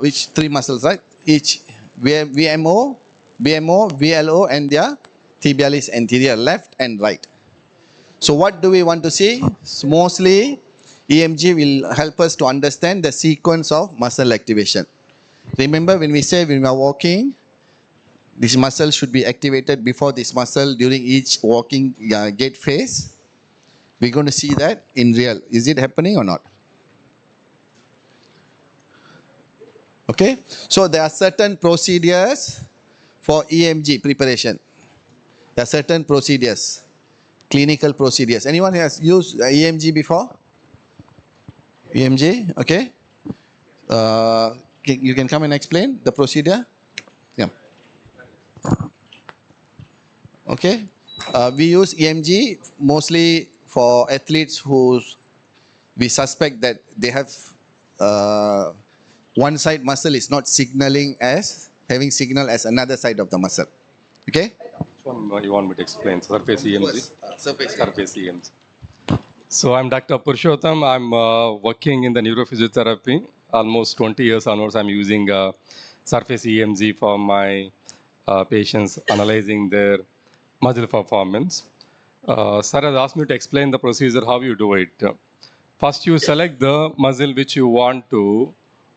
which 3 muscles, right? Each VMO, VLO, and their tibialis anterior, left and right. So what do we want to see? So mostly EMG will help us to understand the sequence of muscle activation. Remember when we say when we are walking, This muscle should be activated before this muscle during each walking gait phase. We're going to see that in real. Is it happening or not? Okay. So there are certain procedures for EMG preparation. There are certain procedures, clinical procedures. Anyone has used EMG before? EMG, okay. You can come and explain the procedure. Yeah. Okay. We use EMG mostly for athletes who we suspect that they have one side muscle is not signaling as having signal as another side of the muscle. Okay. Which one you want me to explain? Surface EMG? Surface EMG. So I'm Dr. Purushottam. I'm working in the neurophysiotherapy. Almost 20 years onwards, I'm using surface EMG for my patients, analyzing their muscle performance. Sir has asked me to explain the procedure, how you do it. First, you select the muscle which you want to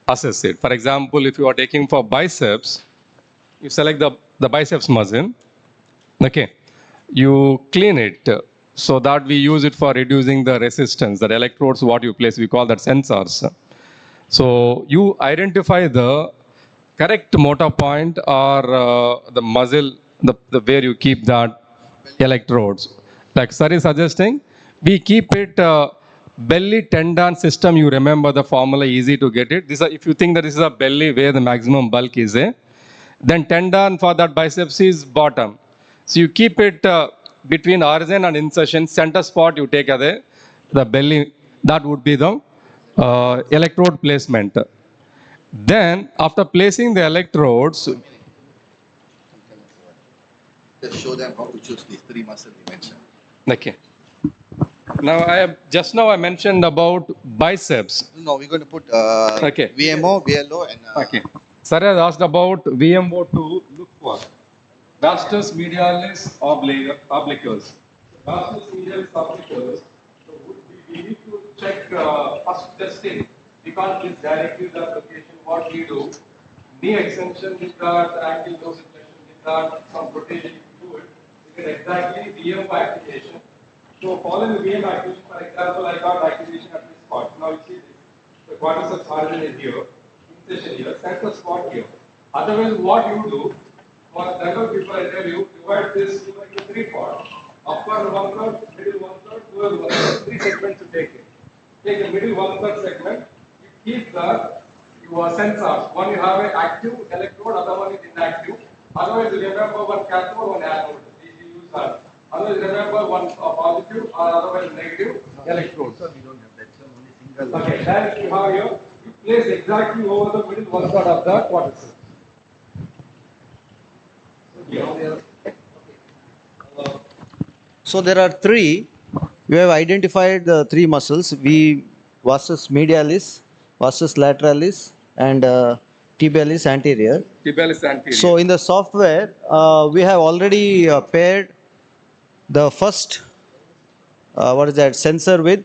assess it. For example, if you are taking for biceps, you select the biceps muscle. Okay. You clean it so that we use it for reducing the resistance. The electrodes, what you place, we call that sensors. So you identify the correct motor point or the muscle, the where you keep that electrodes. Like sir is suggesting, we keep it belly tendon system. You remember the formula, easy to get it. This is, if you think that this is a belly where the maximum bulk is, then tendon for that biceps is bottom. So you keep it between origin and insertion, center spot you take away, the belly, that would be the electrode placement. Then after placing the electrodes, Just show them how to choose these three muscles you mentioned. okay. Now I mentioned about biceps. No, we're going to put Okay. VMO, VLO, and Okay. Sir has asked about VMO to look for. Vastus medialis obliquus. Vastus medialis obliquus. So we need to check first testing. We can't give directly the application. What we do, knee extension with that, ankle dorsiflexion with that, some rotation you do it. You get exactly VMO activation. So following the VMO activation, for example, I got activation at this spot. Now you see this. The quadriceps origin is here, insertion here, center spot here. Otherwise, what you do, for example, before I tell you, divide this into three parts. Upper one third, middle one third, lower one third, three segments to take it. Take the middle one third segment, you keep your sensors. One you have an active electrode, other one is inactive. Otherwise, you remember one cathode, one anode. These you use that. Otherwise, remember one positive or otherwise negative electrode. we don't have that. So only single. Okay, then you have here, you place exactly over the middle one third of the quadricep. So there are three. We have identified the three muscles: vastus medialis, vastus lateralis, and tibialis anterior. Tibialis anterior. So in the software, we have already paired the first sensor with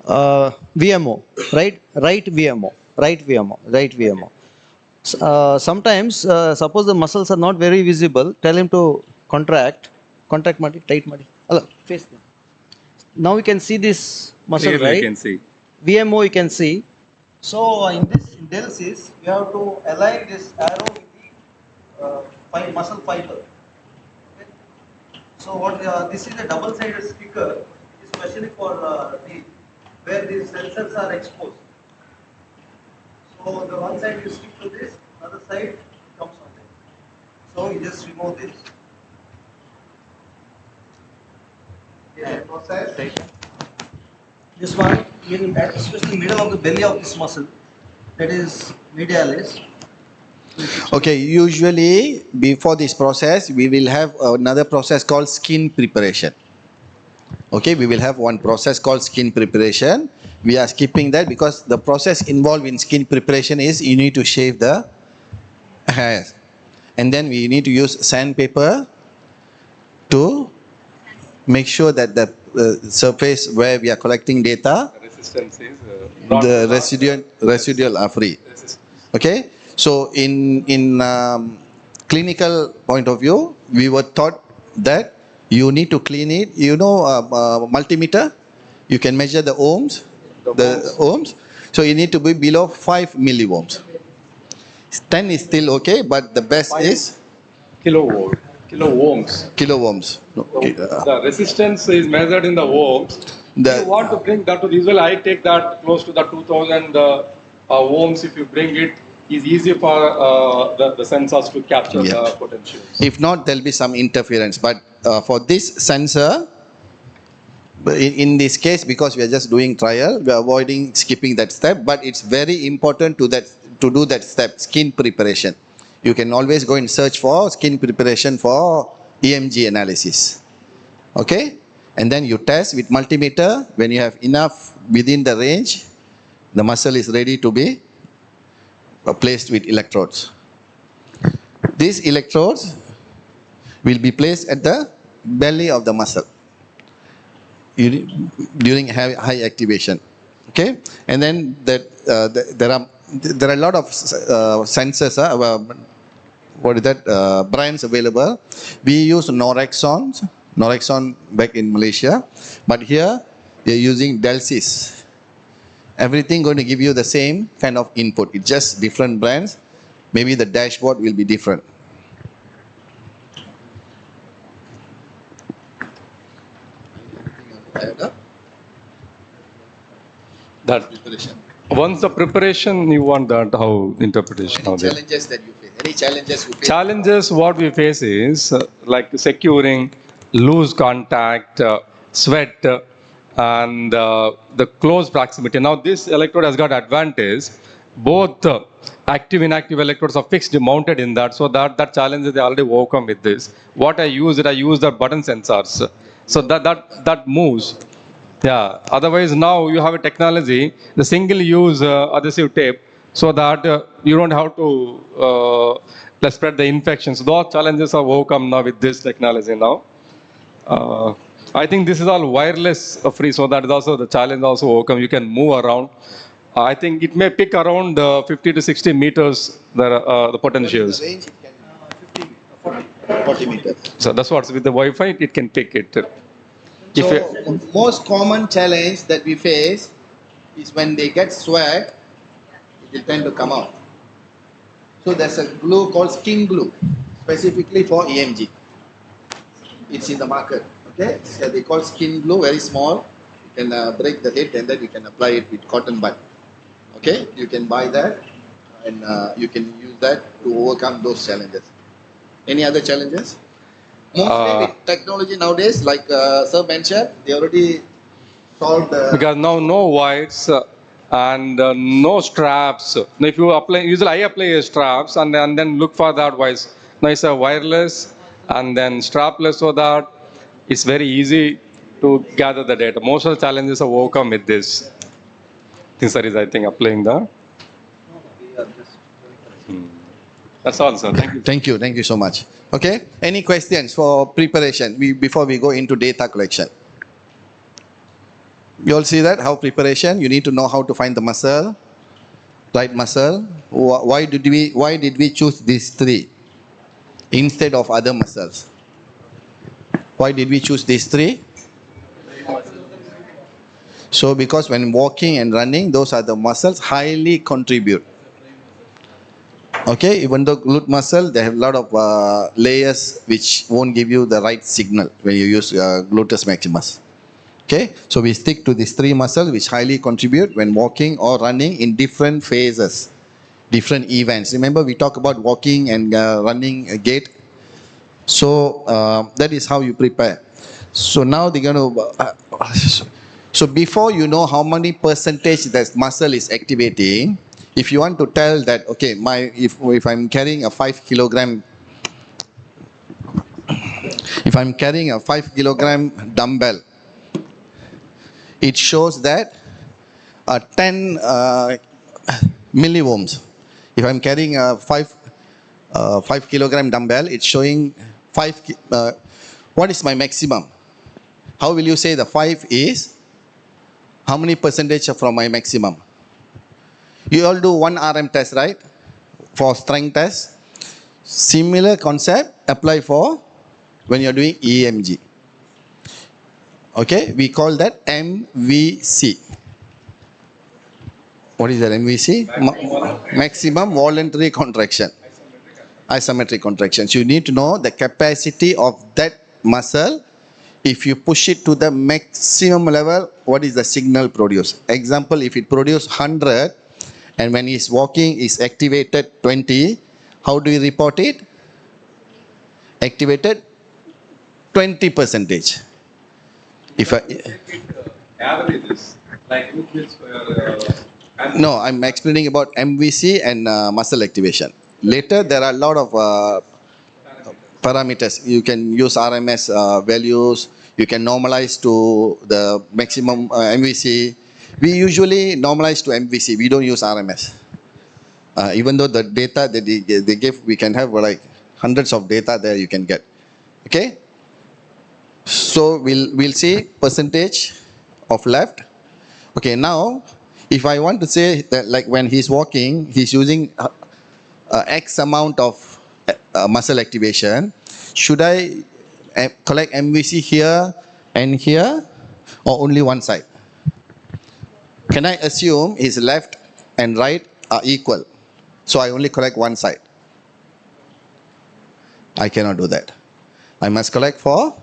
VMO, right? Right VMO. Sometimes, suppose the muscles are not very visible, tell him to contract Madi, tight Madi. Face them. Now we can see this muscle, Clearly right? you can see. VMO you can see. So in this analysis, you have to align this arrow with the muscle fiber. Okay. So this is a double-sided sticker, especially for knee, where these sensors are exposed. So the one side you stick to this, other side comes on there. So you just remove this. Process. This one, especially middle of the belly of this muscle, that is medialis. Okay, usually before this process, we will have another process called skin preparation. Okay, we will have one process called skin preparation. We are skipping that because the process involved in skin preparation is you need to shave the hairs. And then we need to use sandpaper to make sure that the surface where we are collecting data, The resistance is the residual are free. Okay, so in clinical point of view, we were taught that you need to clean it. You know, multimeter, you can measure the ohms, the ohms. So you need to be below 5 milliohms. 10 is still okay, but the best is Kilovolt, kilo ohms. kiloohms. No, The resistance is measured in the ohms. The- You want to bring that to the usual, I take that close to the 2000 ohms. If you bring it, is easy for the sensors to capture Yeah. the potentials. If not, there'll be some interference. But for this sensor, in this case, because we are just doing trial, we are avoiding skipping that step. But it's very important to do that step, skin preparation. You can always go and search for skin preparation for EMG analysis. Okay? And then you test with multimeter. When you have enough within the range, the muscle is ready to be placed with electrodes. These electrodes will be placed at the belly of the muscle during high activation. Okay? And then there are a lot of sensors, what is that, brands available. We use Norexon back in Malaysia, but here we are using Delsys. Everything going to give you the same kind of input. It's just different brands. Maybe the dashboard will be different. That once the preparation, you want that how interpretation. Any How they- challenges that you face? Any challenges you face? Challenges what we face is like securing, loose contact, sweat, and the close proximity. Now this electrode has got advantage. Both active inactive electrodes are fixed mounted in that, so that challenge they already overcome with this. What I use the button sensors, so that moves. Yeah. Otherwise, now you have a technology, the single-use adhesive tape, so that you don't have to spread the infections. Those challenges are overcome now with this technology now. I think this is all wireless free, so that is also the challenge also overcome. You can move around. I think it may pick around 50 to 60 meters the potentials. Range it can 40 meters. So that's what's with the Wi-Fi, it can pick it. If So you- most common challenge that we face is when they get sweat, it will tend to come out. So there's a glue called skin glue, specifically for EMG. It's in the market. Okay, so they call skin glue, very small. You can break the head and then you can apply it with cotton bud. Okay, you can buy that and you can use that to overcome those challenges. Any other challenges? Mostly with technology nowadays, like Sir mentioned, they already solved the... Because now no wires and no straps. Now if you apply, usually I apply straps and then look for that wires. Now it's a wireless and then strapless, so that it's very easy to gather the data. Most of the challenges are overcome with this. This is, I think, applying the. That's all, sir. Thank you. Thank you so much. Okay, any questions for preparation before we go into data collection? You all see that, how preparation, you need to know how to find the muscle, right muscle. Why did we choose these three instead of other muscles? Why did we choose these three? So because when walking and running, those are the muscles highly contribute. Okay, even though glute muscle, they have a lot of layers which won't give you the right signal when you use gluteus maximus. Okay, so we stick to these three muscles which highly contribute when walking or running in different phases, different events. Remember, we talk about walking and running gait. So that is how you prepare. So now they're going to. So before you know how many percentage that muscle is activating, if you want to tell that, okay, if I'm carrying a 5 kilogram, if I'm carrying a 5 kilogram dumbbell, it shows that 10 milliohms. If I'm carrying a 5 kilogram dumbbell, it's showing 5. What is my maximum? How will you say the 5 is? How many percentage from my maximum? You all do 1 RM test, right? For strength test. Similar concept apply for when you're doing EMG. Okay, we call that MVC. What is that MVC? Maximum voluntary contraction. Isometric contractions. You need to know the capacity of that muscle. If you push it to the maximum level, what is the signal produced? Example, if it produces 100 and when he's walking is activated 20, how do you report it? Activated 20 percentage. If I Averages, like which means no, I'm explaining about MVC and muscle activation. Later, there are a lot of parameters. You can use RMS values. You can normalize to the maximum MVC. We usually normalize to MVC. We don't use RMS. Even though the data that they give, we can have like hundreds of data there you can get. Okay. So we'll see percentage of left. Okay. Now, if I want to say that like when he's walking, he's using X amount of muscle activation, should I collect MVC here and here or only one side? Can I assume his left and right are equal? So I only collect one side. I cannot do that. I must collect for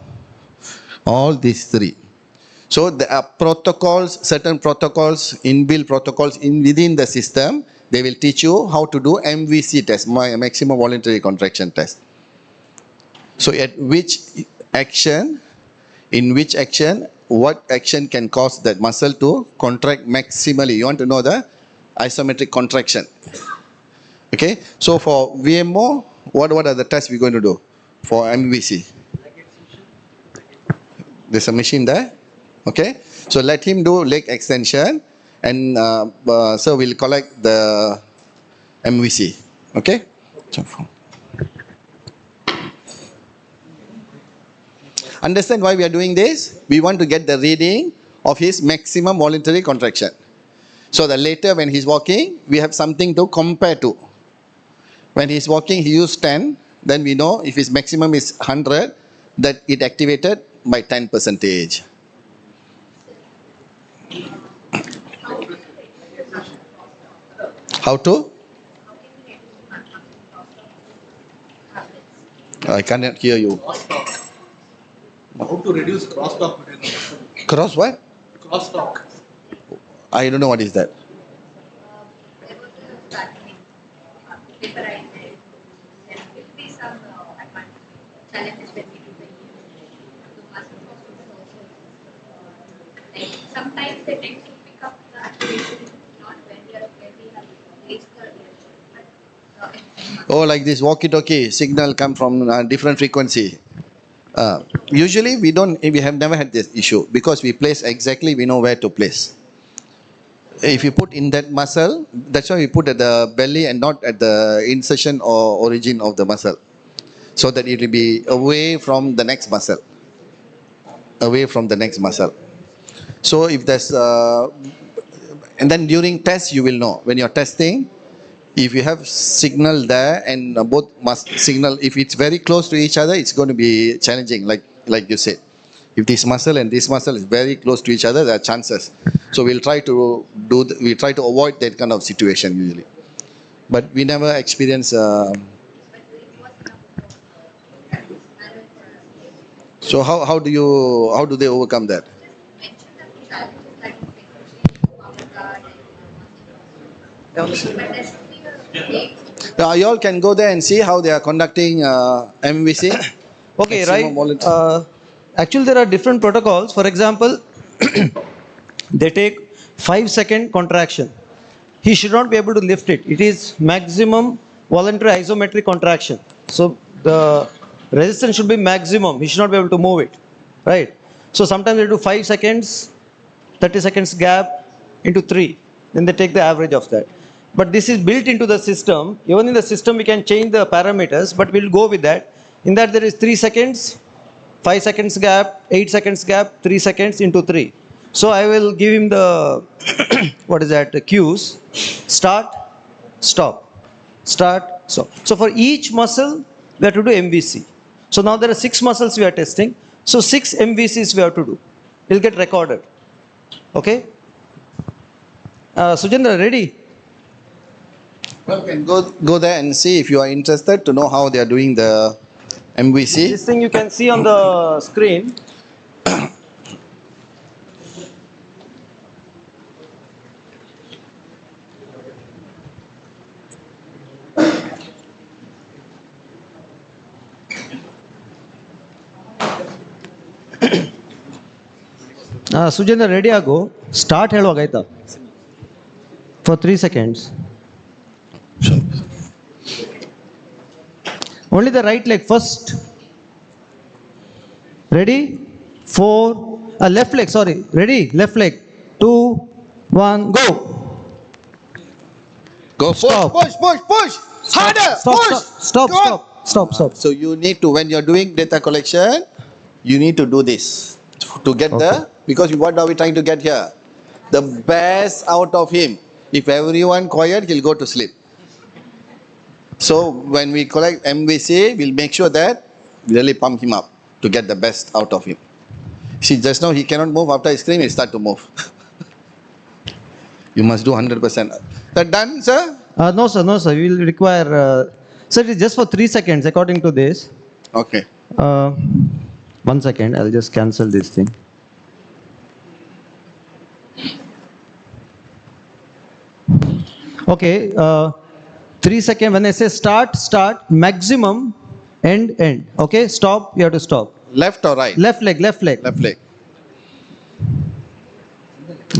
all these three. So there are protocols, certain protocols, inbuilt protocols within the system. They will teach you how to do MVC test, maximum voluntary contraction test. So at which action, in which action, what action can cause that muscle to contract maximally? You want to know the isometric contraction. Okay, so for VMO, what are the tests we're going to do for MVC? There's a machine there. Okay, so let him do leg extension and so we'll collect the MVC. Okay. Understand why we are doing this? We want to get the reading of his maximum voluntary contraction. So that later when he's walking, we have something to compare to. When he's walking, he used 10. Then we know if his maximum is 100, that it activated by 10%. How to? I cannot hear you. How to reduce crosstalk between the muscle? Cross what? Crosstalk. I don't know what is that. There was a starting paperized. There will be some challenges when we do the muscle crosstalk is also like sometimes they tend to pick up the activation not when we have reached the Oh, like this walkie-talkie signal come from different frequency. Usually we have never had this issue because we place exactly, we know where to place. If you put in that muscle, that's why we put at the belly and not at the insertion or origin of the muscle. So that it will be away from the next muscle. Away from the next muscle. So if there's, and then during test you will know. When you're testing, if you have signal there and both must signal, if it's very close to each other, it's going to be challenging, like you said. If this muscle and this muscle is very close to each other, there are chances. So we'll try to avoid that kind of situation usually. But we never experience. So how do they overcome that? You all can go there and see how they are conducting MVC. Okay, right. Actually, there are different protocols. For example, they take 5-second contraction. He should not be able to lift it. It is maximum voluntary isometric contraction. So the resistance should be maximum. He should not be able to move it. Right. So sometimes they do 5 seconds, 30 seconds gap into 3. Then they take the average of that. But this is built into the system. Even in the system, we can change the parameters, but we'll go with that. In that, there is 3 seconds, 5 seconds gap, 8 seconds gap, 3 seconds into 3. So I will give him the, what is that, the cues. Start, stop, start, stop. So for each muscle, we have to do MVC. So now there are 6 muscles we are testing. So 6 MVCs we have to do. It will get recorded. Okay? Sujendra, ready? Well, you can go there and see if you are interested to know how they are doing the MVC. This thing you can see on the screen. Sujendra, ready ಆಗು. Start ಹೇಳುವಾಗ ಆಯ್ತಾ? For 3 seconds. Only the right leg first. Ready? 4. Left leg, sorry. Ready? Left leg. 2, 1, go. Go, Stop. push. Harder, Stop, push. stop, Go on. stop. So you need to, when you're doing data collection, you need to do this to get because what are we trying to get here? The best out of him. If everyone quiet, he'll go to sleep. So when we collect MVC, we'll make sure that we really pump him up to get the best out of him. See, just now he cannot move. After I scream, he'll start to move. You must do 100%. That done, sir? No, sir. We will require. Sir, it is just for 3 seconds according to this. Okay. 1 second. I'll just cancel this thing. Okay. 3 seconds. When I say start. Maximum. End. Okay. Stop. You have to stop. Left or right? Left leg. Left leg.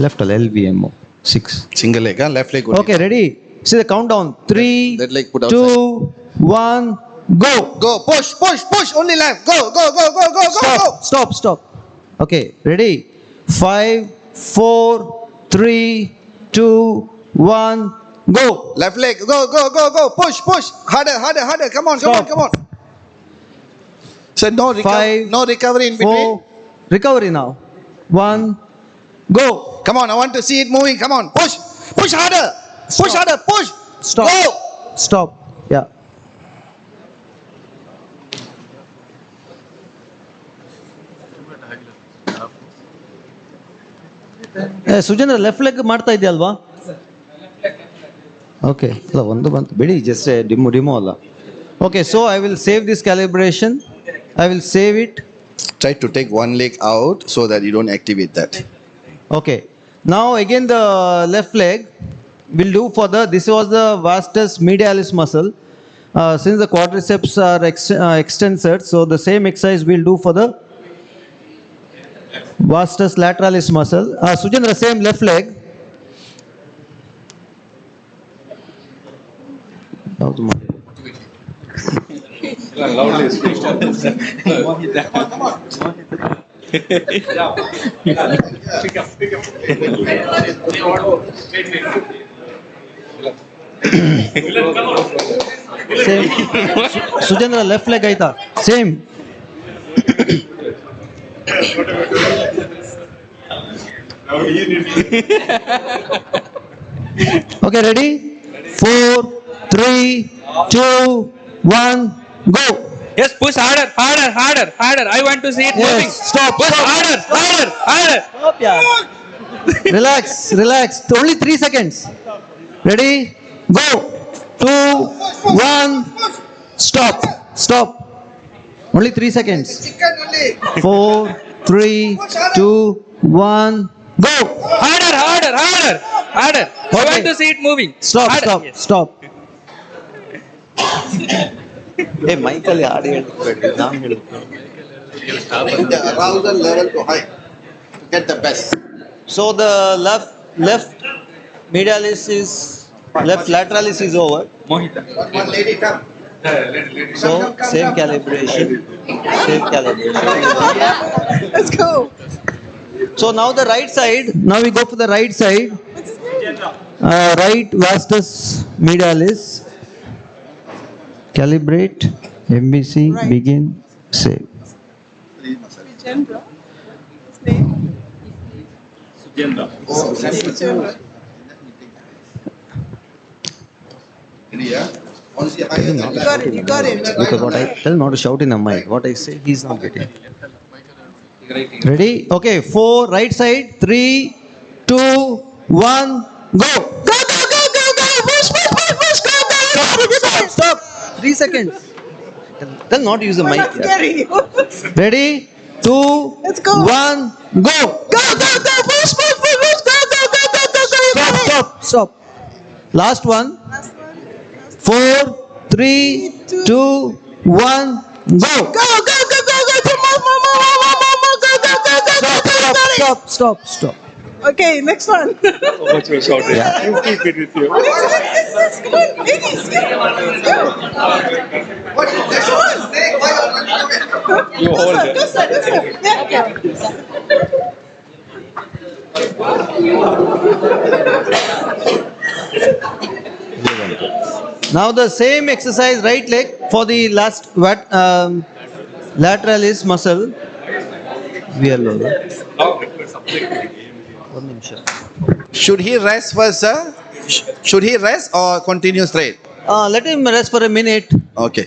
Left LVMO. 6. Single leg, huh? Left leg. Only. Okay. Ready? See the countdown. 3, That leg put outside. 2, 1, go. Go. Push. Only left. Go. Stop. Okay. Ready? 5, 4, 3, 2, 1, go. Left leg. Go. Push. Harder. Come on. So no recovery in between. 4, recovery now. 1, go. Come on, I want to see it moving. Come on. Push harder. Push harder. Push. Stop. Go. Stop. Yeah. Sujendra left leg ಮಾಡ್ತಾ ಇದೆಯಲ್ವಾ? Okay ಅಲ್ಲ ಒಂದು ಬಂತು ಬಿಡಿ, just demo ಅಲ್ಲ. Okay, so I will save this calibration. I will save it. Try to take one leg out so that you don't activate that. Okay. Now again the left leg will do for this was the vastus medialis muscle. Since the quadriceps are extensed, so the same exercise we'll do for the vastus lateralis muscle. Sujendra, same left leg. Same. Sujendra, left leg aita. Same. Okay, ready? 4, 3, 2, 1, go. Yes, push harder. I want to see it moving. Stop. Push harder. Stop, yeah. Relax. Only 3 seconds. Ready? Go. 2, 1. Stop. Only 3 seconds. 4, 3, 2, 1. Go. Harder. I want to see it moving. Stop. Yes. Stop. Hey, Michael, ಯಾರು ಹೇಳ್ಬೇಡಿ, ನಾನು ಹೇಳ್ತೀನಿ. The arousal level to high to get the best. So the left medialis is left lateralis is over. Mohita. One lady come. So same calibration. Let's go. So now the right side. Now we go for the right side. Right vastus medialis. Calibrate. MBC. Right. Begin. Save. Vijendra. His name? Vijendra. Ready, yeah? You got it. Because what I tell him not to shout in the mic, what I say, he's not getting. Ready? Okay, 4, right side, 3, 2, 1, go! Go, push, Stop, stop! 3 seconds. Tell not to use the We're mic. not scaring you. Ready? 2, Let's go. 1, go! Push, Stop, stop. Last one. Last one. 4, 3, 2, 1, go! Stop. Okay, next one. So much you're shouting. You keep it with you. Let's go. Ladies, You hold it. Go, sir. Yeah. Now the same exercise, right leg for the lateralis muscle. One ನಿಮಿಷ. Should he rest first, sir? Should he rest or continue straight? Let him rest for a minute. Okay.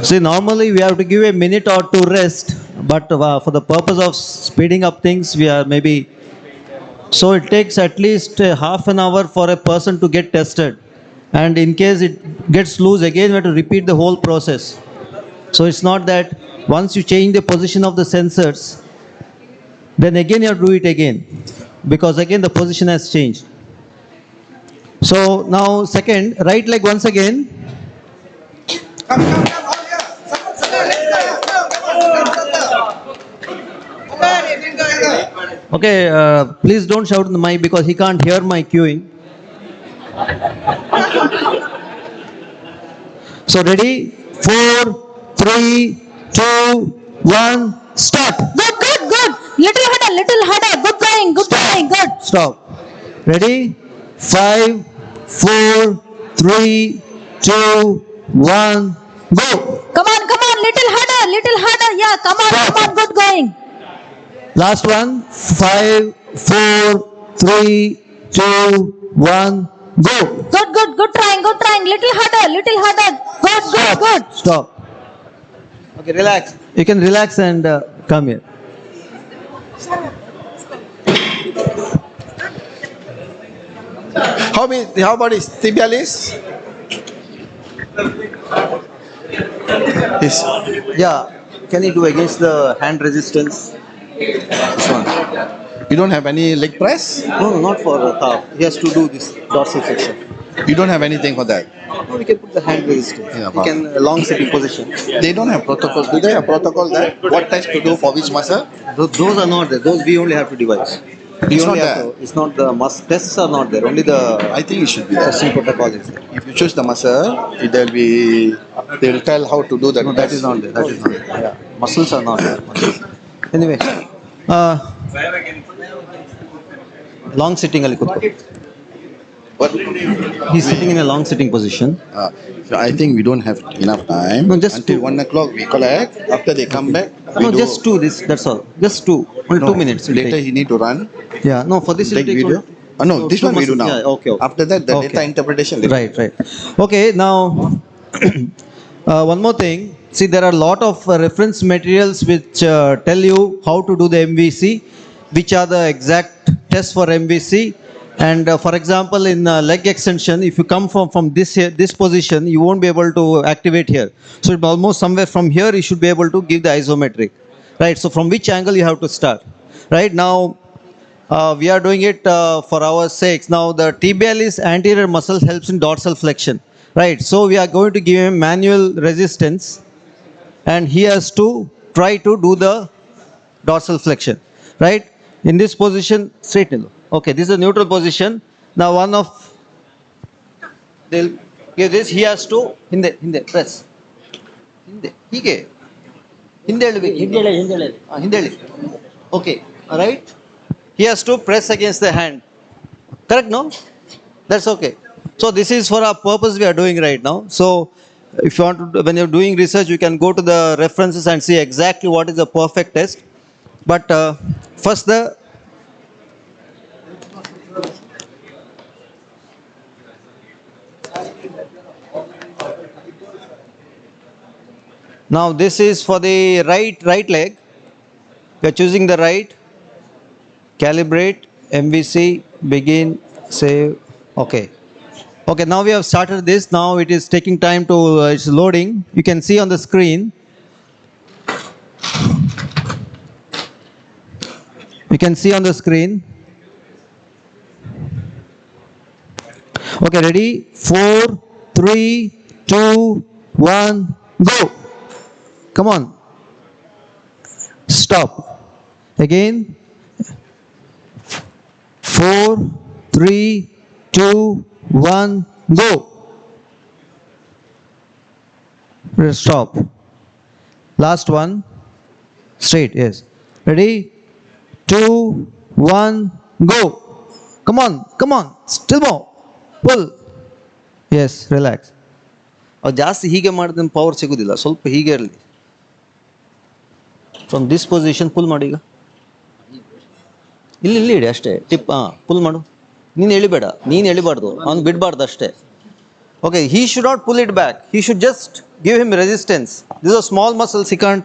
See, normally we have to give a minute or two rest, but for the purpose of speeding up things, we are maybe. So it takes at least half an hour for a person to get tested, and in case it gets loose again, we have to repeat the whole process. So it's not that once you change the position of the sensors, then again you have to do it again, because again the position has changed. So now second, right leg once again. Okay, please don't shout in the mic because he can't hear my cueing. So ready? 4, 3, 2, 1, start. Good. Little harder. Good going, good. Stop. Ready? 5, 4, 3, 2, 1, go. Come on, little harder. Yeah, come on, good going. Last one. 5, 4, 3, 2, 1, go. Good trying. Little harder. Good. Stop. Okay, relax. You can relax and come here. How about his tibialis? Yeah. Can you do against the hand resistance? This one. You don't have any leg press? No, not for calf. He has to do this dorsal flexion. You don't have anything for that? No, we can put the hand resistance. Yeah, we can long sitting position. They don't have protocols. Do they have protocol that what test to do for which muscle? Those are not there. Those we only have to devise. It's not there. It's not the tests are not there. Only the I think it should be there. testing protocol is there. If you choose the muscle, they will tell how to do that. No, that is not there. Yeah. Muscles are not there. Anyway, long sitting ali ಕೂತ್ಕೊ. What? He's sitting in a long sitting position. So I think we don't have enough time. No, just until 2. 1 o'clock we collect. After they come back, No, just 2. That's all. Just 2. Only 2 minutes. it'll Later take. he need to run. Yeah. No, for this it'll Take take video. only- No, this two one we do muscles. now. Yeah, okay. After that, the Okay. data interpretation. later. Right. Okay, now one more thing. See, there are a lot of reference materials which tell you how to do the MVC, which are the exact tests for MVC. And for example, in leg extension, if you come from this position, you won't be able to activate here. So almost somewhere from here, you should be able to give the isometric. Right. So from which angle you have to start. Right now. We are doing it for our sakes. Now the tibialis anterior muscle helps in dorsal flexion, right? So we are going to give him manual resistance, and he has to try to do the dorsal flexion, right? In this position, straighten. Okay, this is a neutral position. Now they'll give this. He has to in the press. ಹಿಂದೆ ಹೀಗೆ ಹಿಂದೆ ಹೇಳಬೇಕು. ಹಿಂದೆ ಹೇಳಿ. Okay, right. He has to press against the hand. Correct, no? That's okay. So this is for our purpose we are doing right now. So if you want to, when you're doing research, you can go to the references and see exactly what is the perfect test. But first now this is for the right leg. We are choosing the right. Calibrate, MVC, begin, save. Okay. Okay, now we have started this. Now it is taking time to, it's loading. You can see on the screen. You can see on the screen. Okay, ready? 4, 3, 2, 1, go. Come on. Stop. Again. 4, 3, 2, 1, go. Stop. Last one. Straight, yes. Ready? 2, 1, go. Come on, come on. Still more. Pull. Yes, relax. ಜಾಸ್ತಿ ಹೀಗೆ ಮಾಡಿದ್ರೆ power ಸಿಗೋದಿಲ್ಲ, ಸ್ವಲ್ಪ ಹೀಗೆ ಇರಲಿ. From this position full ಮಾಡಿ. ಈಗ ಇಲ್ಲಿ ಇಡಿ ಅಷ್ಟೇ. ಟಿಪ್, ಪುಲ್ ಮಾಡು. ನೀನು ಎಳಿಬೇಡ, ನೀನು ಎಳಿಬಾರ್ದು, ಅವ್ನು ಬಿಡಬಾರ್ದು ಅಷ್ಟೇ. Okay, he should not pull it back. He should just give him resistance. This is a small muscle, he can't.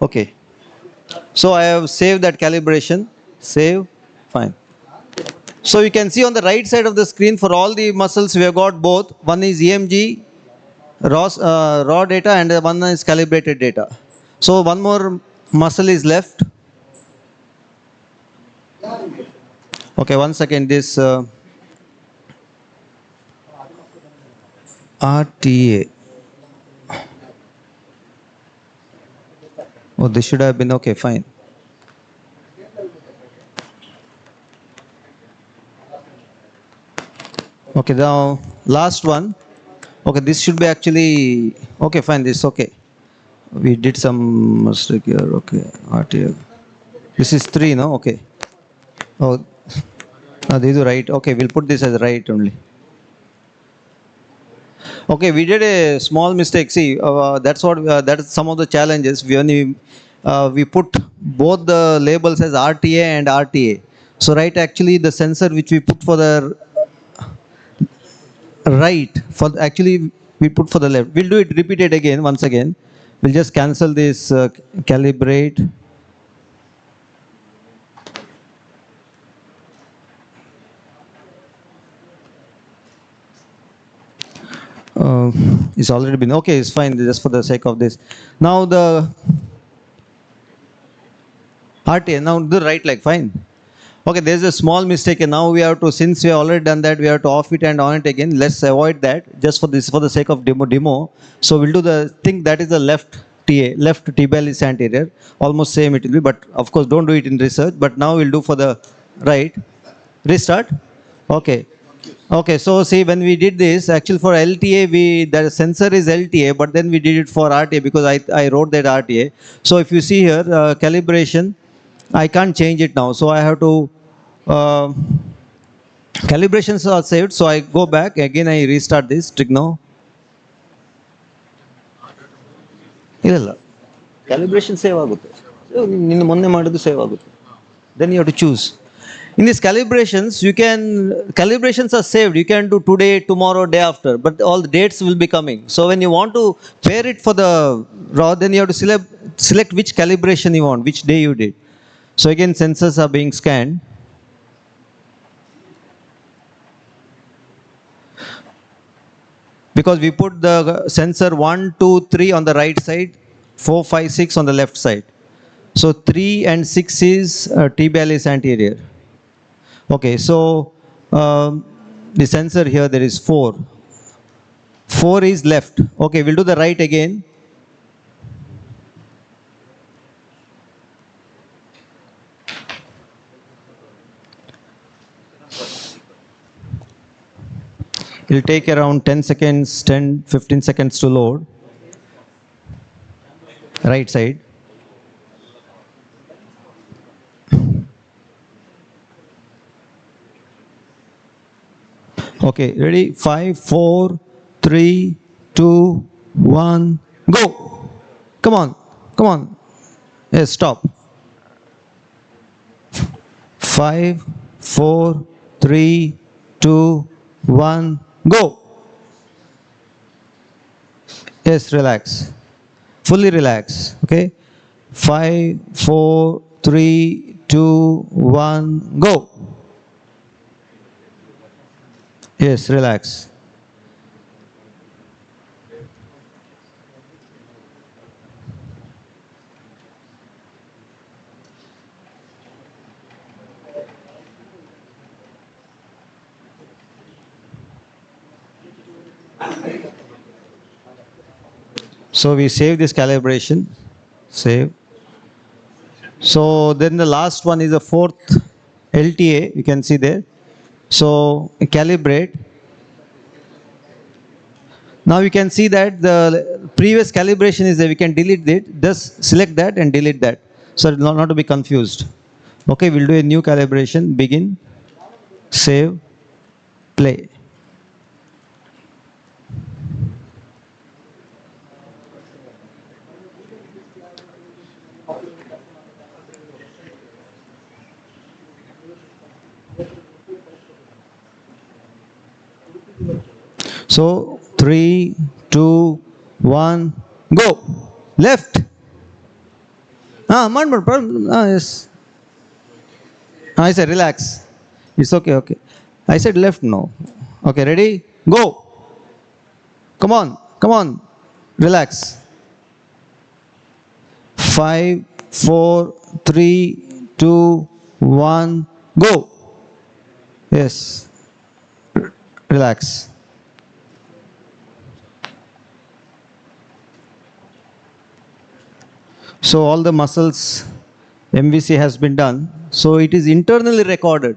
Okay. So I have saved that calibration. Save. Fine. So you can see on the right side of the screen for all the muscles we have got both. One is EMG, raw data, and one is calibrated data. So one more muscle is left. Okay, one second. This RTA. Oh, this should have been okay, fine. Okay, now last one. Okay, this should be actually okay, fine. This okay. We did some mistake here. Okay, RTA. This is 3, no? Okay. Oh, no, this is right. Okay, we'll put this as right only. Okay, we did a small mistake. See, that's what that is some of the challenges. We put both the labels as RTA and RTA. So right, actually the sensor which we put for the right, for actually we put for the left. We'll do it, repeat it again once again. We'll just cancel this calibrate. It's already been okay, it's fine, just for the sake of this. Now the RTA, now the right leg, fine. Okay, there's a small mistake, and now we have to, since we have already done that, we have to off it and on it again. Let's avoid that, just for this, for the sake of demo. So we'll do the thing that is the left TA, left tibial is anterior, almost same it will be, but of course don't do it in research. But now we'll do for the right. Restart. Okay. Okay, so see, when we did this, actually for LTA, the sensor is LTA, but then we did it for RTA because I wrote that RTA. So if you see here, calibration, I can't change it now. So I have to, calibrations are saved. So I go back, again I restart this, Trigno. ಇಲ್ಲ calibration save ಆಗುತ್ತೆ. ನಿನ್ನ ಮೊನ್ನೆ ಮಾಡಿದ್ದು save ಆಗುತ್ತೆ. Then you have to choose. In these calibrations, calibrations are saved. You can do today, tomorrow, day after, but all the dates will be coming. So when you want to pair it for the raw, then you have to select which calibration you want, which day you did. So again, sensors are being scanned. Because we put the sensor 1, 2, 3 on the right side, 4, 5, 6 on the left side. So 3 and 6 is tibialis anterior. Okay, so the sensor here, there is 4. 4 is left. Okay, we'll do the right again. It will take around 10 seconds, 10, 15 seconds to load. Right side. Okay, ready? 5, 4, 3, 2, 1, go. Come on, come on. Yes, stop. 5, 4, 3, 2, 1, go. Yes, relax. Fully relax. Okay. 5, 4, 3, 2, 1, go. Yes, relax. So we save this calibration. Save. So then the last one is the fourth LTA. You can see there. So calibrate. Now you can see that the previous calibration is there. We can delete it. Just select that and delete that. So not to be confused. Okay, we'll do a new calibration. Begin. Save. Play. So 3, 2, 1, go. Left. Yes. I said relax. It's okay, okay. I said left, no. Okay, ready? Go. Come on, come on. Relax. 5, 4, 3, 2, 1, go. Yes. Relax. So all the muscles MVC has been done. So it is internally recorded,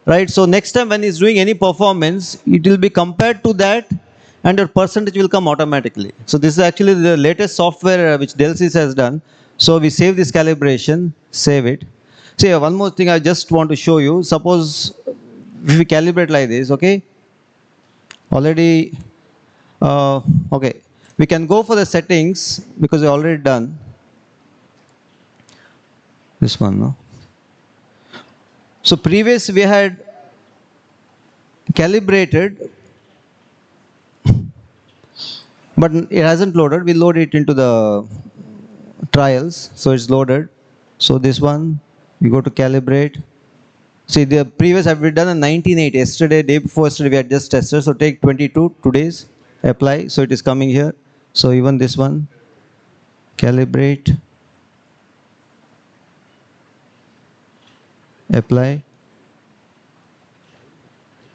right? So next time when he's doing any performance, it will be compared to that and your percentage will come automatically. So this is actually the latest software which Delsys has done. So we save this calibration, save it. See, one more thing I just want to show you. Suppose if we calibrate like this, okay? Already, okay. We can go for the settings because we already done. This one, no? So previous we had calibrated, but it hasn't loaded. We load it into the trials, so it's loaded. So this one, we go to calibrate. See, the previous have we done a 19.8 yesterday, day before yesterday we had just tested. So take 22 today's, apply. So it is coming here. So even this one, calibrate, apply,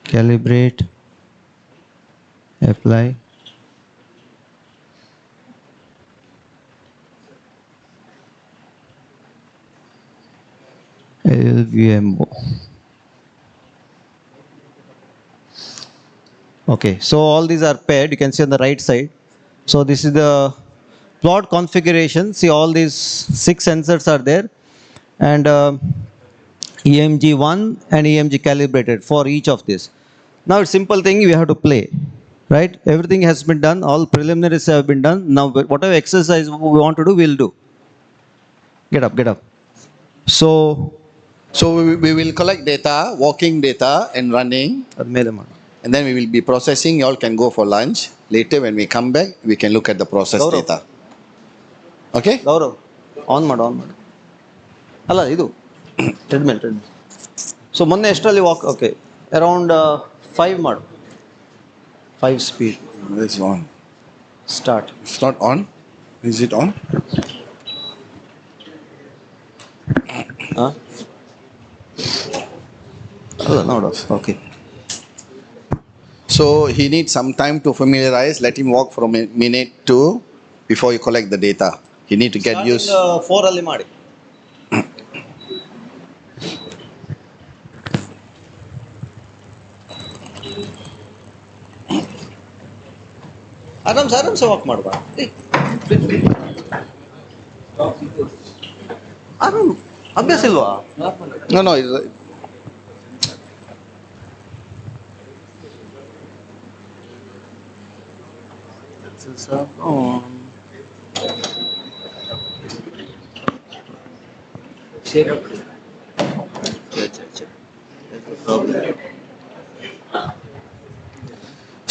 calibrate, apply. LVMO. Okay, so all these are paired. You can see on the right side. So this is the plot configuration. See, all these 6 sensors are there, and EMG1 and EMG calibrated for each of this. Now it's simple thing. We have to play, right? Everything has been done. All preliminaries have been done. Now whatever exercise we want to do, we'll do. Get up, get up. So we will collect data, walking data and running. And then we will be processing. You all can go for lunch. Later when we come back, we can look at the process data. Okay? Gaurav, on mad. Alla, idu. Treadmill. So, ಮೊನ್ನೆ ಎಷ್ಟರಲ್ಲಿ walk? Okay. Around 5 mad. 5 speed. It's on. Start. It's not on. Is it on? Huh? No. Okay. So he needs some time to familiarize. Let him walk from a minute to before you collect the data. He need to get used. 4 ಅಲ್ಲಿ ಮಾಡಿ. ಆರಾಮ್ಸೆ walk ಮಾಡ್ಬಾ. ಅಭ್ಯಾಸ ಇಲ್ವಾ? No, no.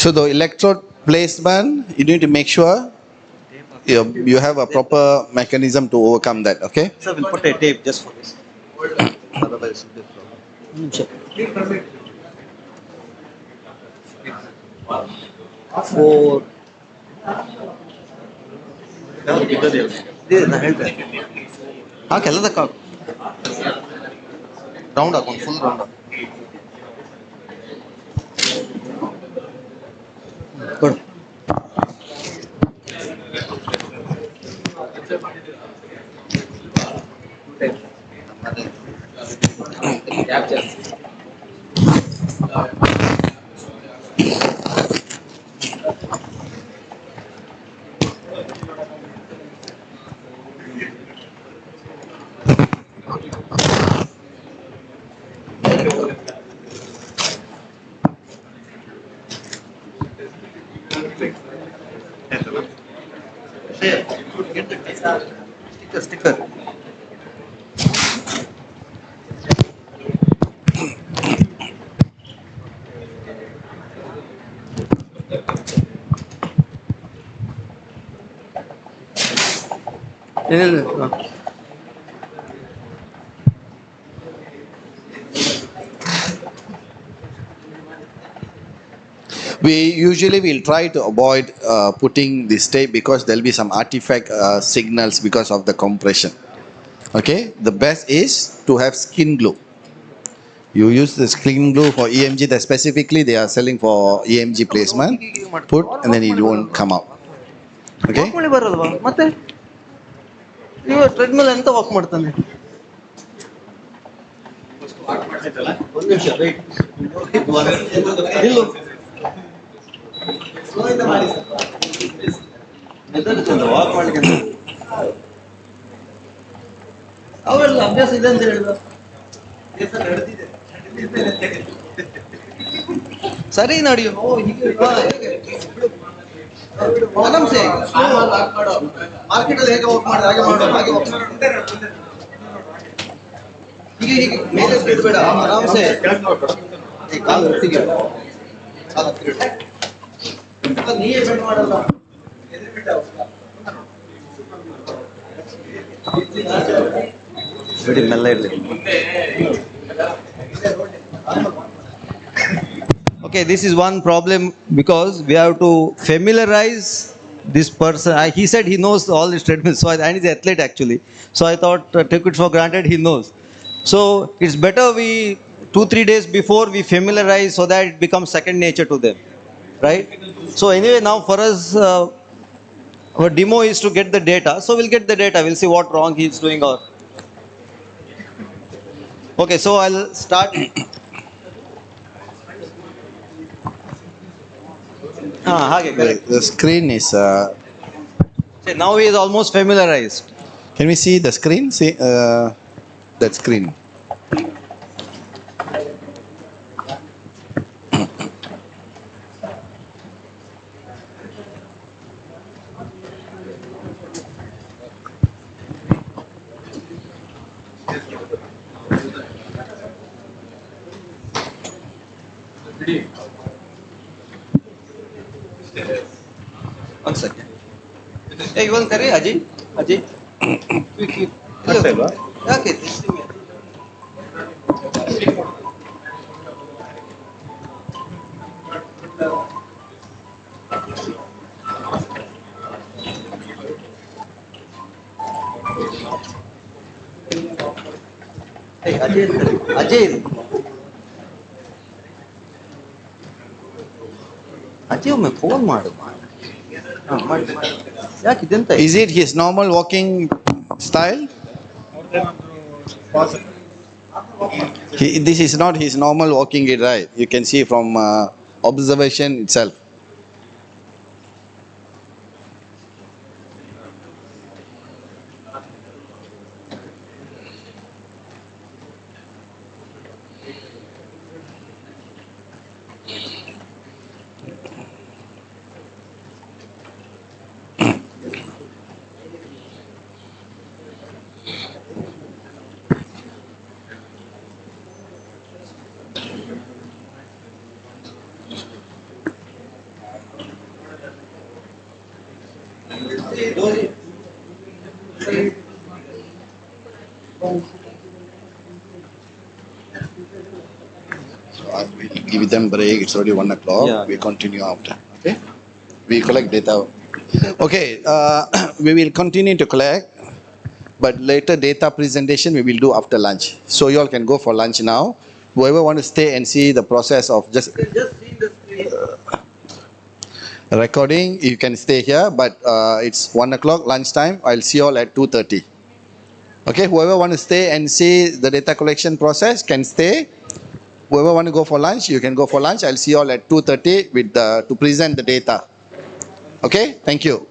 So the electrode placement, you need to make sure you have a proper mechanism to overcome that. Okay. Sir, we'll put a tape just for this. Otherwise, it will be a problem. Check. 4. ನಾ ಹೇಳ್ತೇನೆ ಹಾಕಿ ಎಲ್ಲದಕ್ಕೆ ಹಾಕು round ಹಾಕೊಂಡು full round ಹಾಕು ಕೊಡು sticker. We usually will try to avoid putting this tape because there will be some artifact signals because of the compression. Okay, the best is to have skin glue. You use the skin glue for EMG. That specifically they are selling for EMG placement. Put and then it won't come out. Okay. Walk ಮಾಡಿ ಬರಲ್ವಾ ಮತ್ತೆ ಇವ treadmill ಎಂತ walk ಮಾಡ್ತಾನೆ ಒಂದು ನಿಮಿಷ wait walk ಮಾಡ್ಲಿಕ್ಕೆ ಅವೆಲ್ಲ ಅಭ್ಯಾಸ ಇದೆ ಅಂತ ಹೇಳಿದ ಸರಿ ನಡೆಯು ಆರಾಮ್ಸೆ ಮಾರ್ಕೆಟ್ ಅಲ್ಲಿ ಹೇಗೆ ವಾಕ್ ಮಾಡಿದ್ರೆ ಹಾಗೆ ಮಾಡು ಹಾಗೆ ಹೀಗೆ ಹೀಗೆ ಮೇಲೆ ಬಿಡಬೇಡ ಆರಾಮ್ಸೆ ಕಾಲು ಹೊತ್ತಿಗೆ ಕಾಲು ಹತ್ತಿರ ನೀವೇ ಬೆಂಡ್ ಮಾಡಲ್ಲ ಬಿಡಿ ಮೆಲ್ಲ ಇರಲಿ Okay, this is one problem because we have to familiarize this person. He said he knows all these treadmills, so and he's an athlete actually. So I thought, take it for granted he knows. So it's better we 2-3 days before we familiarize so that it becomes second nature to them, right? So anyway, now for us, our demo is to get the data. So we'll get the data. We'll see what wrong he's doing or. Okay, so I'll start. The screen is. Now he is almost familiarized. Can we see the screen? See that screen. One second. Hey, you want curry, Ajay? Ajay? Okay. Hey, Ajay. Ajay. Ajay, मैं phone मारू Is it his normal walking style? This is not his normal walking it, right? You can see from observation itself. So I will give them break. It's already 1 o'clock. Yeah, We yeah. continue after. Okay. We collect data. Okay. We will continue to collect, but later data presentation we will do after lunch. So you all can go for lunch now. Whoever want to stay and see the process of just Just see the screen. recording, you can stay here. But it's 1 o'clock lunchtime. I'll see you all at 2:30. Okay. Whoever want to stay and see the data collection process can stay. Whoever want to go for lunch, you can go for lunch. I'll see you all at 2:30 with to present the data. Okay. Thank you.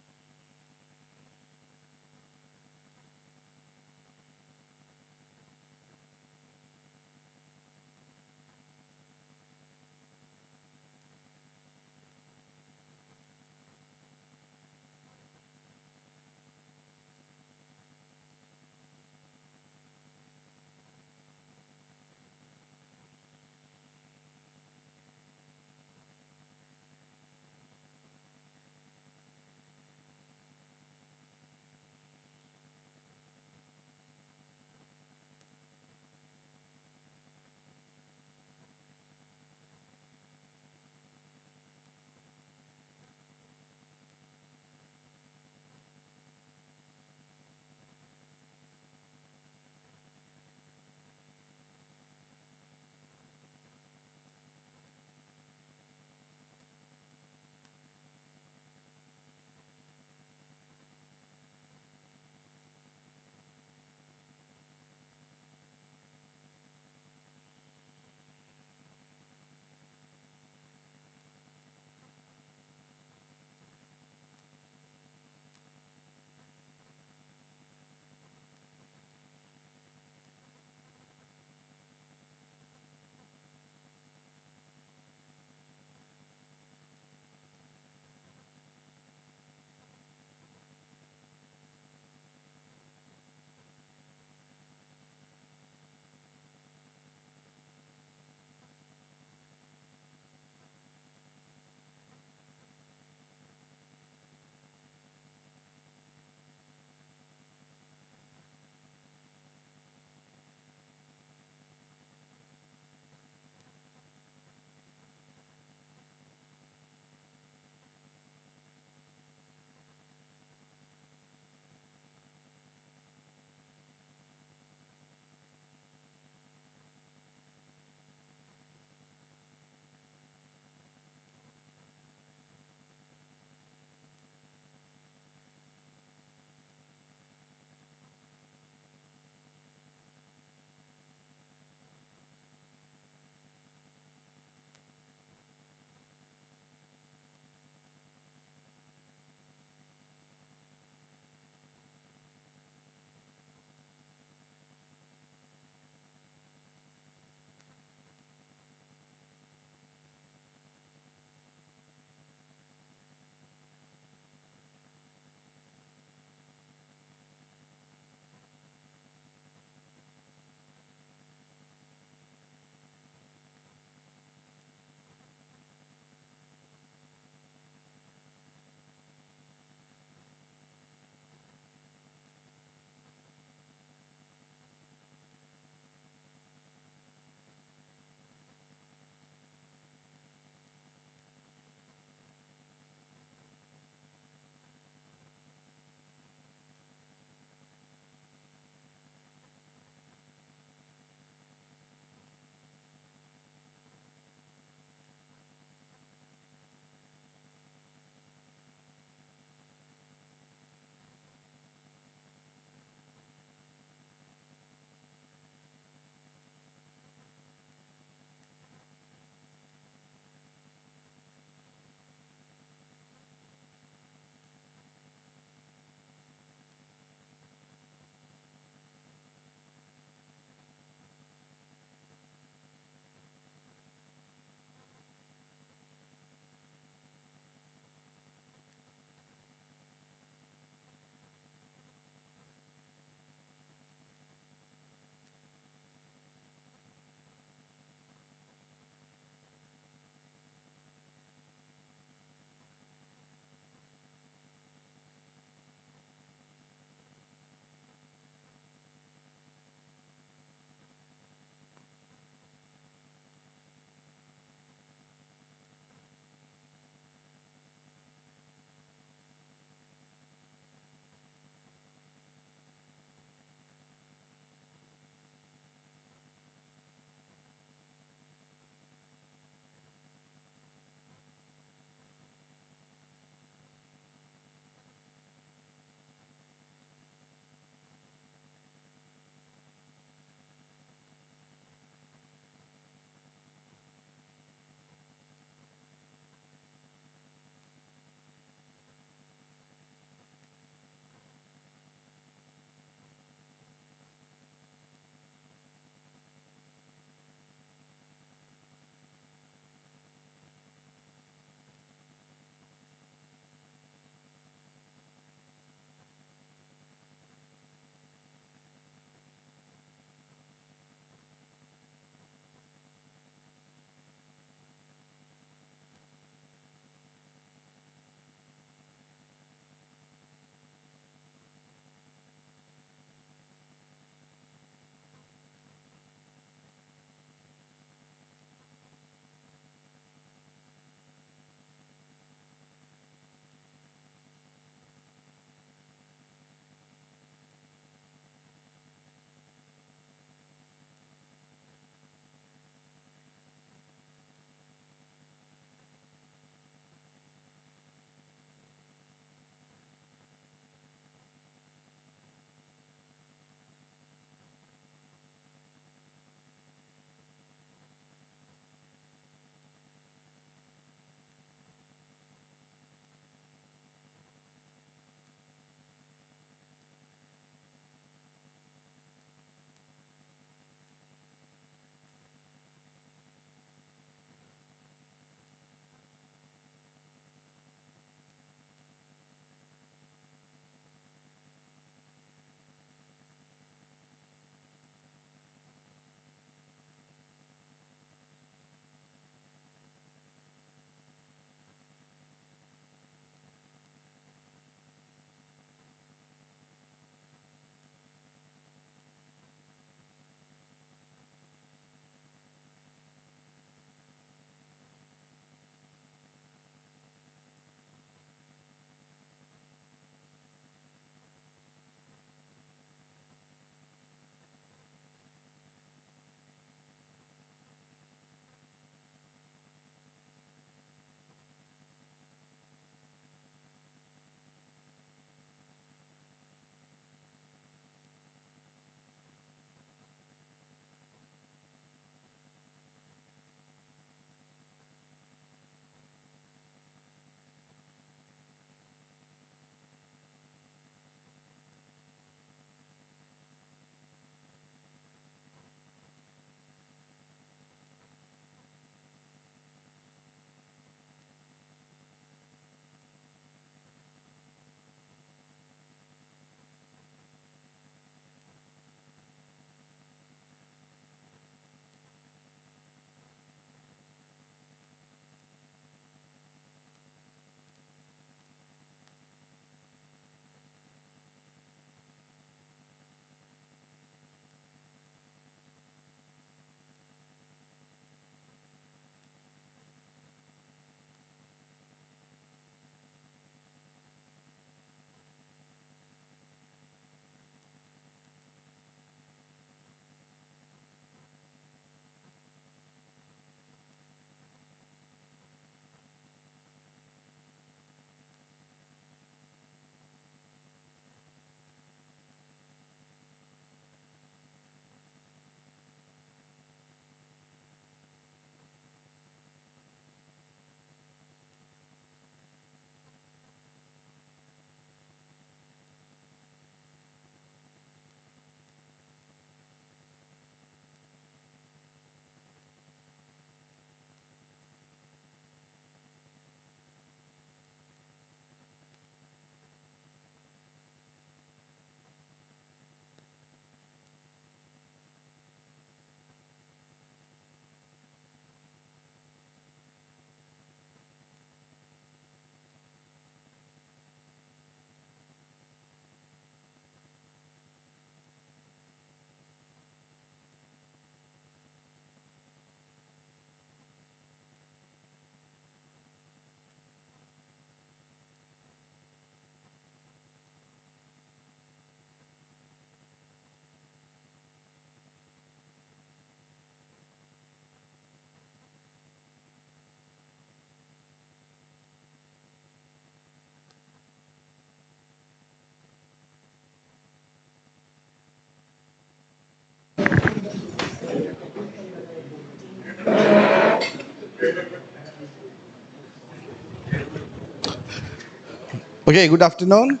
Okay, good afternoon.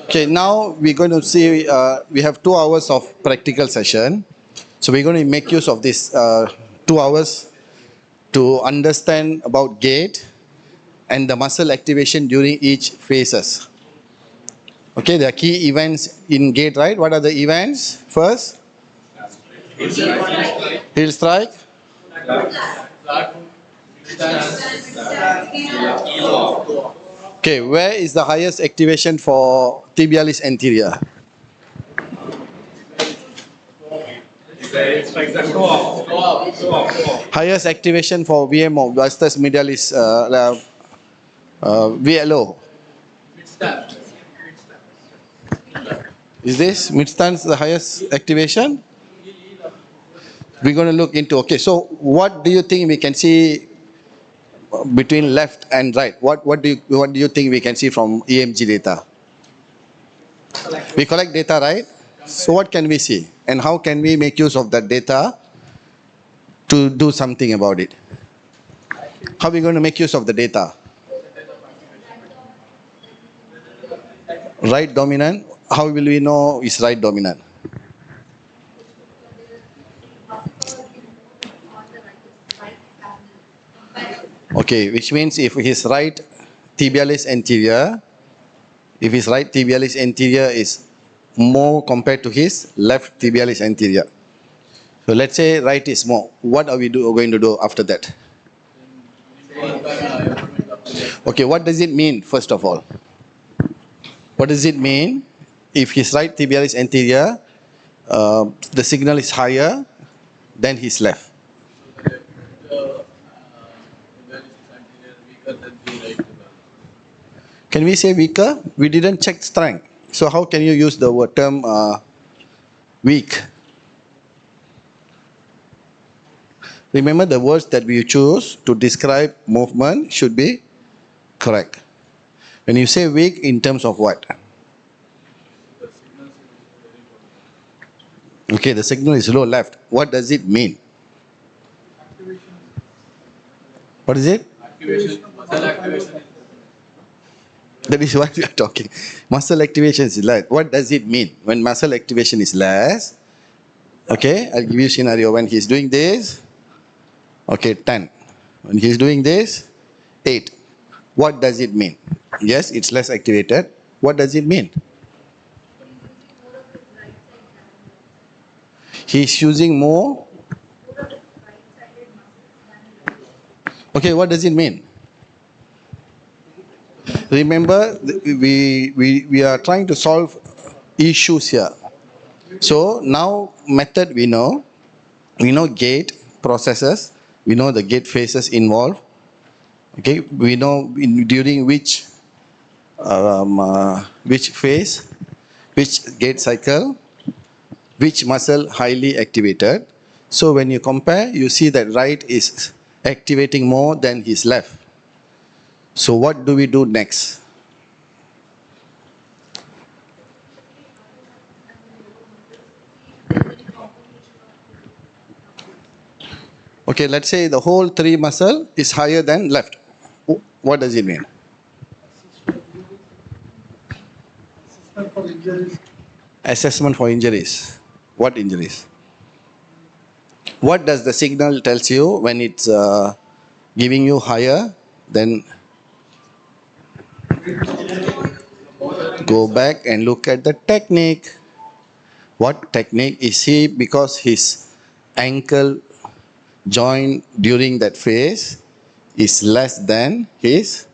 Okay, now we're going to see, we have 2 hours of practical session. So we're going to make use of this 2 hours to understand about gait and the muscle activation during each phases. Okay, there are key events in gait, right? What are the events? First, heel strike. Okay, where is the highest activation for tibialis anterior? Highest activation for VMO, vastus medialis, VLO. Is this mid stance the highest activation? We're going to look into, okay, so what do you think we can see between left and right? What do you think we can see from EMG data? We collect data, right? So what can we see? And how can we make use of that data to do something about it? How are we going to make use of the data? Right dominant. How will we know is right dominant? Okay, which means if his right tibialis anterior, if his right tibialis anterior is more compared to his left tibialis anterior. So let's say right is more. What are we going to do after that? Okay, what does it mean first of all? What does it mean if his right tibialis anterior, the signal is higher than his left? Can we say weaker? We didn't check strength. So how can you use the word term weak? Remember the words that we choose to describe movement should be correct. When you say weak, in terms of what? Okay, the signal is low left. What does it mean? What is it? That is what we are talking. Muscle activation is less. What does it mean? When muscle activation is less, okay, I'll give you a scenario. When he's doing this, okay, 10. When he's doing this, 8. What does it mean? Yes, it's less activated. What does it mean? He's using more. Okay, what does it mean? Remember, we are trying to solve issues here. So now method we know gate processes, we know the gate phases involved. Okay, we know during which phase, which gate cycle, which muscle highly activated. So when you compare, you see that right is activating more than his left. So what do we do next? Okay, let's say the whole 3 muscle is higher than left. What does it mean? Assessment for injuries. Assessment for injuries. What injuries? What does the signal tells you when it's giving you higher than? Go back and look at the technique. What technique is he? Because his ankle joint during that phase is less than his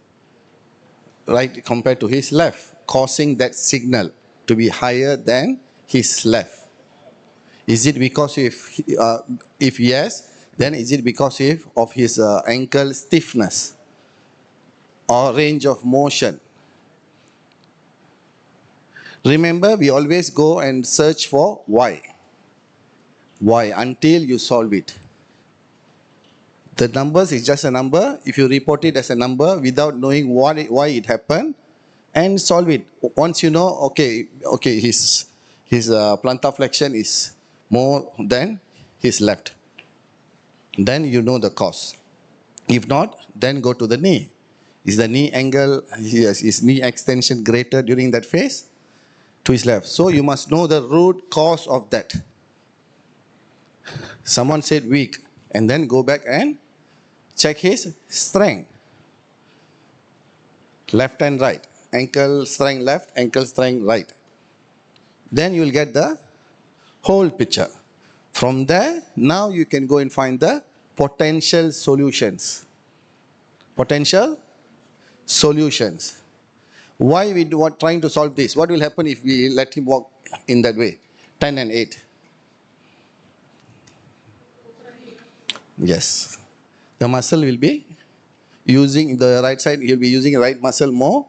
right compared to his left, causing that signal to be higher than his left. Is it because if yes, then is it because of his ankle stiffness or range of motion? Remember, we always go and search for why. Why until you solve it. The numbers is just a number. If you report it as a number without knowing why it happened, and solve it. Once you know, okay, his plantar flexion is more than his left. Then you know the cause. If not, then go to the knee. Is the knee angle, is knee extension greater during that phase? To his left. So you must know the root cause of that. Someone said weak, and then go back and check his strength. Left and right. Ankle strength left, ankle strength right. Then you will get the whole picture. From there, now you can go and find the potential solutions. Potential solutions. Why we do what trying to solve this? What will happen if we let him walk in that way? 10 and 8. Yes. The muscle will be using the right side, you'll be using the right muscle more.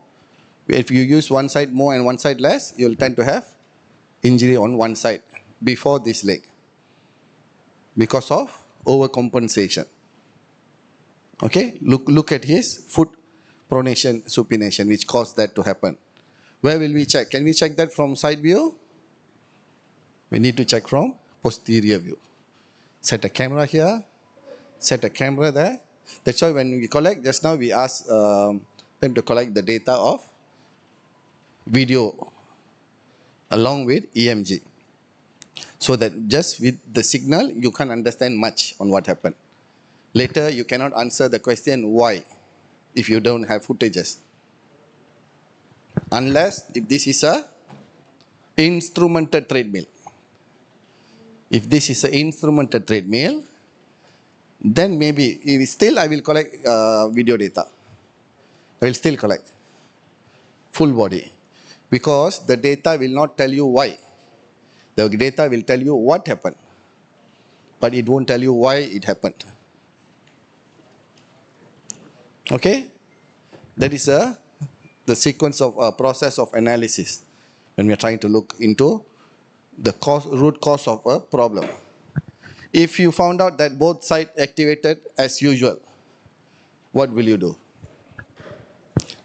If you use one side more and one side less, you'll tend to have injury on one side before this leg because of overcompensation. Okay, look at his foot pronation, supination, which caused that to happen. Where will we check? Can we check that from side view? We need to check from posterior view. Set a camera here, set a camera there. That's why when we collect, just now we asked them to collect the data of video along with EMG. So that just with the signal, you can't understand much on what happened. Later, you cannot answer the question why if you don't have footages. Unless if this is a instrumented treadmill. If this is an instrumented treadmill, then maybe still I will collect video data. I will still collect full body because the data will not tell you why. The data will tell you what happened, but it won't tell you why it happened. Okay, that is the sequence of process of analysis when we are trying to look into the root cause of a problem. If you found out that both sides activated as usual, what will you do?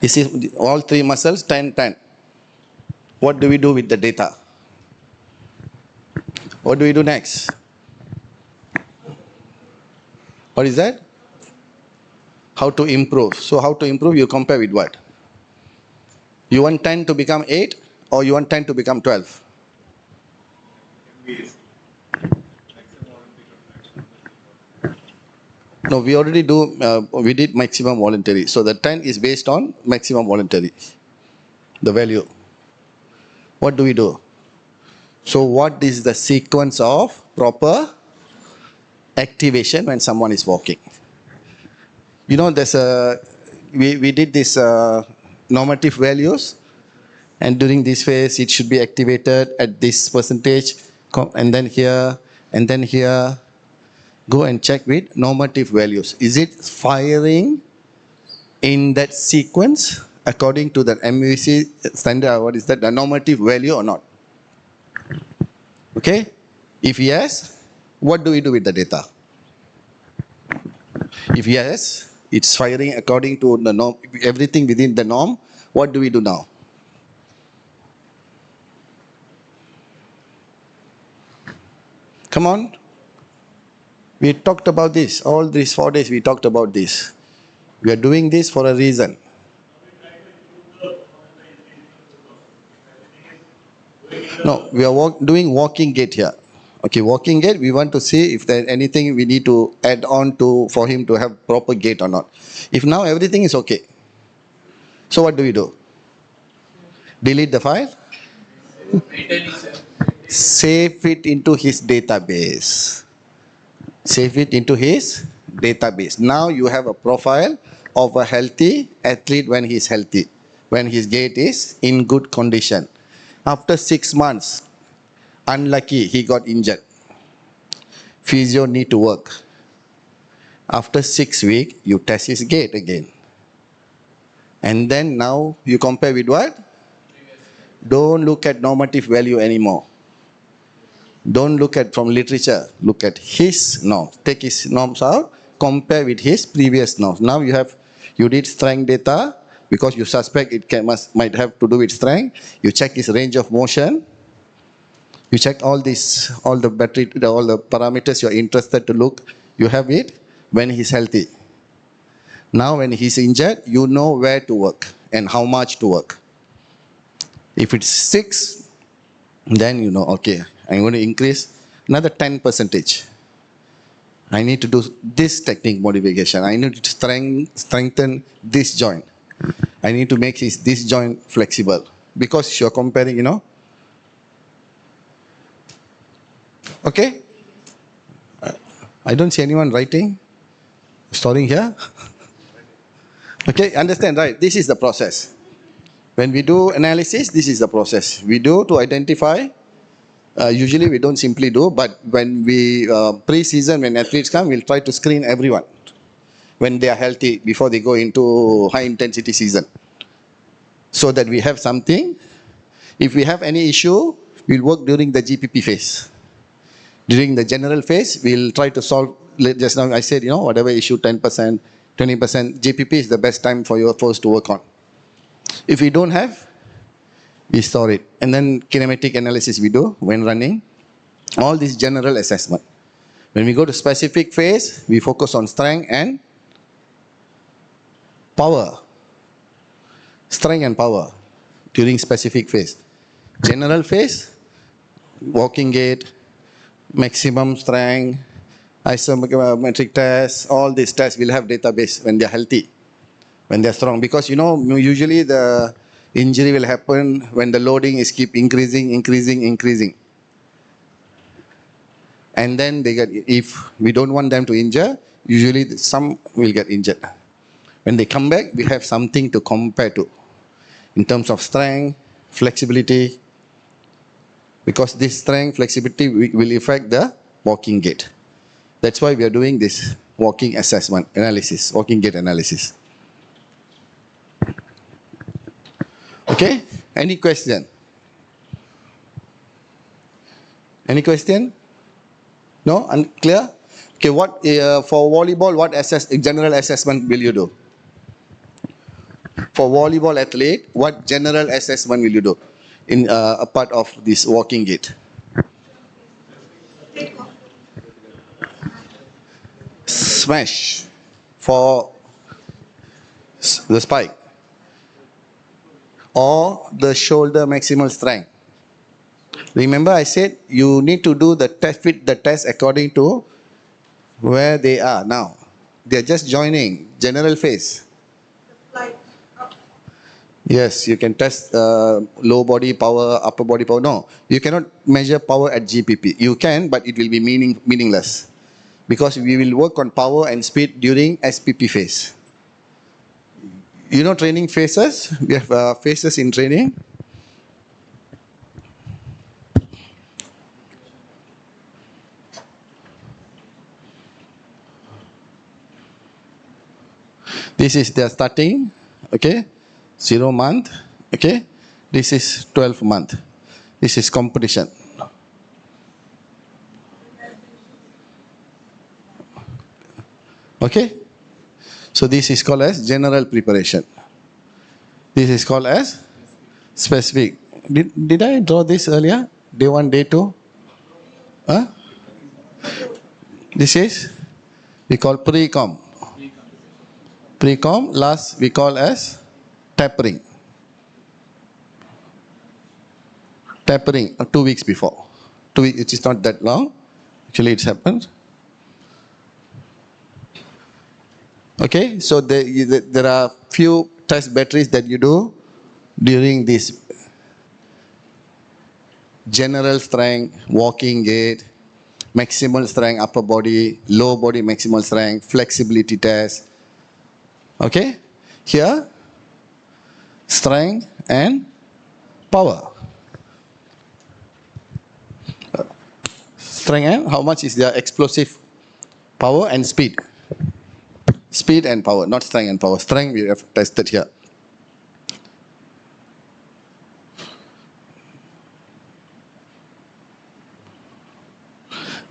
This is all three muscles 10-10. What do we do with the data? What do we do next? What is that? How to improve. So how to improve, you compare with what? You want 10 to become 8 or you want 10 to become 12? No, we already do, we did maximum voluntary. So the 10 is based on maximum voluntary, the value. What do we do? So what is the sequence of proper activation when someone is walking? You know, there's we did this normative values, and during this phase it should be activated at this percentage, and then here, and then here. Go and check with normative values. Is it firing in that sequence according to the MVC standard? What is that? The normative value or not? Okay. If yes, what do we do with the data? If yes, it's firing according to the norm, everything within the norm. What do we do now? Come on. We talked about this. All these 4 days we talked about this. We are doing this for a reason. No, we are doing walking gait here. Okay, walking gait, we want to see if there's anything we need to add on to for him to have proper gait or not. If now everything is okay, so what do we do? Delete the file? Save it into his database. Save it into his database. Now you have a profile of a healthy athlete when he is healthy, when his gait is in good condition. After 6 months, unlucky, he got injured. Physio need to work. After 6 weeks, you test his gait again. And then now you compare with what? Don't look at normative value anymore. Don't look at from literature. Look at his norms. Take his norms out. Compare with his previous norms. Now you did strength data because you suspect it might have to do with strength. You check his range of motion. You check all this, all the battery, all the parameters you're interested to look. You have it when he's healthy. Now when he's injured, you know where to work and how much to work. If it's 6, then you know, okay, I'm going to increase another 10%. I need to do this technique modification. I need to strengthen this joint. I need to make this joint flexible. Because you're comparing, you know. Okay? I don't see anyone writing, storing here. Okay, understand, right? This is the process. When we do analysis, this is the process. We do to identify. Usually we don't simply do, but when we pre-season, when athletes come, we'll try to screen everyone when they are healthy before they go into high intensity season. So that we have something. If we have any issue, we'll work during the GPP phase. During the general phase, we'll try to solve. Just now I said, you know, whatever issue, 10%, 20%, GPP is the best time for your force to work on. If we don't have, we store it. And then kinematic analysis we do when running. All this general assessment. When we go to specific phase, we focus on strength and power. Strength and power during specific phase. General phase, walking gait, maximum strength, isometric tests, all these tests will have database when they're healthy, when they're strong. Because you know, usually the injury will happen when the loading is keep increasing. And then they get, if we don't want them to injure, usually some will get injured. When they come back, we have something to compare to in terms of strength, flexibility, because this strength, flexibility will affect the walking gait. That's why we are doing this walking assessment analysis, walking gait analysis. Okay, any question? Any question? No, unclear? Okay, what for volleyball, what general assessment will you do? For volleyball athlete, what general assessment will you do in a part of this walking gait? Smash for the spike or the shoulder maximal strength. Remember I said you need to do the test, fit the test according to where they are now. They are just joining general phase. Yes, you can test low body power, upper body power. No, you cannot measure power at GPP. You can, but it will be meaningless. Because we will work on power and speed during SPP phase. You know training phases? We have phases in training. This is their starting, okay? 0 month, okay? This is 12 month. This is competition. Okay? So this is called as general preparation. This is called as specific. Did I draw this earlier? Day 1, day 2? Huh? This is, we call pre-com. Pre-com, last we call as tapering. Tapering, 2 weeks before. 2 weeks, it is not that long. Actually, it's happened. Okay, so there are few test batteries that you do during this general strength, walking gait, maximal strength, upper body, low body maximal strength, flexibility test. Okay, here, strength and power. Strength and how much is their explosive power and speed. Speed and power, not strength and power. Strength we have tested here.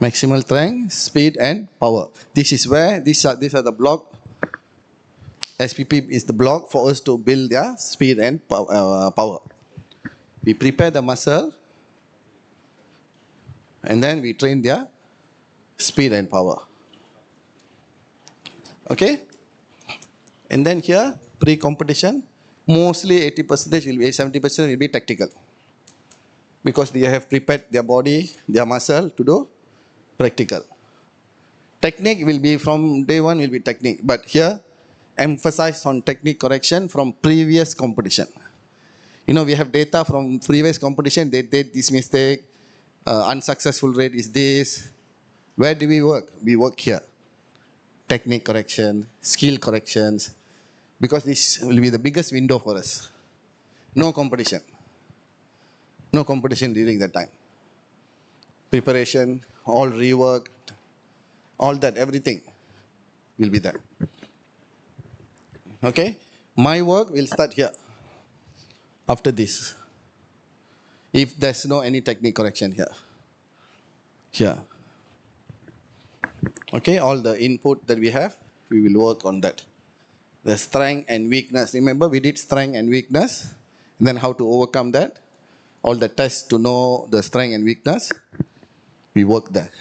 Maximal strength, speed and power. This is where, these are the block. SPP is the block for us to build their speed and power. We prepare the muscle And then we train their speed and power. Okay? And then here, pre-competition, mostly 80% will be, 70% will be tactical. Because they have prepared their body, their muscle to do practical. Technique will be from day one will be technique. But here, emphasize on technique correction from previous competition. You know, we have data from previous competition, they did this mistake, unsuccessful rate is this. Where do we work? We work here. Technique correction, skill corrections, because this will be the biggest window for us. No competition. No competition during that time. Preparation, all rework, all that, everything will be there. Okay? My work will start here. After this. If there's no any technique correction here. Here. Okay, all the input that we have, we will work on that. The strength and weakness. Remember, we did strength and weakness. And then how to overcome that. All the tests to know the strength and weakness. We work there.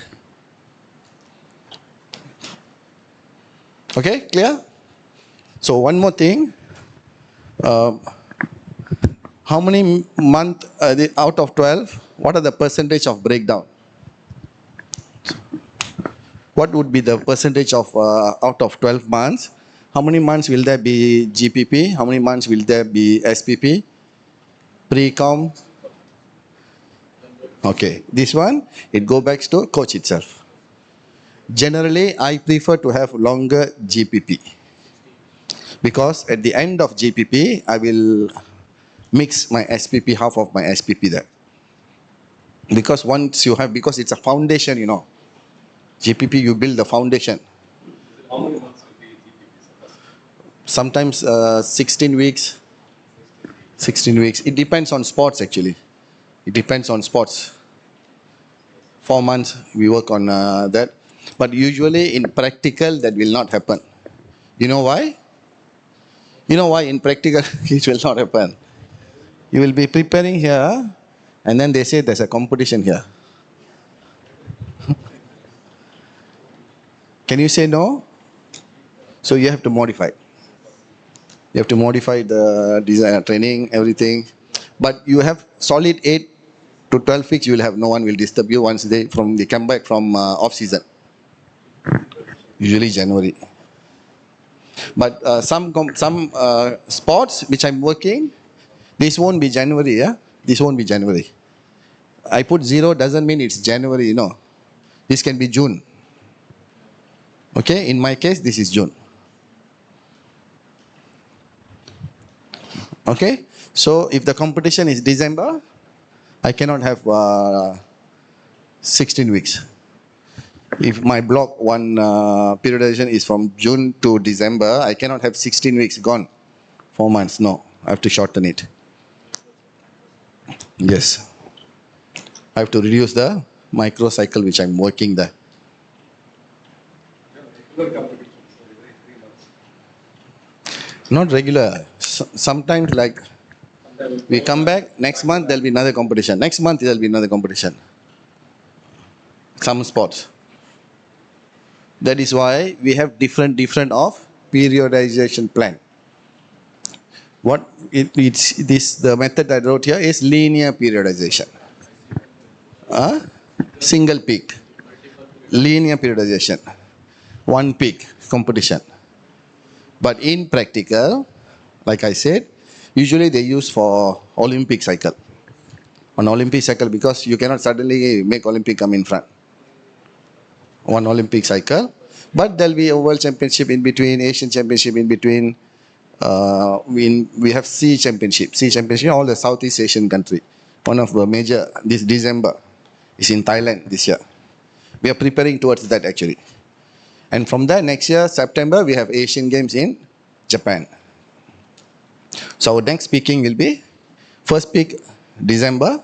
Okay, clear? So one more thing. How many months out of 12, what are the percentage of breakdown? What would be the percentage of out of 12 months? How many months will there be GPP? How many months will there be SPP? Pre-com? Okay, this one, it goes back to coach itself. Generally, I prefer to have longer GPP. Because at the end of GPP, I will mix my SPP, half of my SPP there. Because once you have, because it's a foundation, you know. GPP, you build the foundation. How many months will be GPP? Sometimes 16 weeks. 16 weeks. It depends on sports actually. It depends on sports. 4 months we work on that. But usually in practical that will not happen. You know why? You know why in practical it will not happen? You will be preparing here and then they say there's a competition here. Can you say no? So you have to modify. You have to modify the design, training, everything. But you have solid 8 to 12 weeks, you will have no one will disturb you once they come back from off season. Usually January. But some sports which I'm working, this won't be January, yeah? This won't be January. I put 0 doesn't mean it's January, you know. This can be June. Okay, in my case, this is June. Okay, so if the competition is December, I cannot have 16 weeks. If my block one periodization is from June to December, I cannot have 16 weeks gone. 4 months, no. I have to shorten it. Yes. I have to reduce the microcycle which I'm working there. Not regular. Sometimes like we come back, next month there'll be another competition. Next month there'll be another competition. Some sports. That is why we have different of periodization plan. What the method I wrote here is linear periodization. Single peak. Linear periodization. One peak competition. But in practical, like I said, usually they use for Olympic cycle. On Olympic cycle, because you cannot suddenly make Olympic come in front. One Olympic cycle. But there'll be a World Championship in between, Asian Championship in between. We have Sea Championship, all the Southeast Asian country. One of the major, this December, is in Thailand this year. We are preparing towards that actually. And from there, next year, September, we have Asian Games in Japan. So our next peaking will be, first peak, December,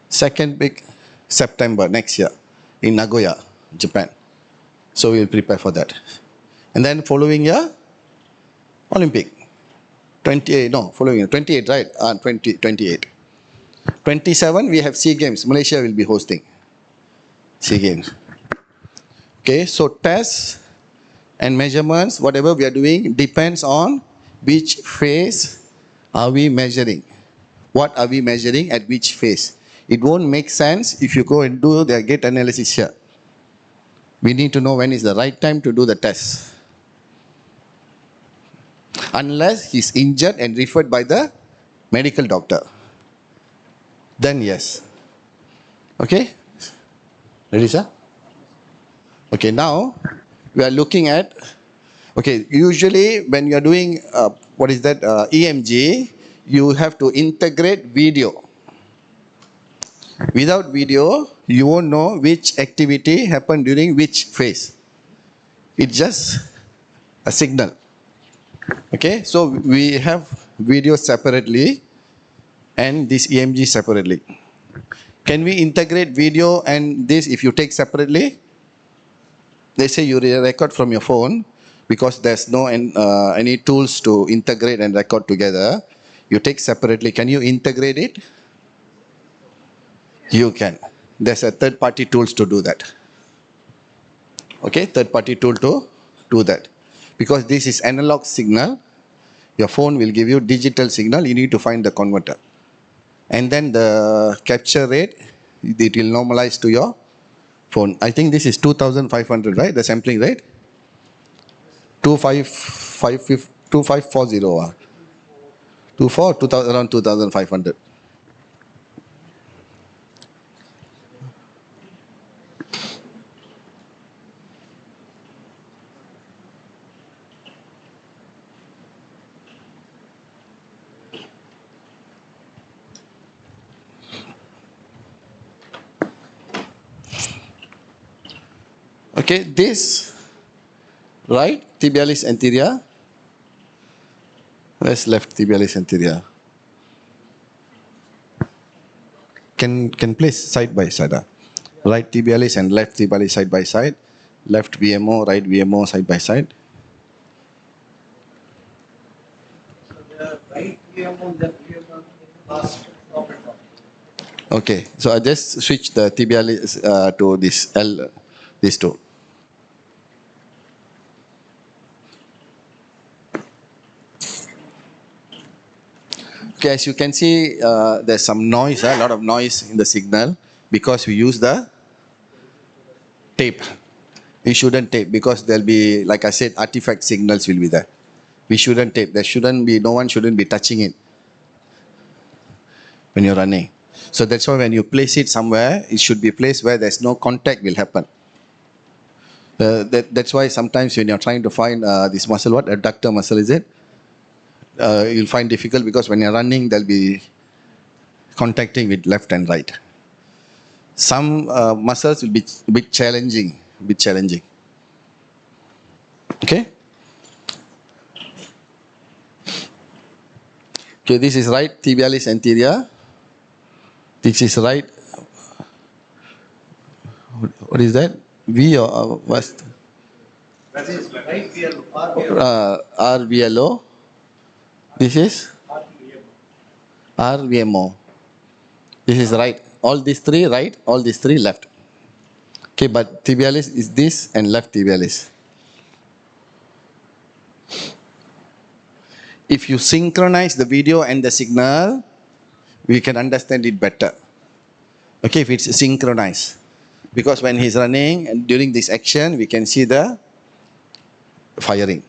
second peak, September next year, in Nagoya, Japan. So we will prepare for that. And then following year, Olympic. 28, right? 28. 27, we have SEA Games. Malaysia will be hosting. See again. Okay, so tests and measurements, whatever we are doing, depends on which phase are we measuring. What are we measuring at which phase? It won't make sense if you go and do the gate analysis here. We need to know when is the right time to do the test. Unless he's injured and referred by the medical doctor. Then yes. Okay? Ready, sir? Okay, now we are looking at, okay, usually when you are doing, EMG, you have to integrate video. Without video, you won't know which activity happened during which phase. It's just a signal. Okay, so we have video separately and this EMG separately. Can we integrate video and this if you take separately? Let's say you record from your phone because there's no any tools to integrate and record together. You take separately. Can you integrate it? You can. There's a third-party tools to do that. Okay, third-party tool to do that. Because this is analog signal, your phone will give you digital signal. You need to find the converter. And then the capture rate, it will normalize to your phone. I think this is 2500, right? The sampling rate? 2540. 2000, around 2500. Okay, this, right, tibialis anterior. Where's left tibialis anterior? Can place side by side. Right tibialis and left tibialis side by side. Left VMO, right VMO side by side. So the right VMO, left VMO, last top and top. Okay, so I just switch the tibialis to this L, these two. Okay, as you can see, there's some noise, a lot of noise in the signal because we use the tape. We shouldn't tape because there'll be, like I said, artifact signals will be there. We shouldn't tape. There shouldn't be, no one shouldn't be touching it when you're running. So that's why when you place it somewhere, it should be placed where there's no contact will happen. That's why sometimes when you're trying to find this muscle, what adductor muscle is it? You'll find difficult because when you're running, there'll be contacting with left and right. Some muscles will be a bit challenging, Okay? Okay, this is right tibialis anterior. This is right. What is that? V or what? That is right VLO, RVLO. This is RVMO. This is right. All these three right, all these three left. Okay, but tibialis is this and left tibialis. If you synchronize the video and the signal, we can understand it better. Okay, if it's synchronized. Because when he's running and during this action, we can see the firing.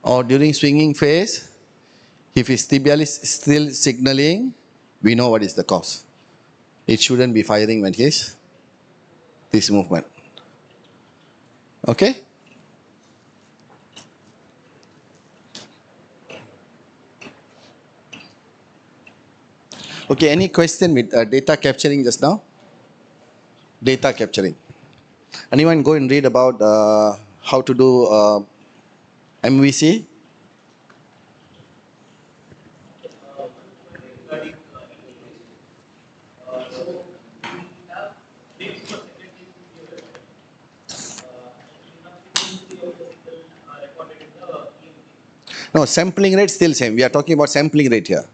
Or during swinging phase, if his tibialis is still signaling, we know what is the cause. It shouldn't be firing when he's this movement. Okay? Okay, any question with data capturing just now? Data capturing. Anyone go and read about how to do MVC? No, sampling rate still same. We are talking about sampling rate here.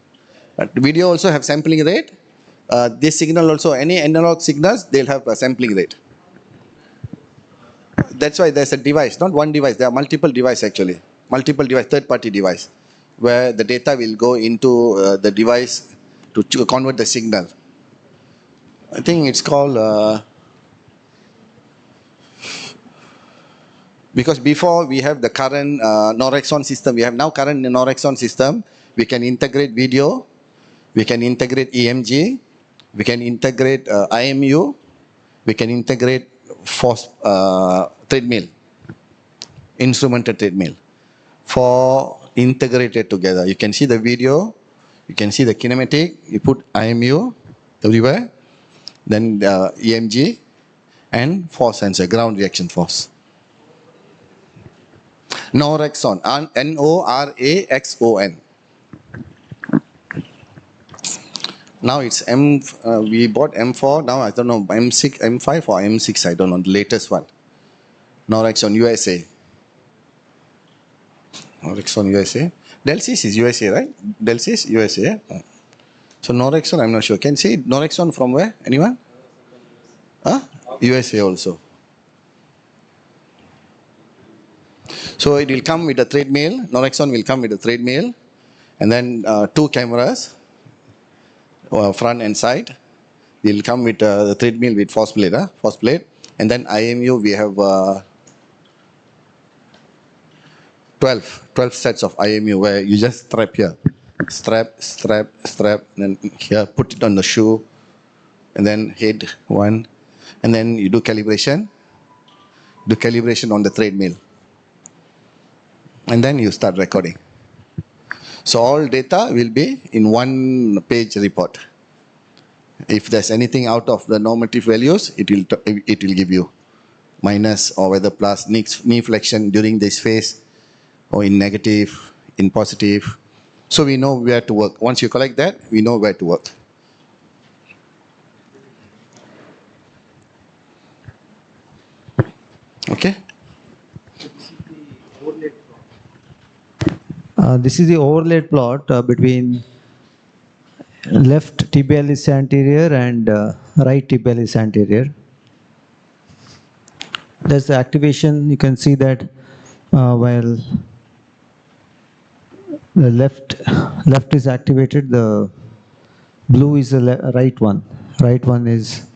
But video also have sampling rate, This signal also, any analog signals, they'll have a sampling rate. That's why there's a device, not one device, there are multiple devices actually. Multiple device, third-party device, where the data will go into the device to convert the signal. I think it's called, because before we have the current Norexon system, we have now current Norexon system, we can integrate video, we can integrate EMG, we can integrate IMU, we can integrate force treadmill, instrumented treadmill. For integrated together, you can see the video, you can see the kinematic, you put IMU everywhere, then EMG and force sensor, ground reaction force. Norexon, Noraxon. Now it's we bought M4, now I don't know, M6, M5 or M6, I don't know, the latest one. Norexon USA. Norexon USA. Delsys is USA, right? Delsys USA. So Norexon, I'm not sure. Can you see Norexon from where? Anyone? Huh? USA also. So it will come with a treadmill. Norexon will come with a treadmill, and then two cameras, front and side. Will come with the treadmill with force plate, and then IMU we have 12 sets of IMU where you just strap here, strap, and then here put it on the shoe, and then head one, and then you do calibration on the treadmill, and then you start recording. So all data will be in one page report. If there's anything out of the normative values, it will give you minus or whether plus knee flexion during this phase, or in negative, in positive. So we know where to work. Once you collect that, we know where to work. Okay? This is the overlaid plot between left tibialis anterior and right tibialis anterior. There's the activation. You can see that while the left is activated, the blue is the right one. Right one is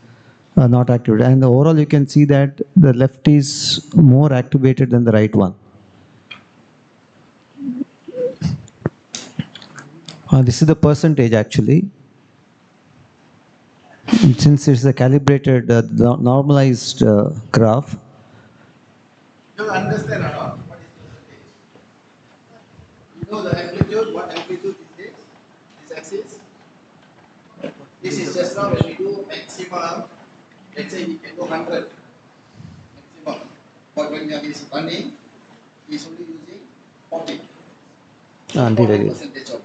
not activated. And overall, you can see that the left is more activated than the right one. This is the percentage actually. Since it's a calibrated, normalized graph. You understand or not? What is percentage? You know the amplitude, what amplitude is this? This axis? This is just now when we do maximum, let's say we can go 100 maximum. But when there is running, he is only using 40. 40% of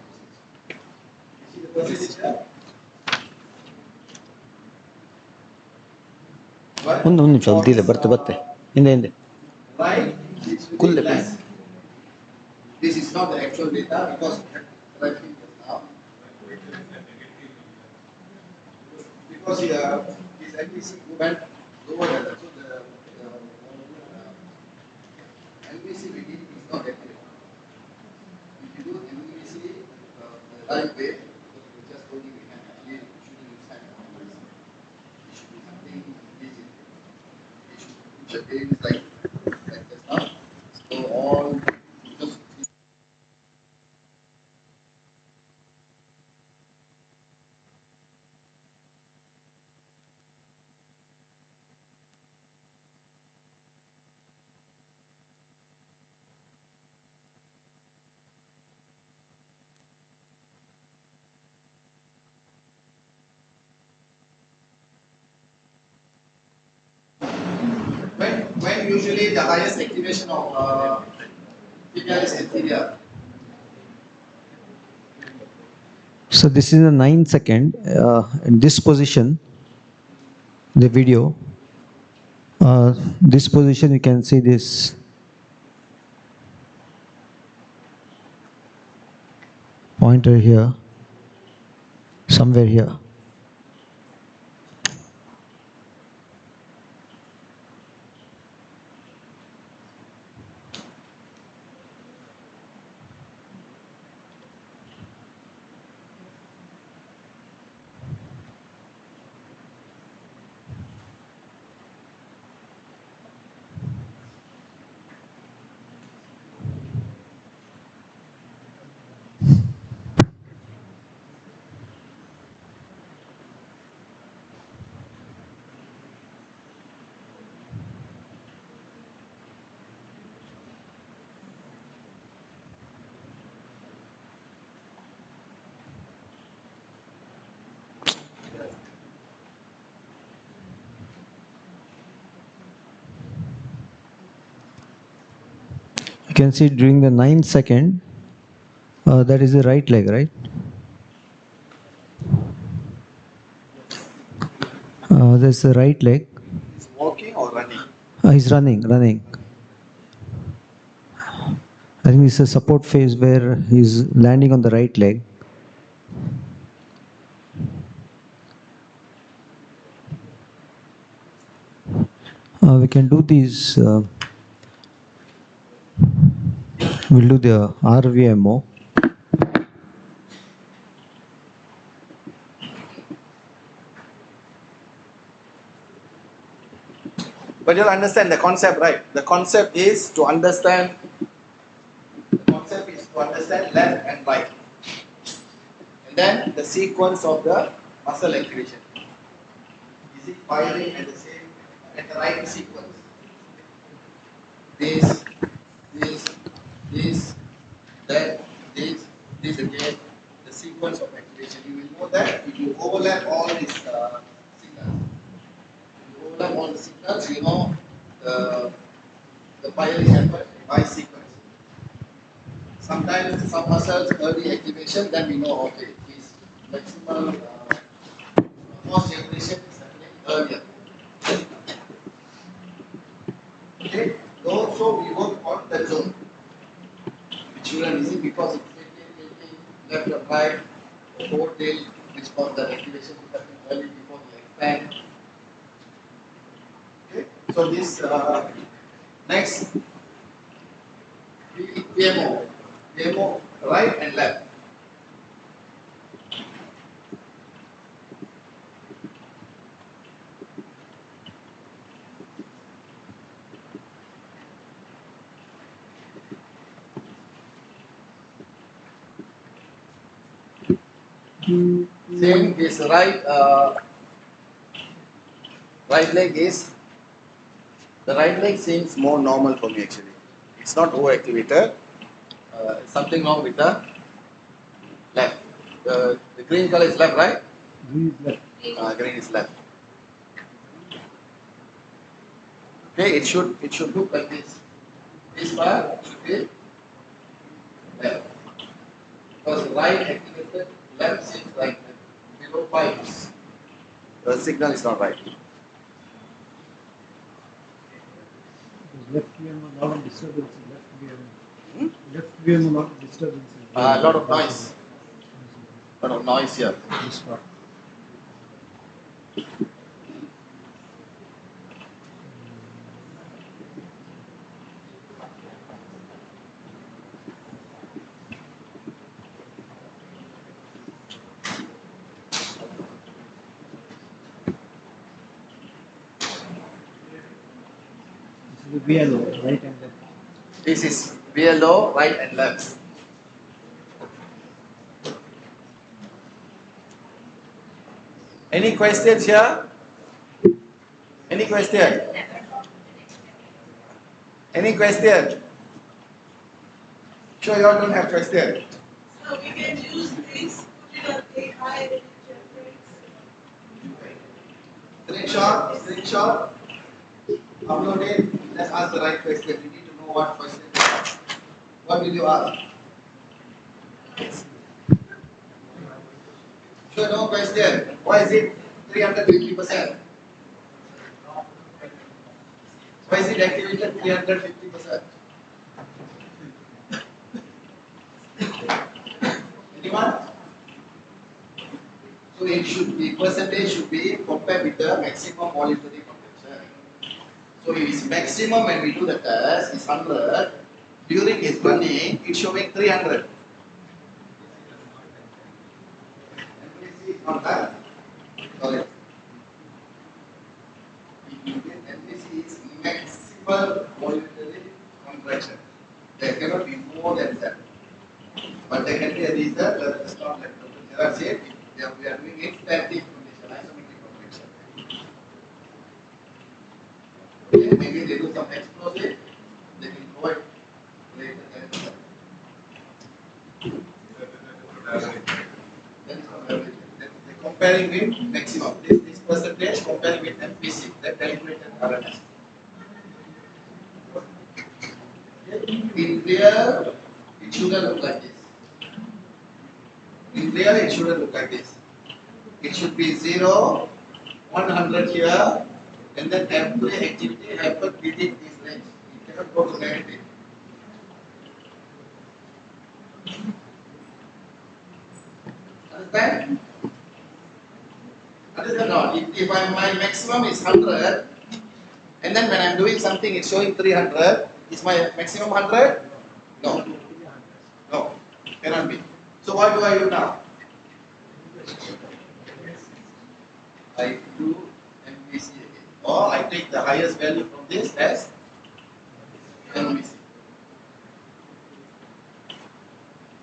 you see the percentage there? ಒಂದು ನಿಮಿಷ ಅಲ್ದಿದೆ ಬರುತ್ತೆ ಹಿಂದೆ Right? It's really less. This is not the actual data because correcting just now. Because this MVC went lower than that. So the MVC we did is not accurate. If you do MVC the right way, because we just told you we can actually shouldn't use hand numbers. We should do something digital. We should put the names like just now. So all just when usually the highest activation of tibialis anterior. So this is a 9 second. In this position, the video, this position you can see this pointer here, somewhere here. can see during the 9 second, that is the right leg, right? That's the right leg. Is walking or running? He's running. I think it's a support phase where he's landing on the right leg. We can do these. We'll do the RVMO. But you'll understand the concept, right? The concept is to understand. The concept is to understand left and right, and then the sequence of the muscle activation. Is it firing at the right sequence? This, that, this again. The sequence of activation. You will know that if you overlap all these signals. You overlap all the signals, you know the firing happens by sequence. Sometimes some muscles early activation, then we know okay, this maximum force generation is happening earlier. Okay, also we work on the zone. Which you learn easy because it's taking left or right, forward tail, which cause the activation to happen early before the expand. Okay, so this next PMO, right and left. Same, this right leg is, the right leg seems more normal for me actually. It's not overactivated. Something wrong with the left. The green color is left, right? Green is left. Green is left. Okay, it should look like this. This part should be left. Because right activated, left seems like below 5. The signal is not right. Left VM, a lot of disturbance in left VM. Left VM, a lot of disturbance. A lot of noise. A lot of noise here. This part. This is the VLO, right and left. This is VLO, right and left. Any questions here? Any question? Any question? Sure, you all don't have question. So we can use this, put it on AI and it generates. Screenshot, upload it, let's ask the right question. We need to know what question to ask. What will you ask? Sure, no question. Why is it 350%? Why is it activated 350%? Anyone? So it should be, percentage should be compared with the maximum voluntary contraction. So if it's maximum when we do the test is 100, during its running it's showing 300. MPC is not that. Correct. MPC is maximal voluntary contraction. There cannot be more than that. But there can be a reason that is not like Dr. Gerard said, we are doing it static condition, isometric contraction. Okay, maybe they do some explosive, they will provide later than they're comparing with maximum. This percentage comparing with MPC, that calculated RMS. Okay. In clear, it shouldn't look like this. In clear, it shouldn't look like this. It should be 0, 100 here, and then every activity happens within this range. It cannot go to negative. Understand? Understand or not? If my maximum is 100, and then when I'm doing something, it's showing 300, is my maximum 100? No. No. Cannot be. So what do I do now? I do MVC again. Or I take the highest value from this as MVC.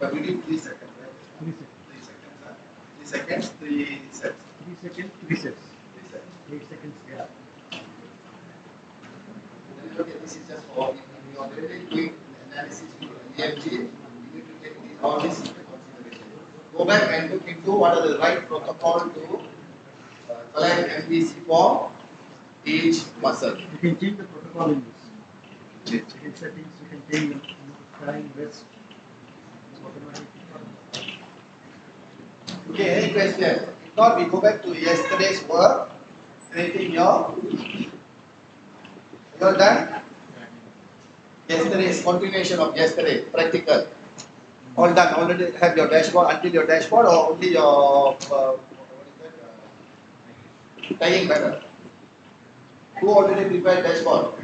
But we need 3 seconds, right? 3 seconds. 3 seconds, huh? 3 seconds, 3 sets. 3 seconds, 3 sets. 3 sets. 8 seconds gap. Okay, this is just for if you are already doing analysis with EMG, you need to take all this into consideration. Go back and look into what are the right protocol to collect MVC for each muscle. You can change the protocol in this. Change. In settings, you can change the time, rest, automatic. Okay, any question? If not, we go back to yesterday's work, creating your. You're done? Yesterday's continuation of yesterday, practical. All done. Already have your dashboard until your dashboard or only your what is that? Tagging pattern. Who already prepared dashboard?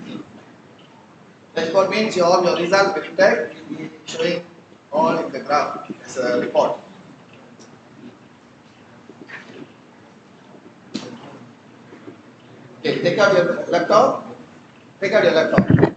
Dashboard means all your results when you tag will be showing all in the graph as a report. Okay, take out your laptop. Take out your laptop.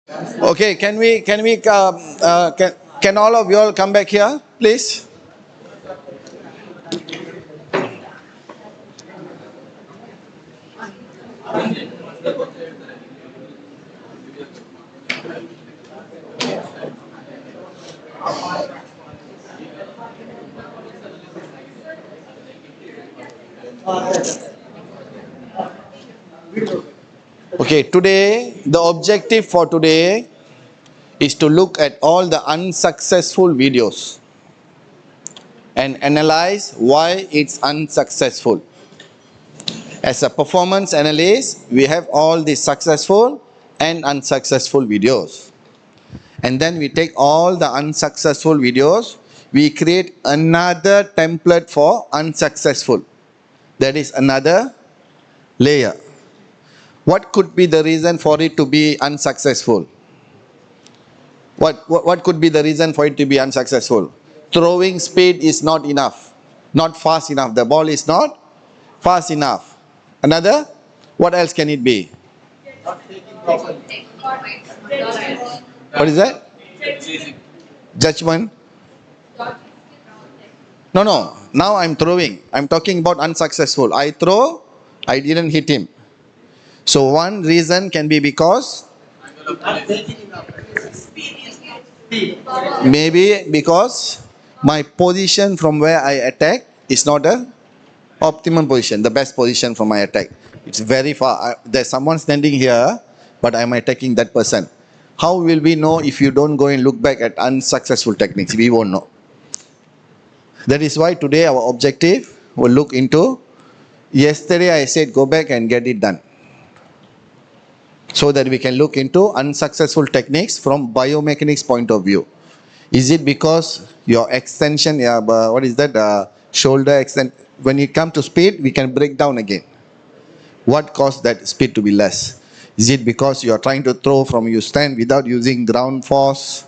Okay, can all of you all come back here, please? Okay, today, the objective for today is to look at all the unsuccessful videos and analyze why it's unsuccessful. As a performance analyst, we have all the successful and unsuccessful videos. And then we take all the unsuccessful videos, we create another template for unsuccessful. That is another layer. What could be the reason for it to be unsuccessful? What could be the reason for it to be unsuccessful? Throwing speed is not enough, not fast enough. The ball is not fast enough. Another, what else can it be? What is that? Judgment? No. Now I'm throwing. I'm talking about unsuccessful. I throw, I didn't hit him. So one reason can be because maybe because my position from where I attack is not a optimum position, the best position for my attack. It's very far. There's someone standing here, but I'm attacking that person. How will we know if you don't go and look back at unsuccessful techniques? We won't know. That is why today our objective will look into, yesterday I said go back and get it done. So that we can look into unsuccessful techniques from biomechanics point of view. Is it because your extension, what is that, shoulder extent, when you come to speed, we can break down again. What caused that speed to be less? Is it because you are trying to throw from your stand without using ground force?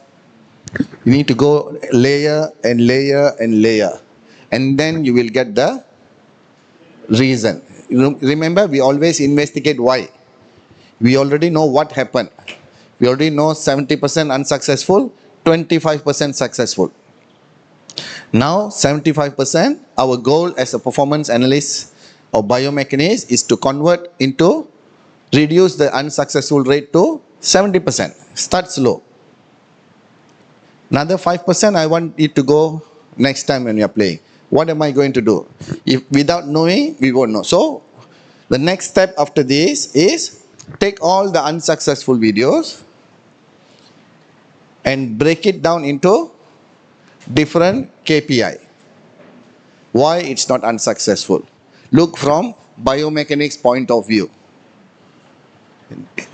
You need to go layer and layer and layer. And then you will get the reason. Remember, we always investigate why. We already know what happened. We already know 70% unsuccessful, 25% successful. Now 75%, our goal as a performance analyst or biomechanist is to convert into, reduce the unsuccessful rate to 70%. Start slow. Another 5% I want it to go next time when you are playing. What am I going to do? If without knowing, we won't know. So the next step after this is take all the unsuccessful videos and break it down into different KPI. Why it's not unsuccessful? Look from biomechanics point of view.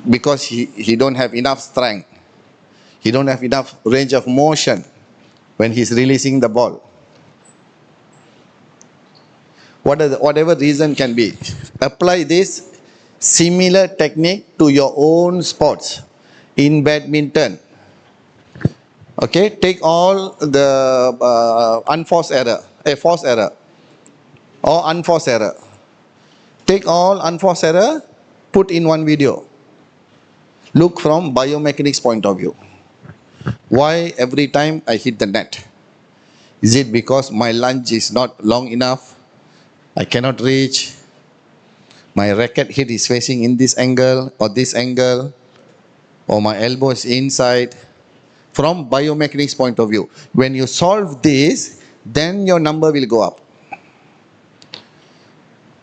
Because he don't have enough strength. He don't have enough range of motion when he's releasing the ball. Whatever reason can be. Apply this similar technique to your own sports. In badminton, okay, take all the unforced error, forced error or unforced error. Take all unforced error, put in one video. Look from biomechanics point of view. Why every time I hit the net? Is it because my lunge is not long enough? I cannot reach. My racket hit is facing in this angle or this angle, or my elbow is inside. From biomechanics point of view, when you solve this, then your number will go up.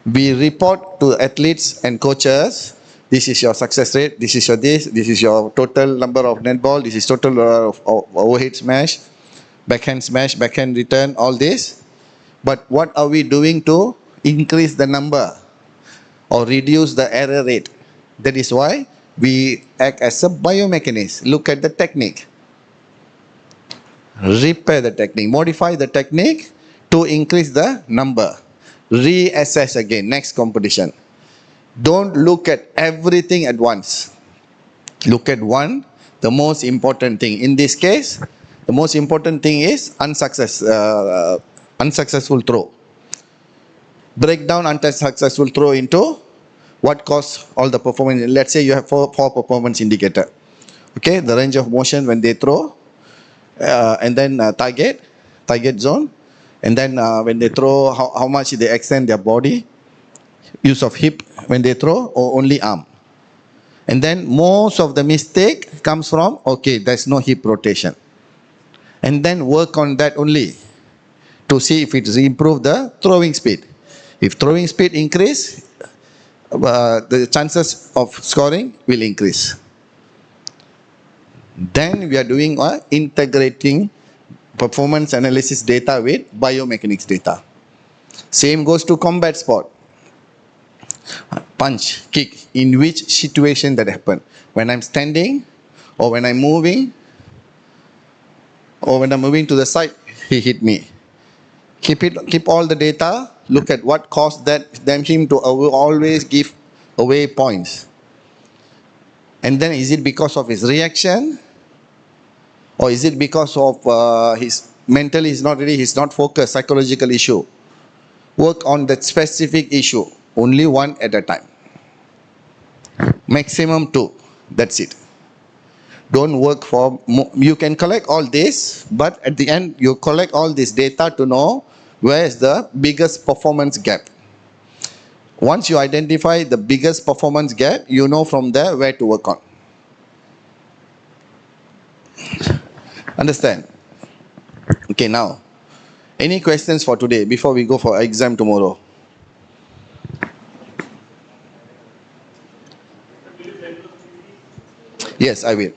We report to athletes and coaches, this is your success rate, this is your total number of net ball, this is total of overhead smash, backhand smash, backhand return, all this. But what are we doing to increase the number or reduce the error rate? That is why we act as a biomechanist. Look at the technique. Repair the technique, modify the technique to increase the number. Reassess again, next competition. Don't look at everything at once. Look at one, the most important thing. In this case, the most important thing is unsuccessful throw. Break down unsuccessful throw into what caused all the performance. Let's say you have four performance indicator. Okay, the range of motion when they throw, and then target zone, and then when they throw, how much they extend their body, use of hip when they throw, or only arm. And then most of the mistake comes from, okay, there's no hip rotation. And then work on that only to see if it improve the throwing speed. If throwing speed increase, the chances of scoring will increase. Then we are doing integrating performance analysis data with biomechanics data. Same goes to combat sport. Punch, kick, in which situation that happen? When I'm standing, or when I'm moving, or when I'm moving to the side, he hit me. Keep all the data, look at what caused him to always give away points. And then is it because of his reaction, or is it because of his mentally he's not focused, psychological issue? Work on that specific issue, only one at a time. Maximum 2, that's it. Don't work for, you can collect all this, but at the end you collect all this data to know where is the biggest performance gap. Once you identify the biggest performance gap, you know from there where to work on. Understand? Okay, now, any questions for today before we go for exam tomorrow? Yes, I will.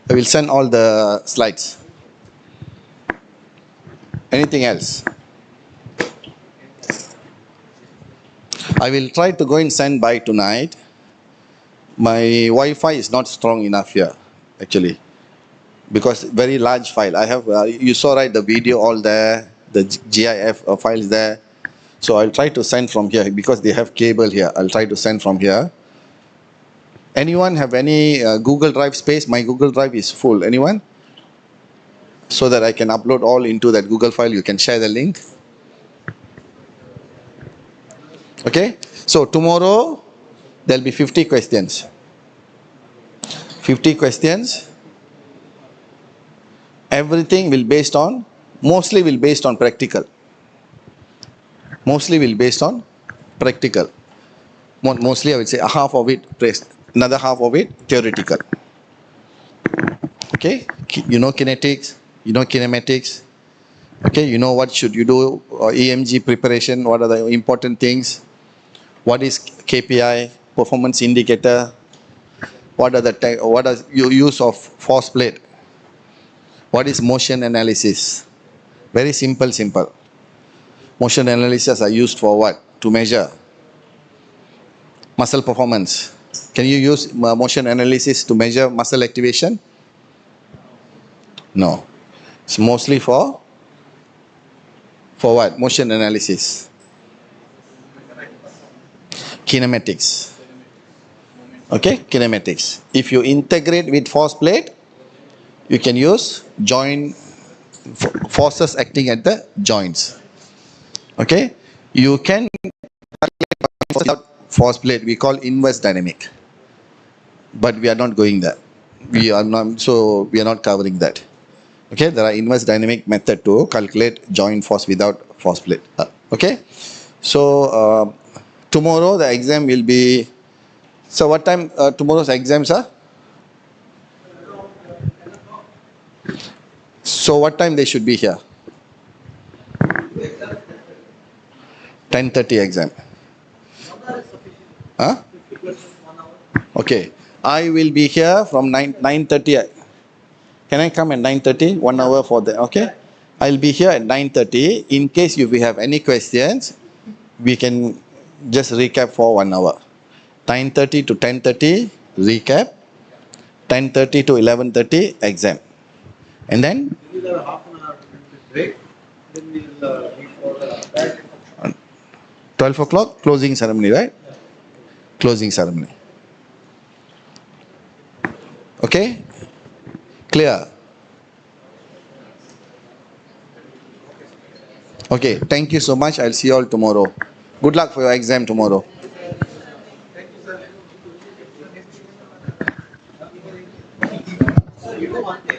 I will send all the slides. Anything else? I will try to go and send by tonight. My Wi-Fi is not strong enough here, actually, because very large file. I have, you saw right, the video all there, the GIF files there. So I'll try to send from here because they have cable here. I'll try to send from here. Anyone have any Google Drive space? My Google Drive is full. Anyone? So that I can upload all into that Google file. You can share the link. Okay? So tomorrow, there'll be 50 questions. 50 questions. Everything will based on, mostly will based on practical. Mostly will based on practical. Mostly I would say a half of it, another half of it theoretical. Okay? You know kinetics, you know kinematics. Okay, you know what should you do, EMG preparation, what are the important things, what is KPI, performance indicator, what is your use of force plate, what is motion analysis. Very simple. Motion analysis are used for what? To measure muscle performance. Can you use motion analysis to measure muscle activation? No. It's mostly for what? Motion analysis. Kinematics. Okay, kinematics. If you integrate with force plate, you can use joint forces acting at the joints. Okay, you can without force plate, we call inverse dynamic, but we are not going there. We are not covering that. Okay, there are inverse dynamic method to calculate joint force without force plate. Okay, so tomorrow the exam will be. So what time tomorrow's exams are? So what time they should be here? 10:30 exam. Huh? Okay. I will be here from 9:30. Can I come at 9:30? 1 hour for the, okay? I'll be here at 9:30. In case if we have any questions, we can just recap for 1 hour. 9:30 to 10:30, recap. 10:30 to 11:30, exam. And then? We'll have a half an hour break. Then we'll meet for back. 12 o'clock, closing ceremony, right? Closing ceremony. Okay? Clear? Okay, thank you so much. I'll see you all tomorrow. Good luck for your exam tomorrow. So you do one thing.